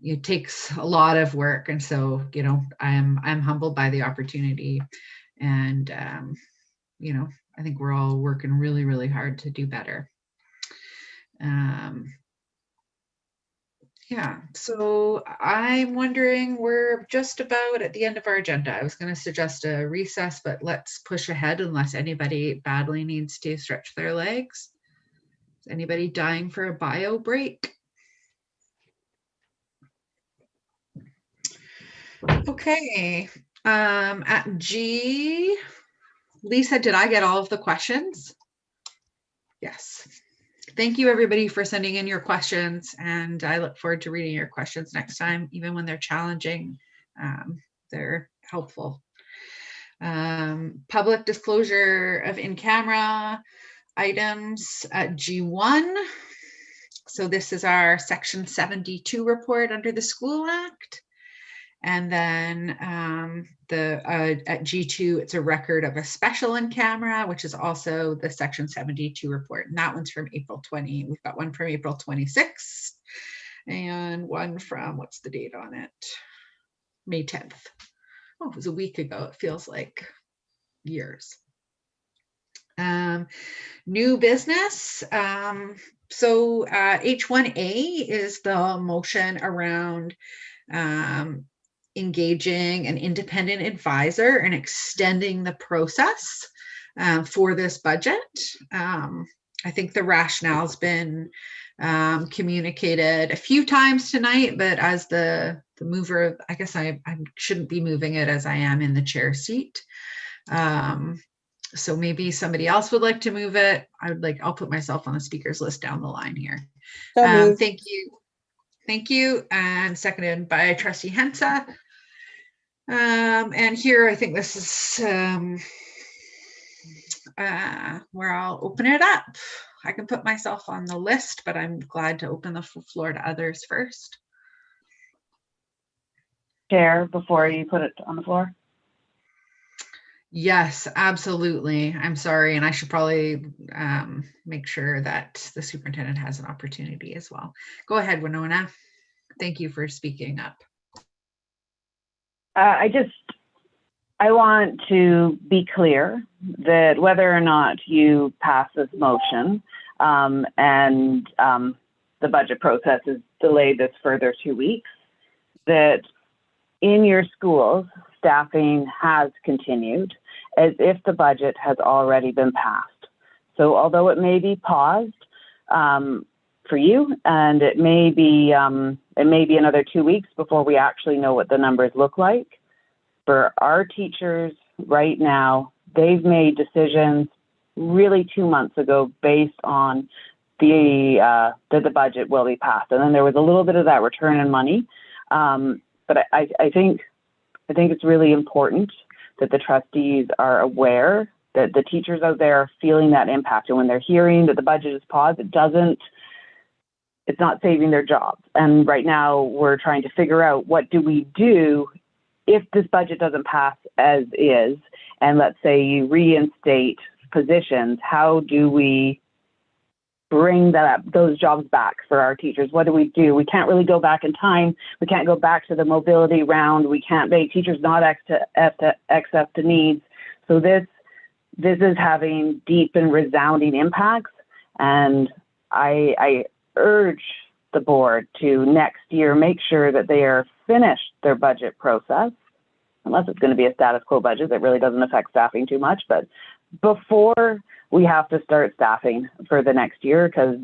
it takes a lot of work, and so I'm humbled by the opportunity, and I think we're all working really, really hard to do better. Yeah, so I'm wondering, we're just about at the end of our agenda. I was going to suggest a recess, but let's push ahead unless anybody badly needs to stretch their legs. Is anybody dying for a bio break? Okay, at G, Lisa, did I get all of the questions? Yes. Thank you, everybody, for sending in your questions, and I look forward to reading your questions next time. Even when they're challenging, they're helpful. Public disclosure of in-camera items at G1. So this is our Section 72 report under the School Act. And then at G2, it's a record of a special in camera, which is also the Section 72 report. And that one's from April 20. We've got one from April 26th and one from, what's the date on it? May 10th. Oh, it was a week ago. It feels like years. New business. So H1A is the motion around engaging an independent advisor and extending the process for this budget. I think the rationale's been communicated a few times tonight, but as the mover, I guess I shouldn't be moving it as I am in the chair seat. So maybe somebody else would like to move it. I'll put myself on the speakers list down the line here. Thank you. Thank you. And seconded by Trustee Hensa. And here, I think this is where I'll open it up. I can put myself on the list, but I'm glad to open the floor to others first. Chair, before you put it on the floor. Yes, absolutely. I'm sorry. And I should probably make sure that the superintendent has an opportunity as well. Go ahead, Winona. Thank you for speaking up. I want to be clear that whether or not you pass this motion and the budget process is delayed this further 2 weeks, that in your schools, staffing has continued as if the budget has already been passed. So although it may be paused for you, and it may be another 2 weeks before we actually know what the numbers look like, for our teachers right now, they've made decisions really 2 months ago based on that the budget will be passed. And then there was a little bit of that return in money. But I think it's really important that the trustees are aware that the teachers out there are feeling that impact. And when they're hearing that the budget is paused, it's not saving their jobs. And right now we're trying to figure out, what do we do if this budget doesn't pass as is? And let's say you reinstate positions, how do we bring those jobs back for our teachers? What do? We can't really go back in time. We can't go back to the mobility round. We can't make teachers not accept the needs. So this is having deep and resounding impacts. And I urge the board to next year make sure that they are finished their budget process, unless it's going to be a status quo budget that really doesn't affect staffing too much, but before we have to start staffing for the next year, because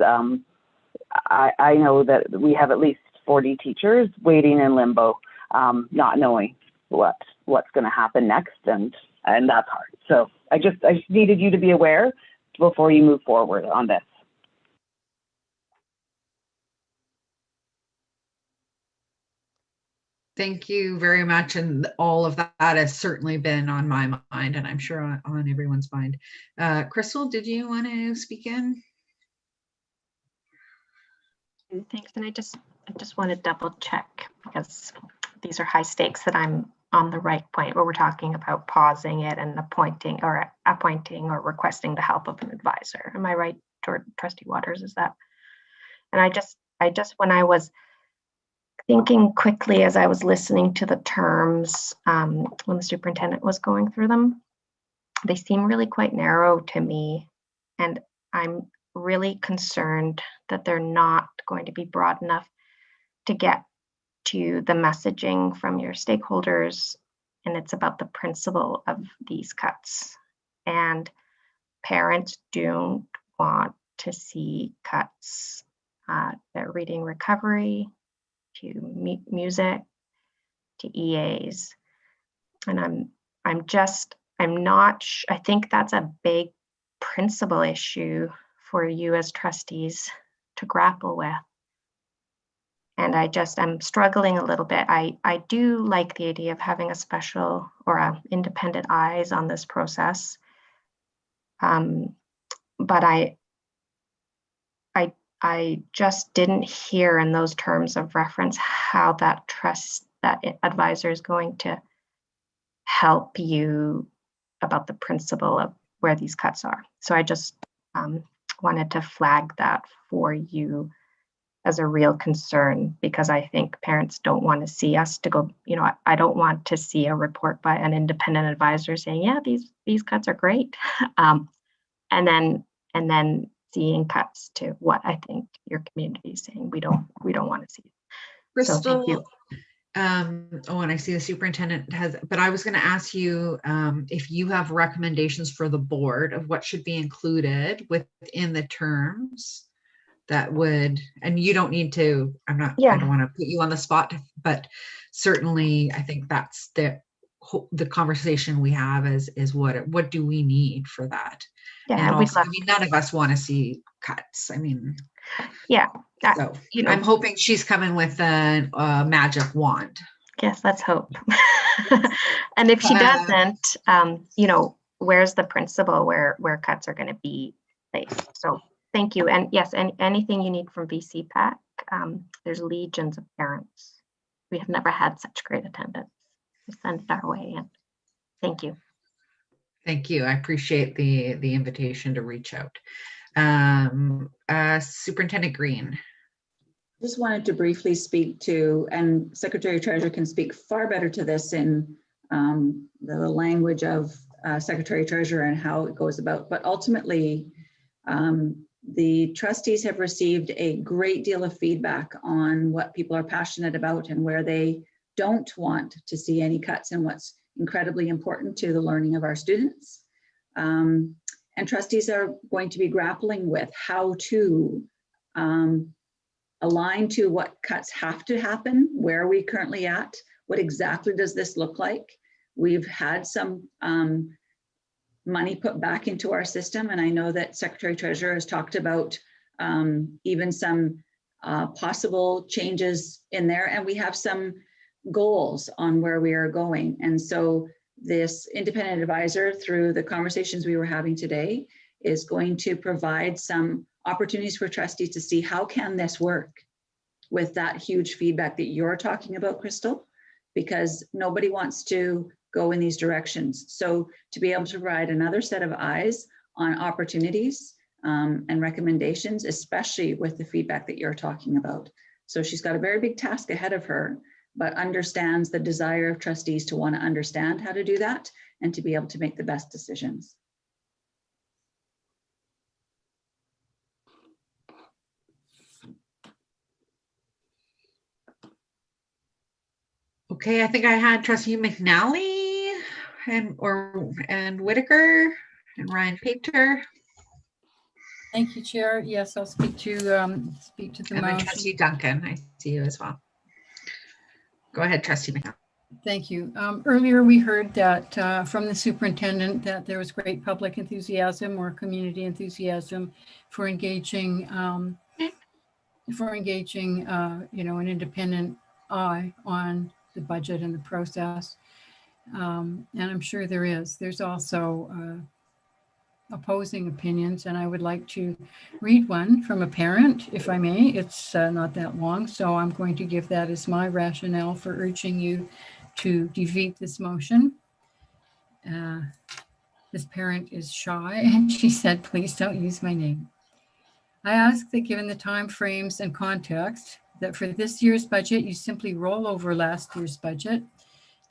I know that we have at least 40 teachers waiting in limbo, not knowing what's going to happen next, and that's hard. So I just needed you to be aware before you move forward on this. Thank you very much. And all of that has certainly been on my mind, and I'm sure on everyone's mind. Crystal, did you want to speak in? Thanks. And I just want to double check, because these are high stakes, that I'm on the right point where we're talking about pausing it and appointing or requesting the help of an advisor. Am I right, Trustee Waters? Is that? And I just when I was thinking quickly as I was listening to the terms when the superintendent was going through them, they seem really quite narrow to me. And I'm really concerned that they're not going to be broad enough to get to the messaging from your stakeholders. And it's about the principle of these cuts. And parents don't want to see cuts. Their reading recovery, to music, to EAs. And I think that's a big principal issue for you as trustees to grapple with. And I'm struggling a little bit. I do like the idea of having a special or independent eyes on this process. but I just didn't hear in those terms of reference how that advisor is going to help you about the principle of where these cuts are. So I just wanted to flag that for you as a real concern, because I think parents don't want to see us to go, I don't want to see a report by an independent advisor saying, yeah, these cuts are great. And then seeing cuts to what I think your community is saying we don't want to see. Crystal, so thank you. And I see the superintendent has, but I was going to ask you if you have recommendations for the board of what should be included within the terms that would, and you don't need to, I don't want to put you on the spot, but certainly I think that's the conversation we have is what do we need for that? Yeah, and also, none of us want to see cuts. Yeah. So I'm hoping she's coming with a magic wand. Yes, let's hope. And if she doesn't, where's the principle where cuts are going to be placed? So thank you. And yes, anything you need from VCPAC, there's legions of parents. We have never had such great attendance. Send it our way, and thank you. Thank you. I appreciate the invitation to reach out. Superintendent Green. Just wanted to briefly speak to, and Secretary Treasurer can speak far better to this in the language of Secretary Treasurer and how it goes about. But ultimately, the trustees have received a great deal of feedback on what people are passionate about and where they don't want to see any cuts and what's incredibly important to the learning of our students. And trustees are going to be grappling with how to align to what cuts have to happen, where are we currently at, what exactly does this look like? We've had some money put back into our system, and I know that Secretary Treasurer has talked about even some possible changes in there, and we have some goals on where we are going. And so this independent advisor, through the conversations we were having today, is going to provide some opportunities for trustees to see how can this work with that huge feedback that you're talking about, Crystal, because nobody wants to go in these directions. So to be able to provide another set of eyes on opportunities and recommendations, especially with the feedback that you're talking about. So she's got a very big task ahead of her, but understands the desire of trustees to want to understand how to do that and to be able to make the best decisions. Okay, I think I had Trustee McNally and Whitaker and Ryan Pater. Thank you, Chair. Yes, I'll speak to the motion. Trustee Duncan, I see you as well. Go ahead, Trustee McNally. Thank you. Earlier, we heard that from the superintendent that there was great public enthusiasm or community enthusiasm for engaging, an independent eye on the budget and the process. And I'm sure there is. There's also opposing opinions, and I would like to read one from a parent, if I may. It's not that long, so I'm going to give that as my rationale for urging you to defeat this motion. This parent is shy, and she said, please don't use my name. I ask that given the time frames and context, that for this year's budget, you simply roll over last year's budget.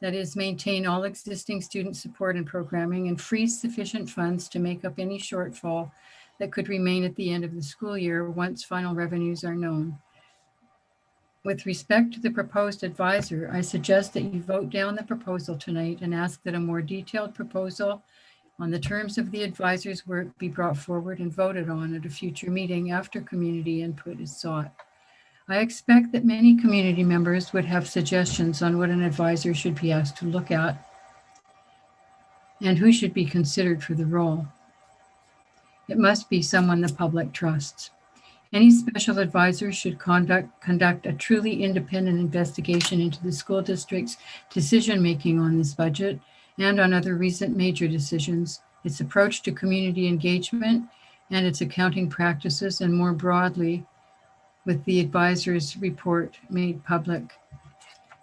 That is, maintain all existing student support and programming and freeze sufficient funds to make up any shortfall that could remain at the end of the school year once final revenues are known. With respect to the proposed advisor, I suggest that you vote down the proposal tonight and ask that a more detailed proposal on the terms of the advisor's work be brought forward and voted on at a future meeting after community input is sought. I expect that many community members would have suggestions on what an advisor should be asked to look at and who should be considered for the role. It must be someone the public trusts. Any special advisor should conduct a truly independent investigation into the school district's decision-making on this budget and on other recent major decisions, its approach to community engagement, and its accounting practices, and more broadly, with the advisor's report made public.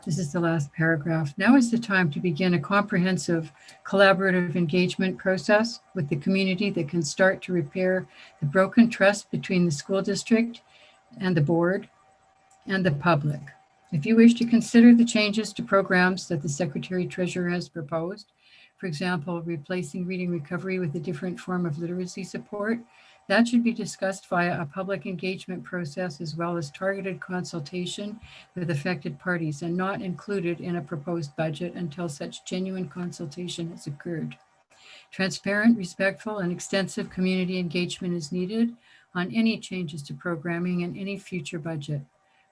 This is the last paragraph. Now is the time to begin a comprehensive collaborative engagement process with the community that can start to repair the broken trust between the school district and the board and the public. If you wish to consider the changes to programs that the Secretary Treasurer has proposed, for example, replacing reading recovery with a different form of literacy support, that should be discussed via a public engagement process as well as targeted consultation with affected parties and not included in a proposed budget until such genuine consultation has occurred. Transparent, respectful, and extensive community engagement is needed on any changes to programming in any future budget.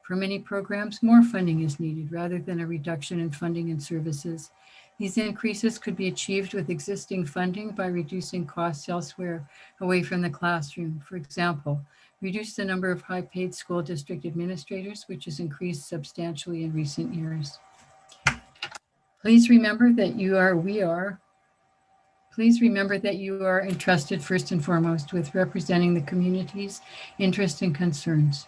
For many programs, more funding is needed rather than a reduction in funding and services. These increases could be achieved with existing funding by reducing costs elsewhere away from the classroom. For example, reduce the number of high-paid school district administrators, which has increased substantially in recent years. Please remember that Please remember that you are entrusted first and foremost with representing the community's interests and concerns.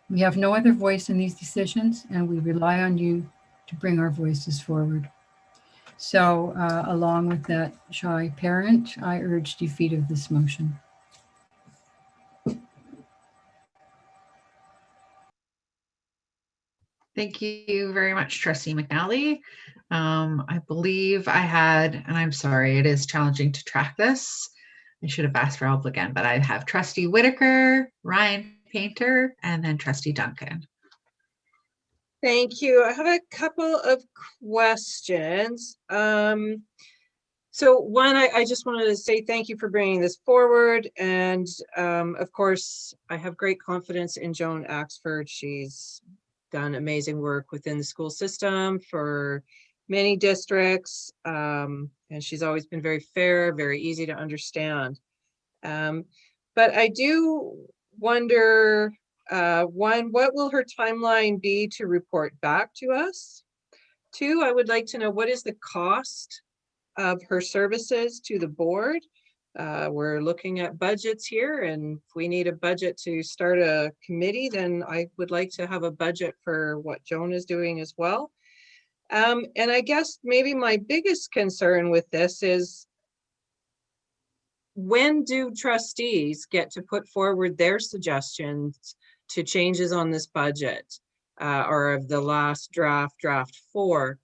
We have no other voice in these decisions, and we rely on you to bring our voices forward. So along with that shy parent, I urge defeat of this motion. Thank you very much, Trustee McNally. I believe I had, and I'm sorry, it is challenging to track this. I should have asked for help again, but I have Trustee Whitaker, Ryan Painter, and then Trustee Duncan. Thank you. I have a couple of questions. So one, I just wanted to say thank you for bringing this forward. And of course, I have great confidence in Joan Axford. She's done amazing work within the school system for many districts. And she's always been very fair, very easy to understand. But I do wonder, one, what will her timeline be to report back to us? Two, I would like to know what is the cost of her services to the board? We're looking at budgets here, and if we need a budget to start a committee, then I would like to have a budget for what Joan is doing as well. And I guess maybe my biggest concern with this is, when do trustees get to put forward their suggestions to changes on this budget, or of the last draft 4?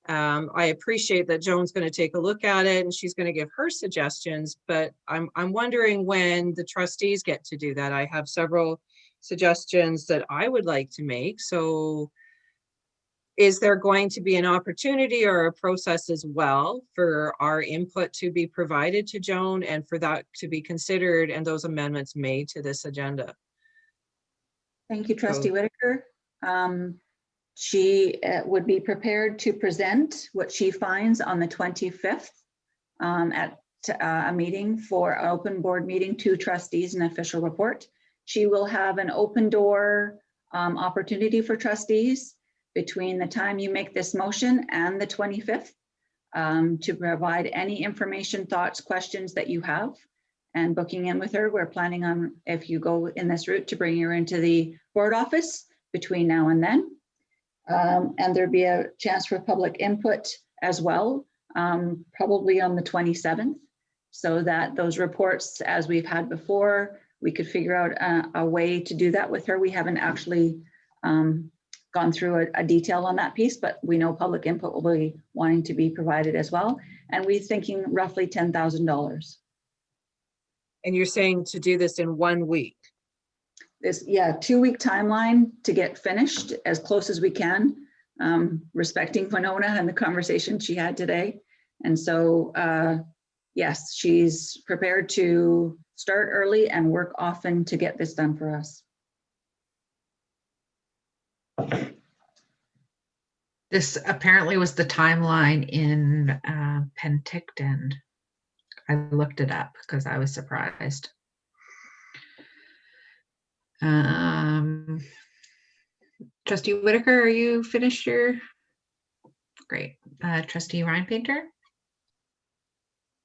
I appreciate that Joan's going to take a look at it and she's going to give her suggestions, but I'm wondering when the trustees get to do that. I have several suggestions that I would like to make. So is there going to be an opportunity or a process as well for our input to be provided to Joan and for that to be considered and those amendments made to this agenda? Thank you, Trustee Whitaker. She would be prepared to present what she finds on the 25th at a meeting for an open board meeting to trustees, an official report. She will have an open door opportunity for trustees between the time you make this motion and the 25th to provide any information, thoughts, questions that you have. And booking in with her, we're planning on, if you go in this route, to bring her into the board office between now and then. And there'd be a chance for public input as well, probably on the 27th, so that those reports, as we've had before, we could figure out a way to do that with her. We haven't actually gone through a detail on that piece, but we know public input will be wanting to be provided as well. And we're thinking roughly $10,000. And you're saying to do this in 1 week? This, yeah, 2-week timeline to get finished as close as we can, respecting Winona and the conversation she had today. And so, yes, she's prepared to start early and work often to get this done for us. This apparently was the timeline in Penticton. I looked it up because I was surprised. Trustee Whitaker, are you finished your? Great. Trustee Ryan Painter?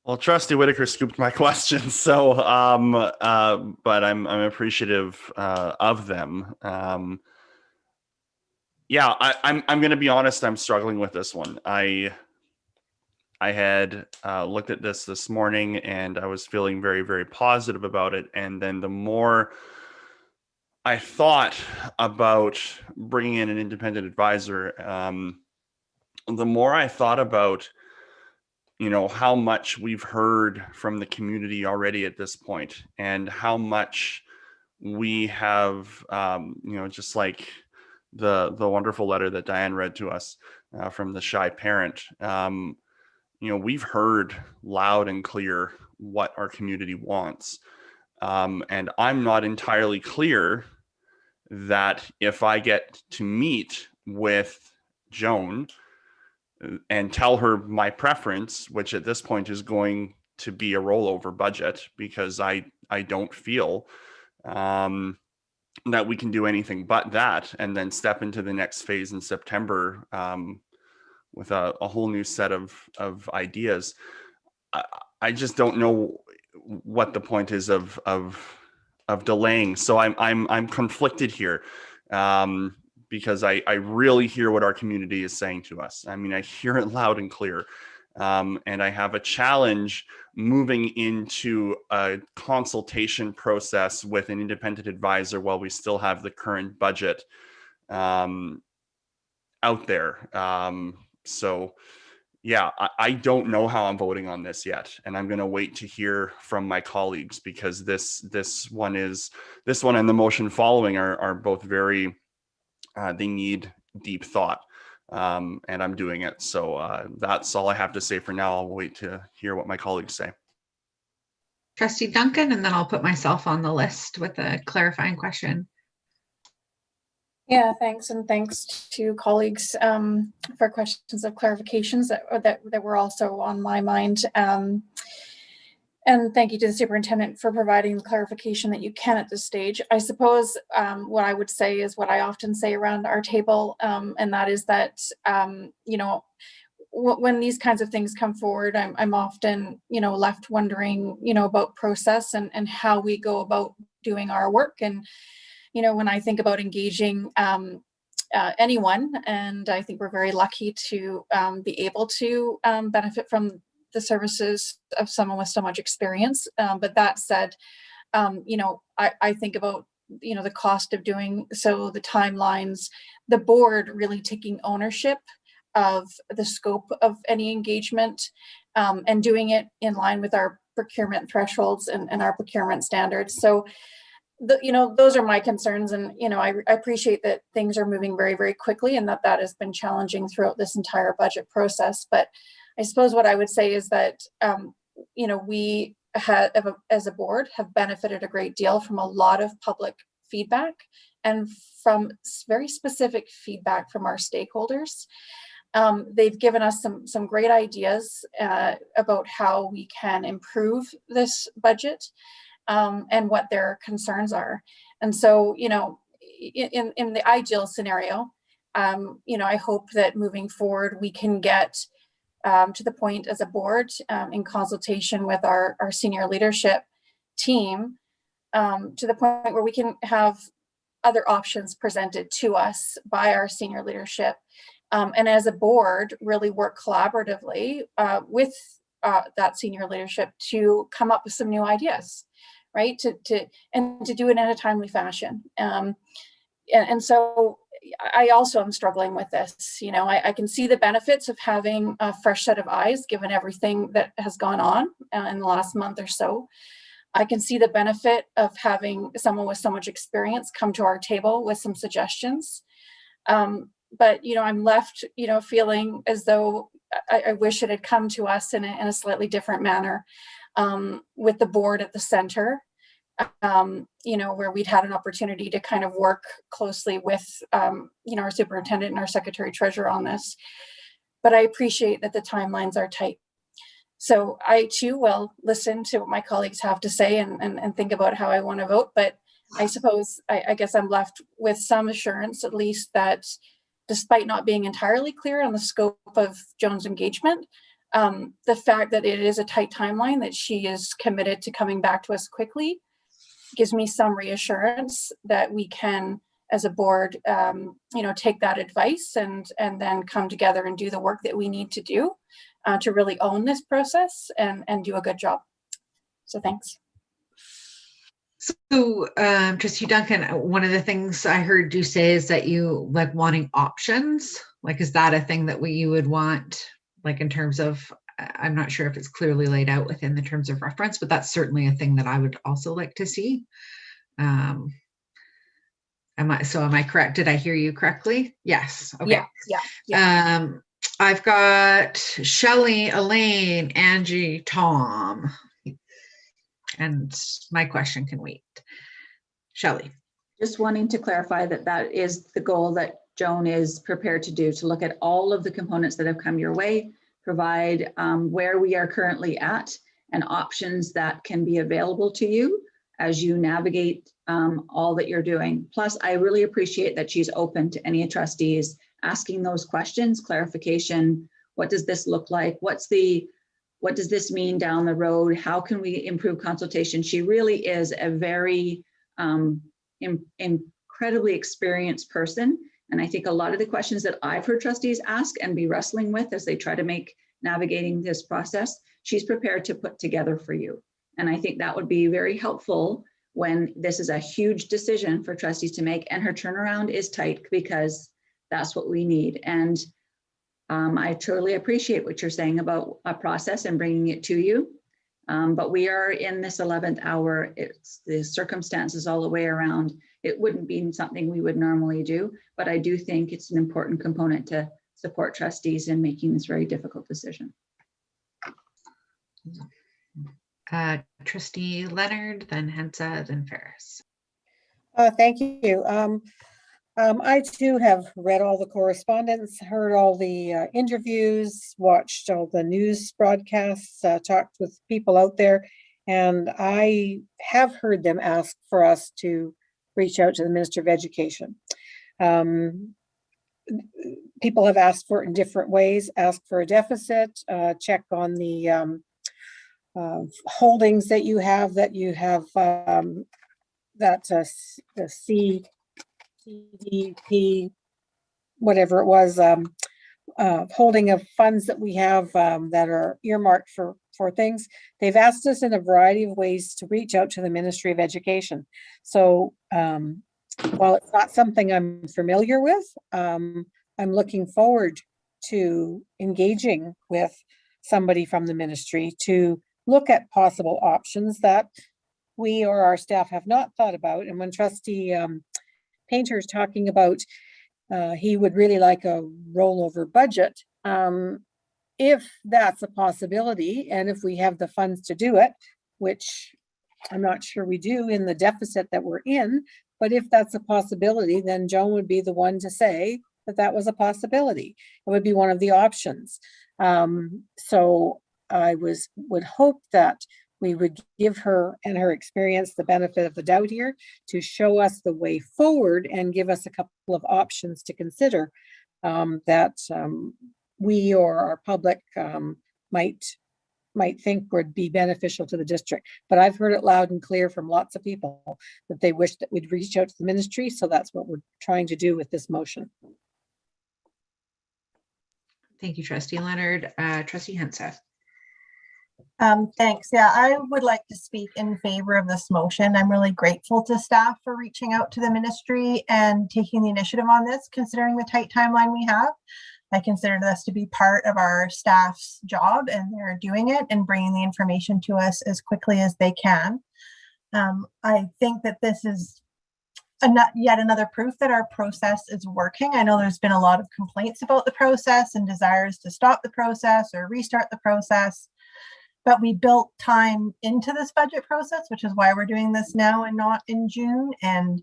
Well, Trustee Whitaker scooped my questions, so but I'm appreciative of them. Yeah, I'm going to be honest. I'm struggling with this one. I had looked at this morning, and I was feeling very, very positive about it. And then the more I thought about bringing in an independent advisor, the more I thought about, you know, how much we've heard from the community already at this point, and how much we have, you know, just like the wonderful letter that Diane read to us from the shy parent. You know, we've heard loud and clear what our community wants. And I'm not entirely clear that if I get to meet with Joan and tell her my preference, which at this point is going to be a rollover budget, because I don't feel that we can do anything but that, and then step into the next phase in September with a whole new set of ideas. I just don't know what the point is of delaying. So I'm conflicted here, because I really hear what our community is saying to us. I mean, I hear it loud and clear. And I have a challenge moving into a consultation process with an independent advisor while we still have the current budget out there. So yeah, I don't know how I'm voting on this yet, and I'm going to wait to hear from my colleagues, because this one and the motion following are both very they need deep thought. And I'm doing it. So that's all I have to say for now. I'll wait to hear what my colleagues say. Trustee Duncan, and then I'll put myself on the list with a clarifying question. Yeah, thanks. And thanks to colleagues for questions of clarifications that were also on my mind. And thank you to the superintendent for providing the clarification that you can at this stage. I suppose what I would say is what I often say around our table, and that is that, you know, when these kinds of things come forward, I'm often, you know, left wondering, you know, about process and how we go about doing our work. And, you know, when I think about engaging anyone, and I think we're very lucky to be able to benefit from the services of someone with so much experience. But that said, you know, I think about, you know, the cost of doing so, the timelines, the board really taking ownership of the scope of any engagement, and doing it in line with our procurement thresholds and our procurement standards. So, you know, those are my concerns. And, you know, I appreciate that things are moving very, very quickly, and that has been challenging throughout this entire budget process. But I suppose what I would say is that, you know, we as a board have benefited a great deal from a lot of public feedback and from very specific feedback from our stakeholders. They've given us some great ideas about how we can improve this budget, and what their concerns are. And so, you know, in the ideal scenario, you know, I hope that moving forward, we can get to the point as a board, in consultation with our senior leadership team, to the point where we can have other options presented to us by our senior leadership. And as a board, really work collaboratively with that senior leadership to come up with some new ideas, right? To do it in a timely fashion. And so I also am struggling with this. You know, I can see the benefits of having a fresh set of eyes, given everything that has gone on in the last month or so. I can see the benefit of having someone with so much experience come to our table with some suggestions. But, you know, I'm left, you know, feeling as though I wish it had come to us in a slightly different manner, with the board at the center, you know, where we'd had an opportunity to kind of work closely with, you know, our superintendent and our secretary treasurer on this. But I appreciate that the timelines are tight. So I too will listen to what my colleagues have to say and think about how I want to vote. But I suppose, I guess I'm left with some assurance, at least, that despite not being entirely clear on the scope of Joan's engagement, The fact that it is a tight timeline, that she is committed to coming back to us quickly, gives me some reassurance that we can, as a board, take that advice and then come together and do the work that we need to do to really own this process and do a good job. So thanks. So, Trustee Duncan, one of the things I heard you say is that you like wanting options. Like, is that a thing that you would want, like in terms of, I'm not sure if it's clearly laid out within the terms of reference, but that's certainly a thing that I would also like to see. Am I correct? Did I hear you correctly? Yes. Okay. Yeah. I've got Shelley, Elaine, Angie, Tom. And my question can wait. Shelley. Just wanting to clarify that that is the goal that Joan is prepared to do, to look at all of the components that have come your way, provide where we are currently at and options that can be available to you as you navigate all that you're doing. Plus, I really appreciate that she's open to any trustees asking those questions, clarification. What does this look like? What does this mean down the road? How can we improve consultation? She really is a very incredibly experienced person. And I think a lot of the questions that I've heard trustees ask and be wrestling with as they try to make navigating this process, she's prepared to put together for you. And I think that would be very helpful when this is a huge decision for trustees to make, and her turnaround is tight because that's what we need. And I truly appreciate what you're saying about a process and bringing it to you. But we are in this 11th hour. It's the circumstances all the way around. It wouldn't be something we would normally do, but I do think it's an important component to support trustees in making this very difficult decision. Trustee Leonard, then Hensa, then Ferris. Thank you. I too have read all the correspondence, heard all the interviews, watched all the news broadcasts, talked with people out there, and I have heard them ask for us to reach out to the Minister of Education. People have asked for it in different ways, ask for a deficit, check on the holdings that you have, the CDP, whatever it was, holding of funds that we have that are earmarked for things. They've asked us in a variety of ways to reach out to the Ministry of Education. So while it's not something I'm familiar with, I'm looking forward to engaging with somebody from the ministry to look at possible options that we or our staff have not thought about. And when Trustee Painter is talking about he would really like a rollover budget, if that's a possibility, and if we have the funds to do it, which I'm not sure we do in the deficit that we're in, but if that's a possibility, then Joan would be the one to say that that was a possibility. It would be one of the options. So I would hope that we would give her and her experience the benefit of the doubt here to show us the way forward and give us a couple of options to consider that we or our public might think would be beneficial to the district. But I've heard it loud and clear from lots of people that they wish that we'd reach out to the ministry. So that's what we're trying to do with this motion. Thank you, Trustee Leonard. Trustee Hensa. Thanks. Yeah, I would like to speak in favor of this motion. I'm really grateful to staff for reaching out to the ministry and taking the initiative on this, considering the tight timeline we have. I consider this to be part of our staff's job, and they're doing it and bringing the information to us as quickly as they can. I think that this is yet another proof that our process is working. I know there's been a lot of complaints about the process and desires to stop the process or restart the process. But we built time into this budget process, which is why we're doing this now and not in June, and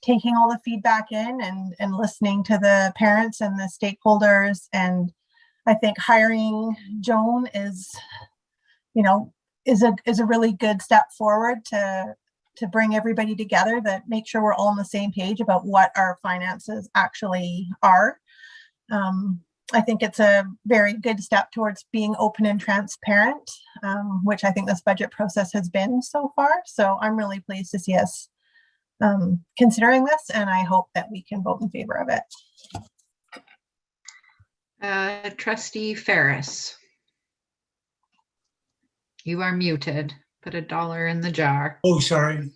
taking all the feedback in and listening to the parents and the stakeholders. And I think hiring Joan is a really good step forward to bring everybody together, that make sure we're all on the same page about what our finances actually are. I think it's a very good step towards being open and transparent, which I think this budget process has been so far. So I'm really pleased to see us considering this, and I hope that we can vote in favor of it. Trustee Ferris. You are muted. Put $1 in the jar. Oh, sorry.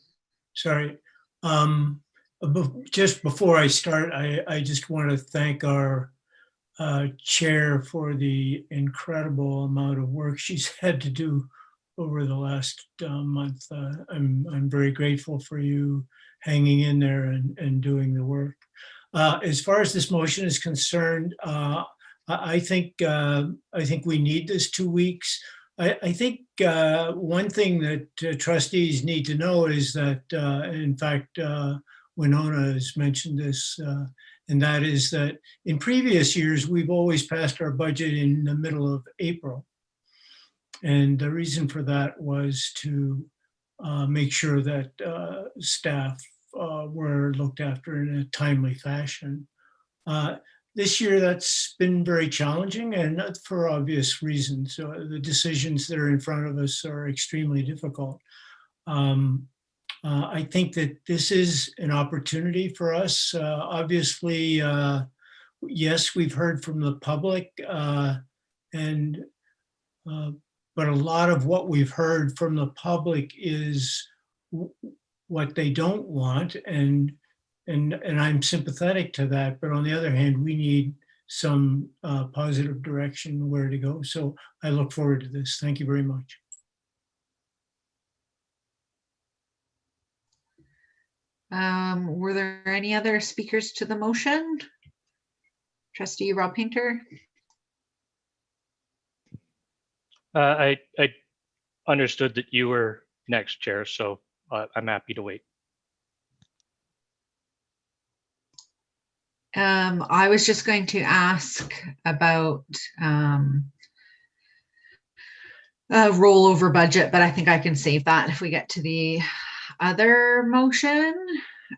Just before I start, I just want to thank our chair for the incredible amount of work she's had to do over the last month. I'm very grateful for you hanging in there and doing the work. As far as this motion is concerned, I think we need this 2 weeks. I think one thing that trustees need to know is that, in fact, Winona has mentioned this, and that is that in previous years, we've always passed our budget in the middle of April. And the reason for that was to make sure that staff were looked after in a timely fashion. This year, that's been very challenging, and for obvious reasons. The decisions that are in front of us are extremely difficult. I think that this is an opportunity for us. Obviously, yes, we've heard from the public, but a lot of what we've heard from the public is what they don't want, and I'm sympathetic to that. But on the other hand, we need some positive direction where to go. So I look forward to this. Thank you very much. Were there any other speakers to the motion? Trustee Rob Painter? I understood that you were next, Chair, so I'm happy to wait. I was just going to ask about a rollover budget, but I think I can save that if we get to the other motion.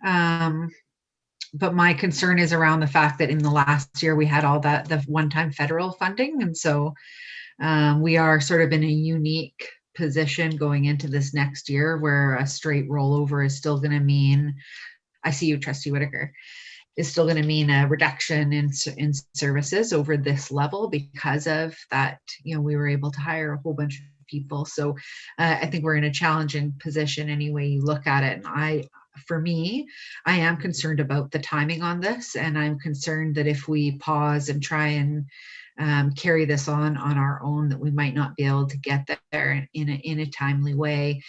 But my concern is around the fact that in the last year we had all the one-time federal funding, and so we are sort of in a unique position going into this next year where a straight rollover is still going to mean, I see you, Trustee Whitaker, is still going to mean a reduction in services over this level because of that, we were able to hire a whole bunch of people. So I think we're in a challenging position any way you look at it. And for me, I am concerned about the timing on this, and I'm concerned that if we pause and try and carry this on our own, that we might not be able to get there in a timely way.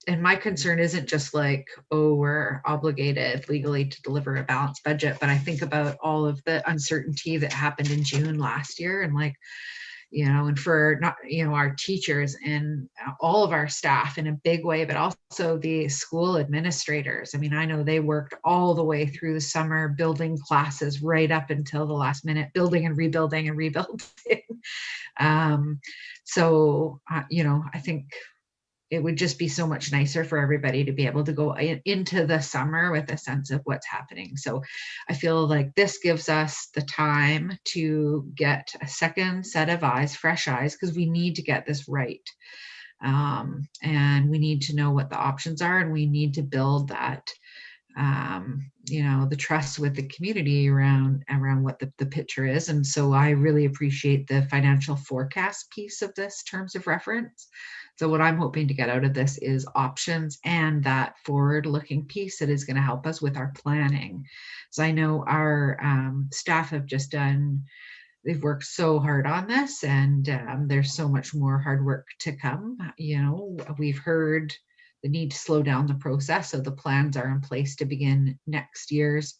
And my concern isn't just like, oh, we're obligated legally to deliver a balanced budget, but I think about all of the uncertainty that happened in June last year, and like, and for not, our teachers and all of our staff in a big way, but also the school administrators. I mean, I know they worked all the way through the summer, building classes right up until the last minute, building and rebuilding and rebuilding. So, I think it would just be so much nicer for everybody to be able to go into the summer with a sense of what's happening. So I feel like this gives us the time to get a second set of eyes, fresh eyes, because we need to get this right. And we need to know what the options are, and we need to build that, the trust with the community around what the picture is. And so I really appreciate the financial forecast piece of this terms of reference. So what I'm hoping to get out of this is options and that forward-looking piece that is going to help us with our planning. So I know our staff have just they've worked so hard on this, and there's so much more hard work to come. We've heard the need to slow down the process, so the plans are in place to begin next year's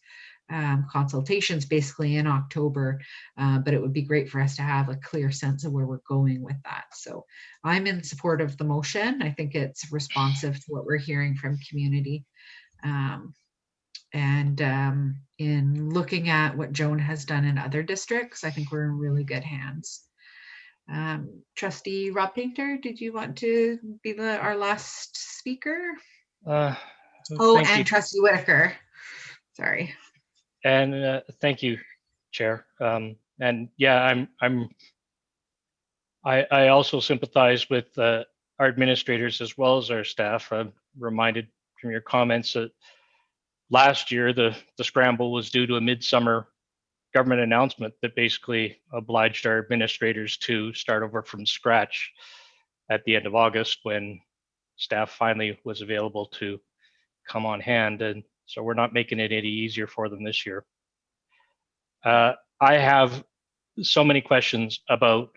consultations basically in October, but it would be great for us to have a clear sense of where we're going with that. So I'm in support of the motion. I think it's responsive to what we're hearing from community. In looking at what Joan has done in other districts, I think we're in really good hands. Trustee Rob Painter, did you want to be our last speaker? And Trustee Whitaker, sorry. And thank you, Chair. And yeah, I also sympathize with our administrators as well as our staff. I'm reminded from your comments that last year the scramble was due to a midsummer government announcement that basically obliged our administrators to start over from scratch at the end of August when staff finally was available to come on hand. And so we're not making it any easier for them this year. I have so many questions about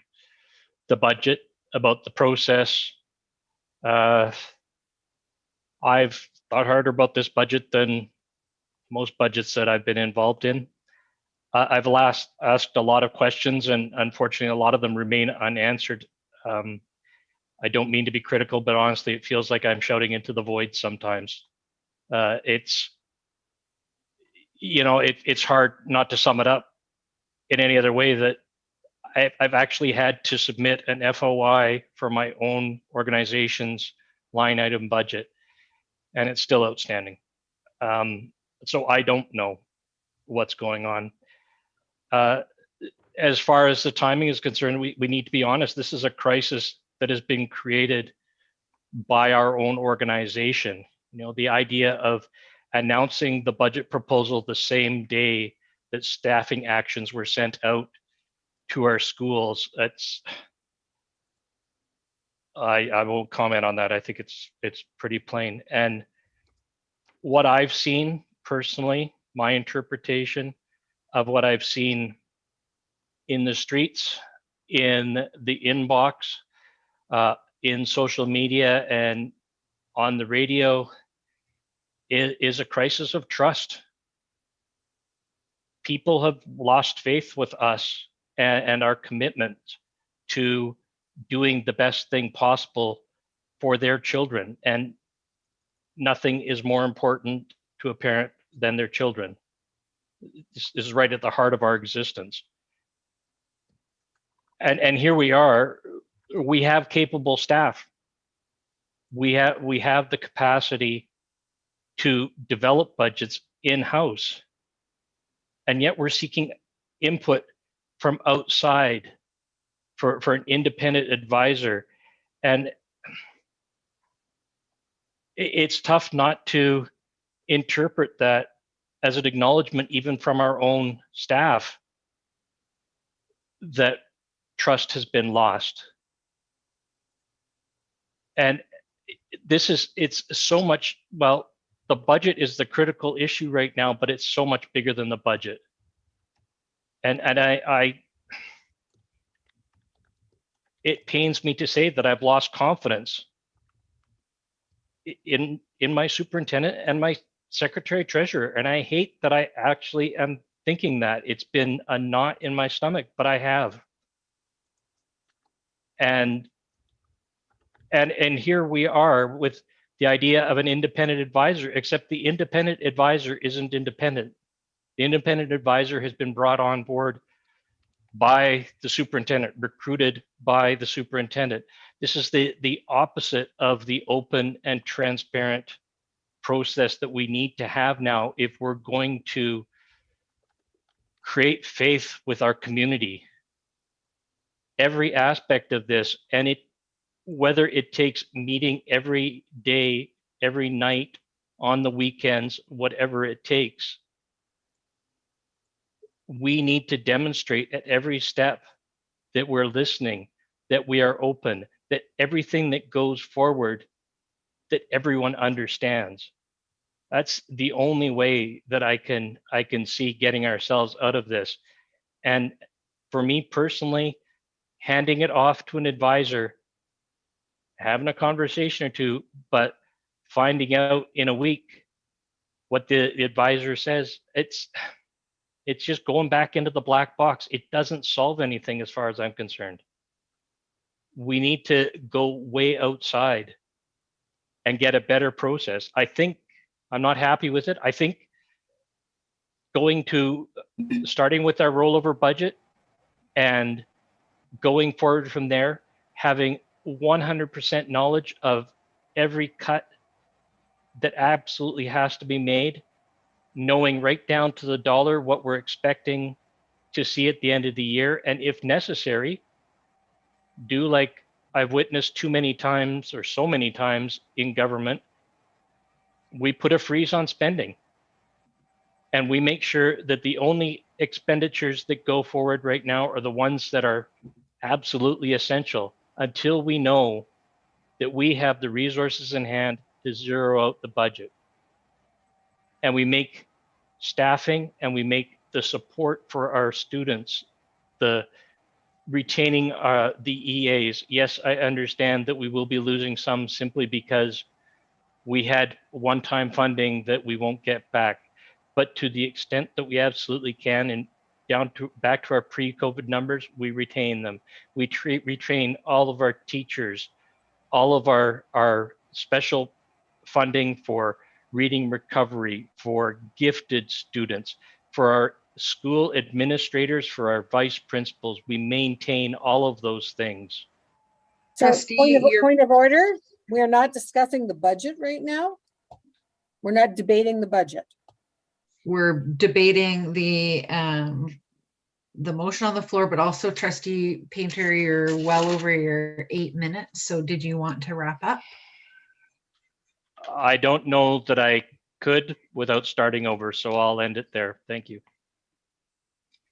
the budget, about the process. I've thought harder about this budget than most budgets that I've been involved in. I've asked a lot of questions, and unfortunately, a lot of them remain unanswered. I don't mean to be critical, but honestly, it feels like I'm shouting into the void sometimes. It's hard not to sum it up in any other way that I've actually had to submit an FOI for my own organization's line item budget, and it's still outstanding. So I don't know what's going on. As far as the timing is concerned, we need to be honest. This is a crisis that has been created by our own organization. The idea of announcing the budget proposal the same day that staffing actions were sent out to our schools, I won't comment on that. I think it's pretty plain. And what I've seen personally, my interpretation of what I've seen in the streets, in the inbox, in social media, and on the radio is a crisis of trust. People have lost faith with us and our commitment to doing the best thing possible for their children. And nothing is more important to a parent than their children. This is right at the heart of our existence. And here we are. We have capable staff. We have the capacity to develop budgets in-house. And yet we're seeking input from outside for an independent advisor. And it's tough not to interpret that as an acknowledgement, even from our own staff, that trust has been lost. And it's so much, well, the budget is the critical issue right now, but it's so much bigger than the budget. And it pains me to say that I've lost confidence in my superintendent and my secretary treasurer. And I hate that I actually am thinking that. It's been a knot in my stomach, but I have. And here we are with the idea of an independent advisor, except the independent advisor isn't independent. The independent advisor has been brought on board by the superintendent, recruited by the superintendent. This is the opposite of the open and transparent process that we need to have now if we're going to create faith with our community. Every aspect of this, and whether it takes meeting every day, every night, on the weekends, whatever it takes, we need to demonstrate at every step that we're listening, that we are open, that everything that goes forward, that everyone understands. That's the only way that I can see getting ourselves out of this. And for me personally, handing it off to an advisor, having a conversation or two, but finding out in a week what the advisor says, it's just going back into the black box. It doesn't solve anything as far as I'm concerned. We need to go way outside and get a better process. I think I'm not happy with it. I think starting with our rollover budget and going forward from there, having 100% knowledge of every cut that absolutely has to be made, knowing right down to the dollar what we're expecting to see at the end of the year, and if necessary, do like I've witnessed too many times or so many times in government, we put a freeze on spending. And we make sure that the only expenditures that go forward right now are the ones that are absolutely essential until we know that we have the resources in hand to zero out the budget. And we make staffing and we make the support for our students, the retaining the EAs. Yes, I understand that we will be losing some simply because we had one-time funding that we won't get back. But to the extent that we absolutely can, and back to our pre-COVID numbers, we retain them. We retrain all of our teachers, all of our special funding for reading recovery, for gifted students, for our school administrators, for our vice principals. We maintain all of those things. So point of order, we are not discussing the budget right now. We're not debating the budget. We're debating the motion on the floor, but also Trustee Painter, you're well over your 8 minutes. So did you want to wrap up? I don't know that I could without starting over, so I'll end it there. Thank you.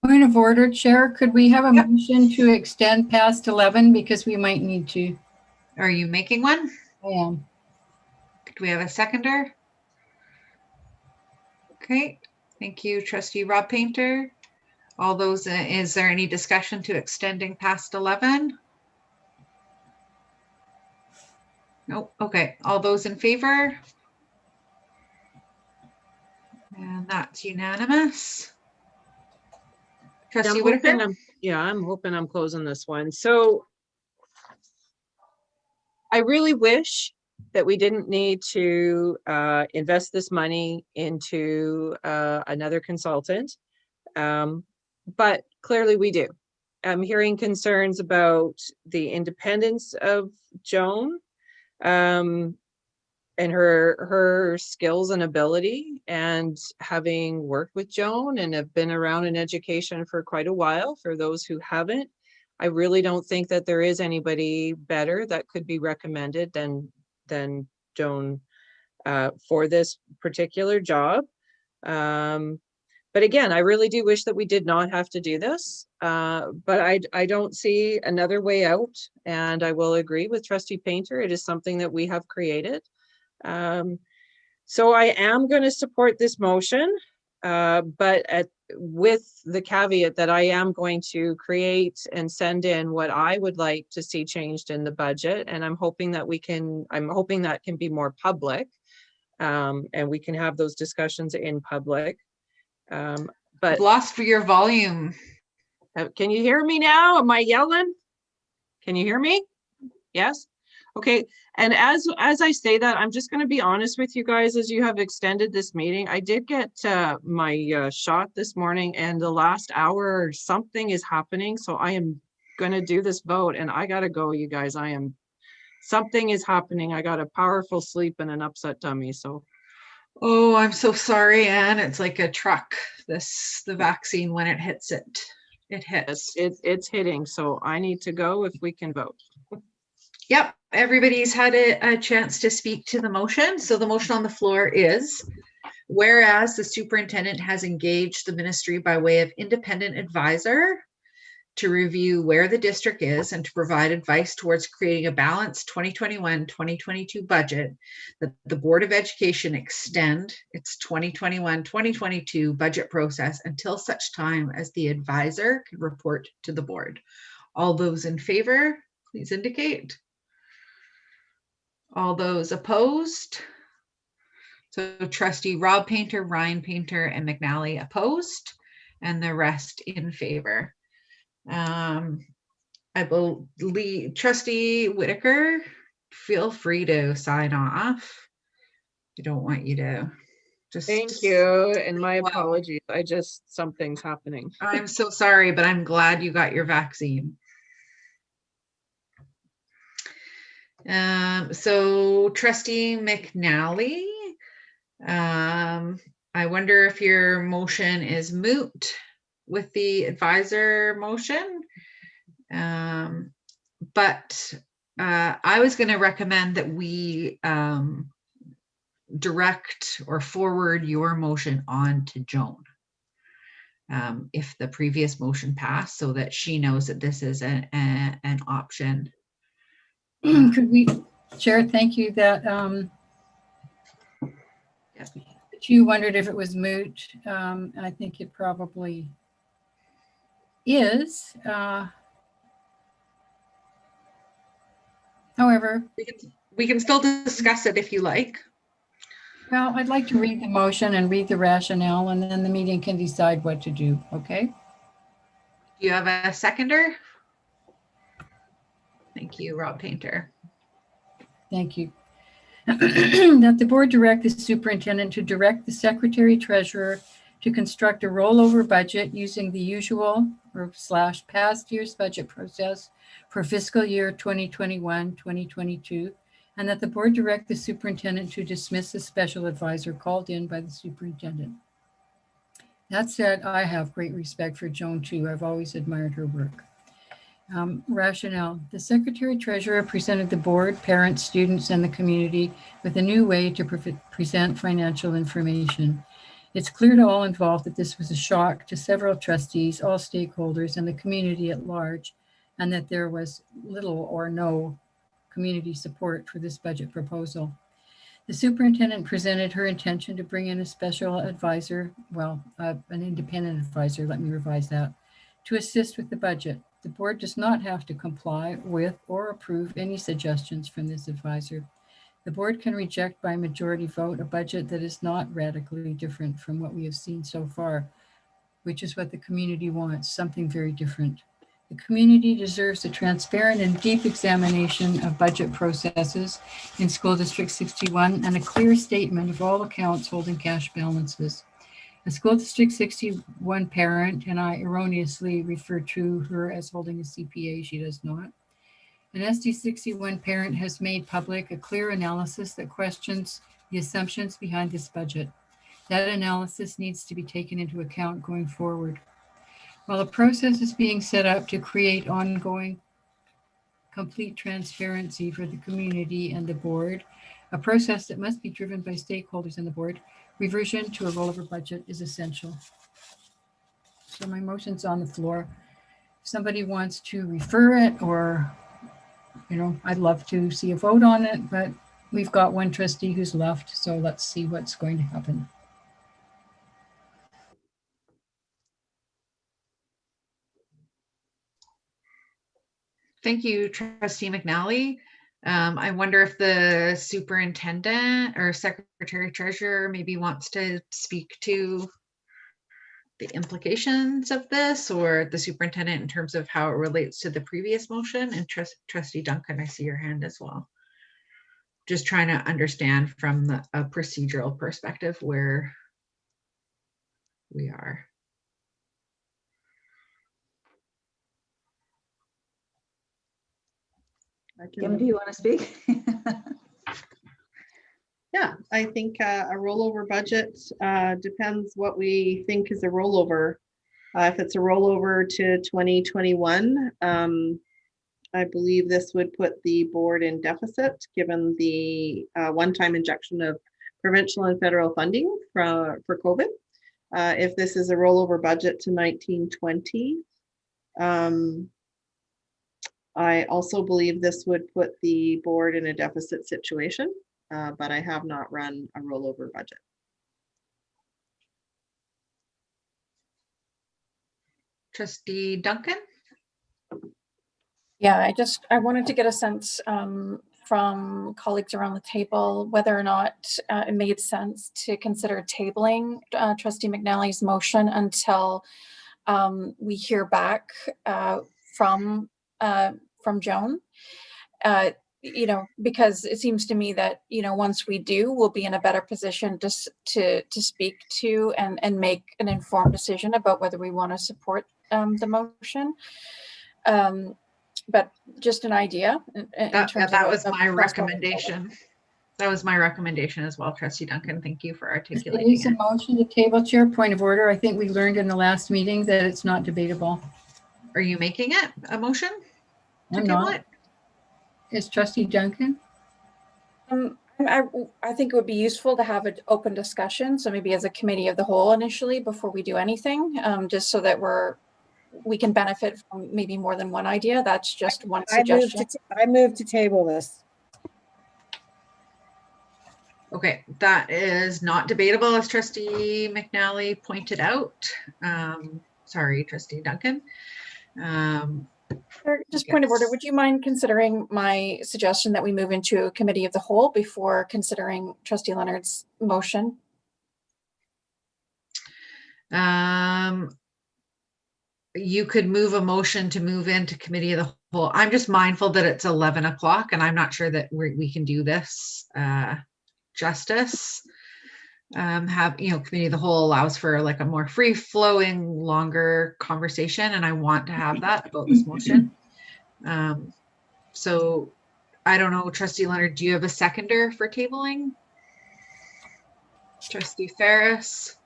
Point of order, Chair. Could we have a motion to extend past 11 because we might need to? Are you making one? I am. Do we have a seconder? Okay, thank you, Trustee Rob Painter. All those, is there any discussion to extending past 11? Nope. Okay, all those in favor? And that's unanimous. Trustee Whitaker? I'm hoping I'm closing this one. So I really wish that we didn't need to invest this money into another consultant, but clearly we do. I'm hearing concerns about the independence of Joan and her skills and ability, and having worked with Joan and have been around in education for quite a while. For those who haven't, I really don't think that there is anybody better that could be recommended than Joan for this particular job. But again, I really do wish that we did not have to do this, but I don't see another way out. And I will agree with Trustee Painter. It is something that we have created. So I am going to support this motion, but with the caveat that I am going to create and send in what I would like to see changed in the budget. And I'm hoping that can be more public, and we can have those discussions in public. But I've lost for your volume. Can you hear me now? Am I yelling? Can you hear me? Yes. Okay. And as I say that, I'm just going to be honest with you guys. As you have extended this meeting, I did get my shot this morning, and the last hour something is happening. So I am going to do this vote, and I got to go, you guys. Something is happening. I got a powerful sleep and an upset tummy. So. Oh, I'm so sorry, Anne. It's like a truck. The vaccine, when it hits it hits. It's hitting. So I need to go if we can vote. Yep. Everybody's had a chance to speak to the motion. So the motion on the floor is, whereas the superintendent has engaged the ministry by way of independent advisor to review where the district is and to provide advice towards creating a balanced 2021-2022 budget, that the Board of Education extend its 2021-2022 budget process until such time as the advisor can report to the board. All those in favor, please indicate. All those opposed? So Trustee Rob Painter, Ryan Painter, and McNally opposed, and the rest in favor. I believe Trustee Whitaker, feel free to sign off. I don't want you to just. Thank you, and my apologies. Something's happening. I'm so sorry, but I'm glad you got your vaccine. So Trustee McNally, I wonder if your motion is moot with the advisor motion. But I was going to recommend that we direct or forward your motion on to Joan. If the previous motion passed, so that she knows that this is an option. Could we, Chair, thank you, that you wondered if it was moot. I think it probably is. However, we can still discuss it if you like. Well, I'd like to read the motion and read the rationale, and then the meeting can decide what to do, okay? Do you have a seconder? Thank you, Rob Painter. Thank you. That the board direct the superintendent to direct the secretary treasurer to construct a rollover budget using the usual or / past year's budget process for fiscal year 2021-2022, and that the board direct the superintendent to dismiss the special advisor called in by the superintendent. That said, I have great respect for Joan too. I've always admired her work. Rationale. The secretary treasurer presented the board, parents, students, and the community with a new way to present financial information. It's clear to all involved that this was a shock to several trustees, all stakeholders, and the community at large, and that there was little or no community support for this budget proposal. The superintendent presented her intention to bring in a special advisor, well, an independent advisor, let me revise that, to assist with the budget. The board does not have to comply with or approve any suggestions from this advisor. The board can reject by majority vote a budget that is not radically different from what we have seen so far, which is what the community wants, something very different. The community deserves a transparent and deep examination of budget processes in School District 61 and a clear statement of all accounts holding cash balances. A School District 61 parent, and I erroneously refer to her as holding a CPA, she does not. An SD61 parent has made public a clear analysis that questions the assumptions behind this budget. That analysis needs to be taken into account going forward. While a process is being set up to create ongoing complete transparency for the community and the board, a process that must be driven by stakeholders and the board, reversion to a rollover budget is essential. So my motion's on the floor. If somebody wants to refer it, or, I'd love to see a vote on it, but we've got one trustee who's left, so let's see what's going to happen. Thank you, Trustee McNally. I wonder if the superintendent or secretary treasurer maybe wants to speak to the implications of this, or the superintendent in terms of how it relates to the previous motion. And Trustee Duncan, I see your hand as well. Just trying to understand from a procedural perspective where we are. Kim, do you want to speak? Yeah, I think a rollover budget depends what we think is a rollover. If it's a rollover to 2021, I believe this would put the board in deficit given the one-time injection of provincial and federal funding for COVID. If this is a rollover budget to 1920, I also believe this would put the board in a deficit situation, but I have not run a rollover budget. Trustee Duncan? Yeah, I wanted to get a sense from colleagues around the table whether or not it made sense to consider tabling Trustee McNally's motion until we hear back from Joan. Because it seems to me that once we do, we'll be in a better position to speak to and make an informed decision about whether we want to support the motion. But just an idea. That was my recommendation. That was my recommendation as well, Trustee Duncan. Thank you for There articulating is a it. motion to table, Chair. Point of order. I think we learned in the last meeting that it's not debatable. Are you making it a motion to I'm table not. it? Is Trustee Duncan? I think it would be useful to have an open discussion. So maybe as a committee of the whole initially before we do anything, just so that we can benefit from maybe more than one idea. That's just one suggestion. I move to table this. Okay, that is not debatable, as Trustee McNally pointed out. Sorry, Trustee Duncan. Just point of order, would you mind considering my suggestion that we move into a committee of the whole before considering Trustee Leonard's motion? You could move a motion to move into committee of the whole. I'm just mindful that it's 11 o'clock and I'm not sure that we can do this justice. Committee of the whole allows for like a more free flowing, longer conversation, and I want to have that about this motion. So I don't know, Trustee Leonard, do you have a seconder for tabling? Trustee Ferris?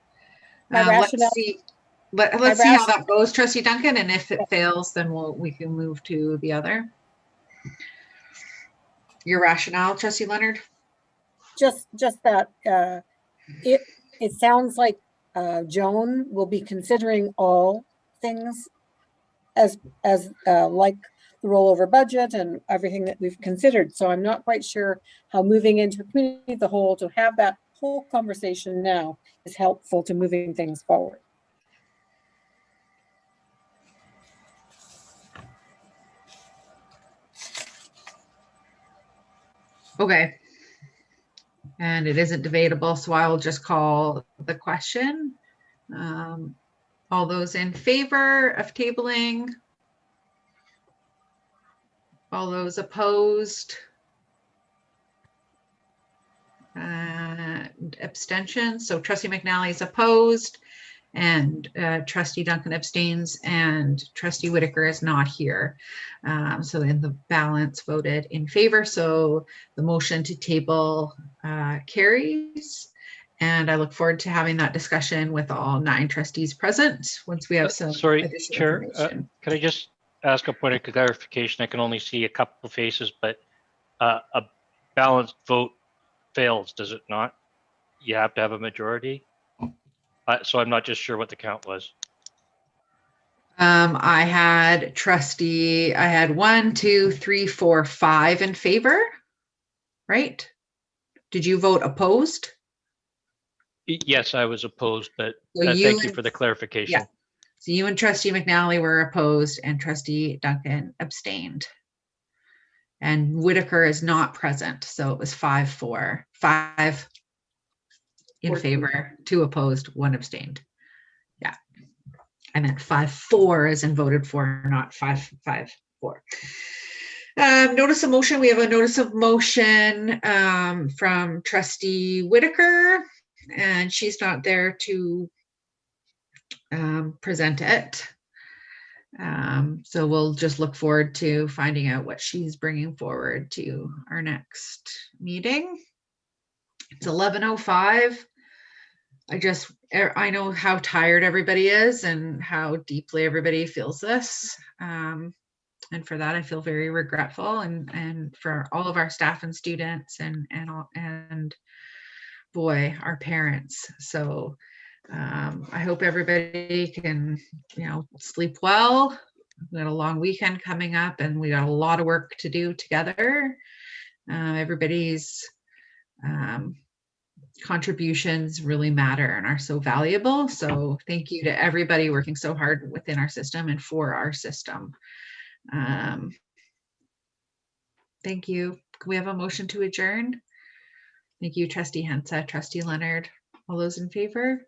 Let's see how that goes, Trustee Duncan, and if it fails, then we can move to the other. Your rationale, Trustee Leonard? Just that it sounds like Joan will be considering all things as like the rollover budget and everything that we've considered. So I'm not quite sure how moving into a committee of the whole to have that whole conversation now is helpful to moving things forward. Okay. And it isn't debatable, so I will just call the question. All those in favor of tabling? All those opposed? Abstentions. So Trustee McNally is opposed, and Trustee Duncan abstains, and Trustee Whitaker is not here. So then the balance voted in favor. So the motion to table carries. And I look forward to having that discussion with all 9 trustees present once we have some Sorry, additional Chair, information. can I just ask a point of clarification? I can only see a couple of faces, but a balanced vote fails, does it not? You have to have a majority. So I'm not just sure what the count was. I had 1, 2, 3, 4, 5 in favor, right? Did you vote opposed? Yes, I was opposed, but So thank you for the clarification. Yeah. So you and Trustee McNally were opposed and Trustee Duncan abstained. And Whitaker is not present. So it was 5-4, 5 in favor, 2 opposed, 1 abstained. Yeah. I meant 5-4 as in voted for, not 5-4. Notice of motion. We have a notice of motion from Trustee Whitaker, and she's not there to present it. So we'll just look forward to finding out what she's bringing forward to our next meeting. It's 11:05. I know how tired everybody is and how deeply everybody feels this. And for that, I feel very regretful, and for all of our staff and students and boy, our parents. So I hope everybody can, sleep well. We got a long weekend coming up and we got a lot of work to do together. Everybody's contributions really matter and are so valuable. So thank you to everybody working so hard within our system and for our system. Thank you. Can we have a motion to adjourn? Thank you, Trustee Hensa, Trustee Leonard. All those in favor?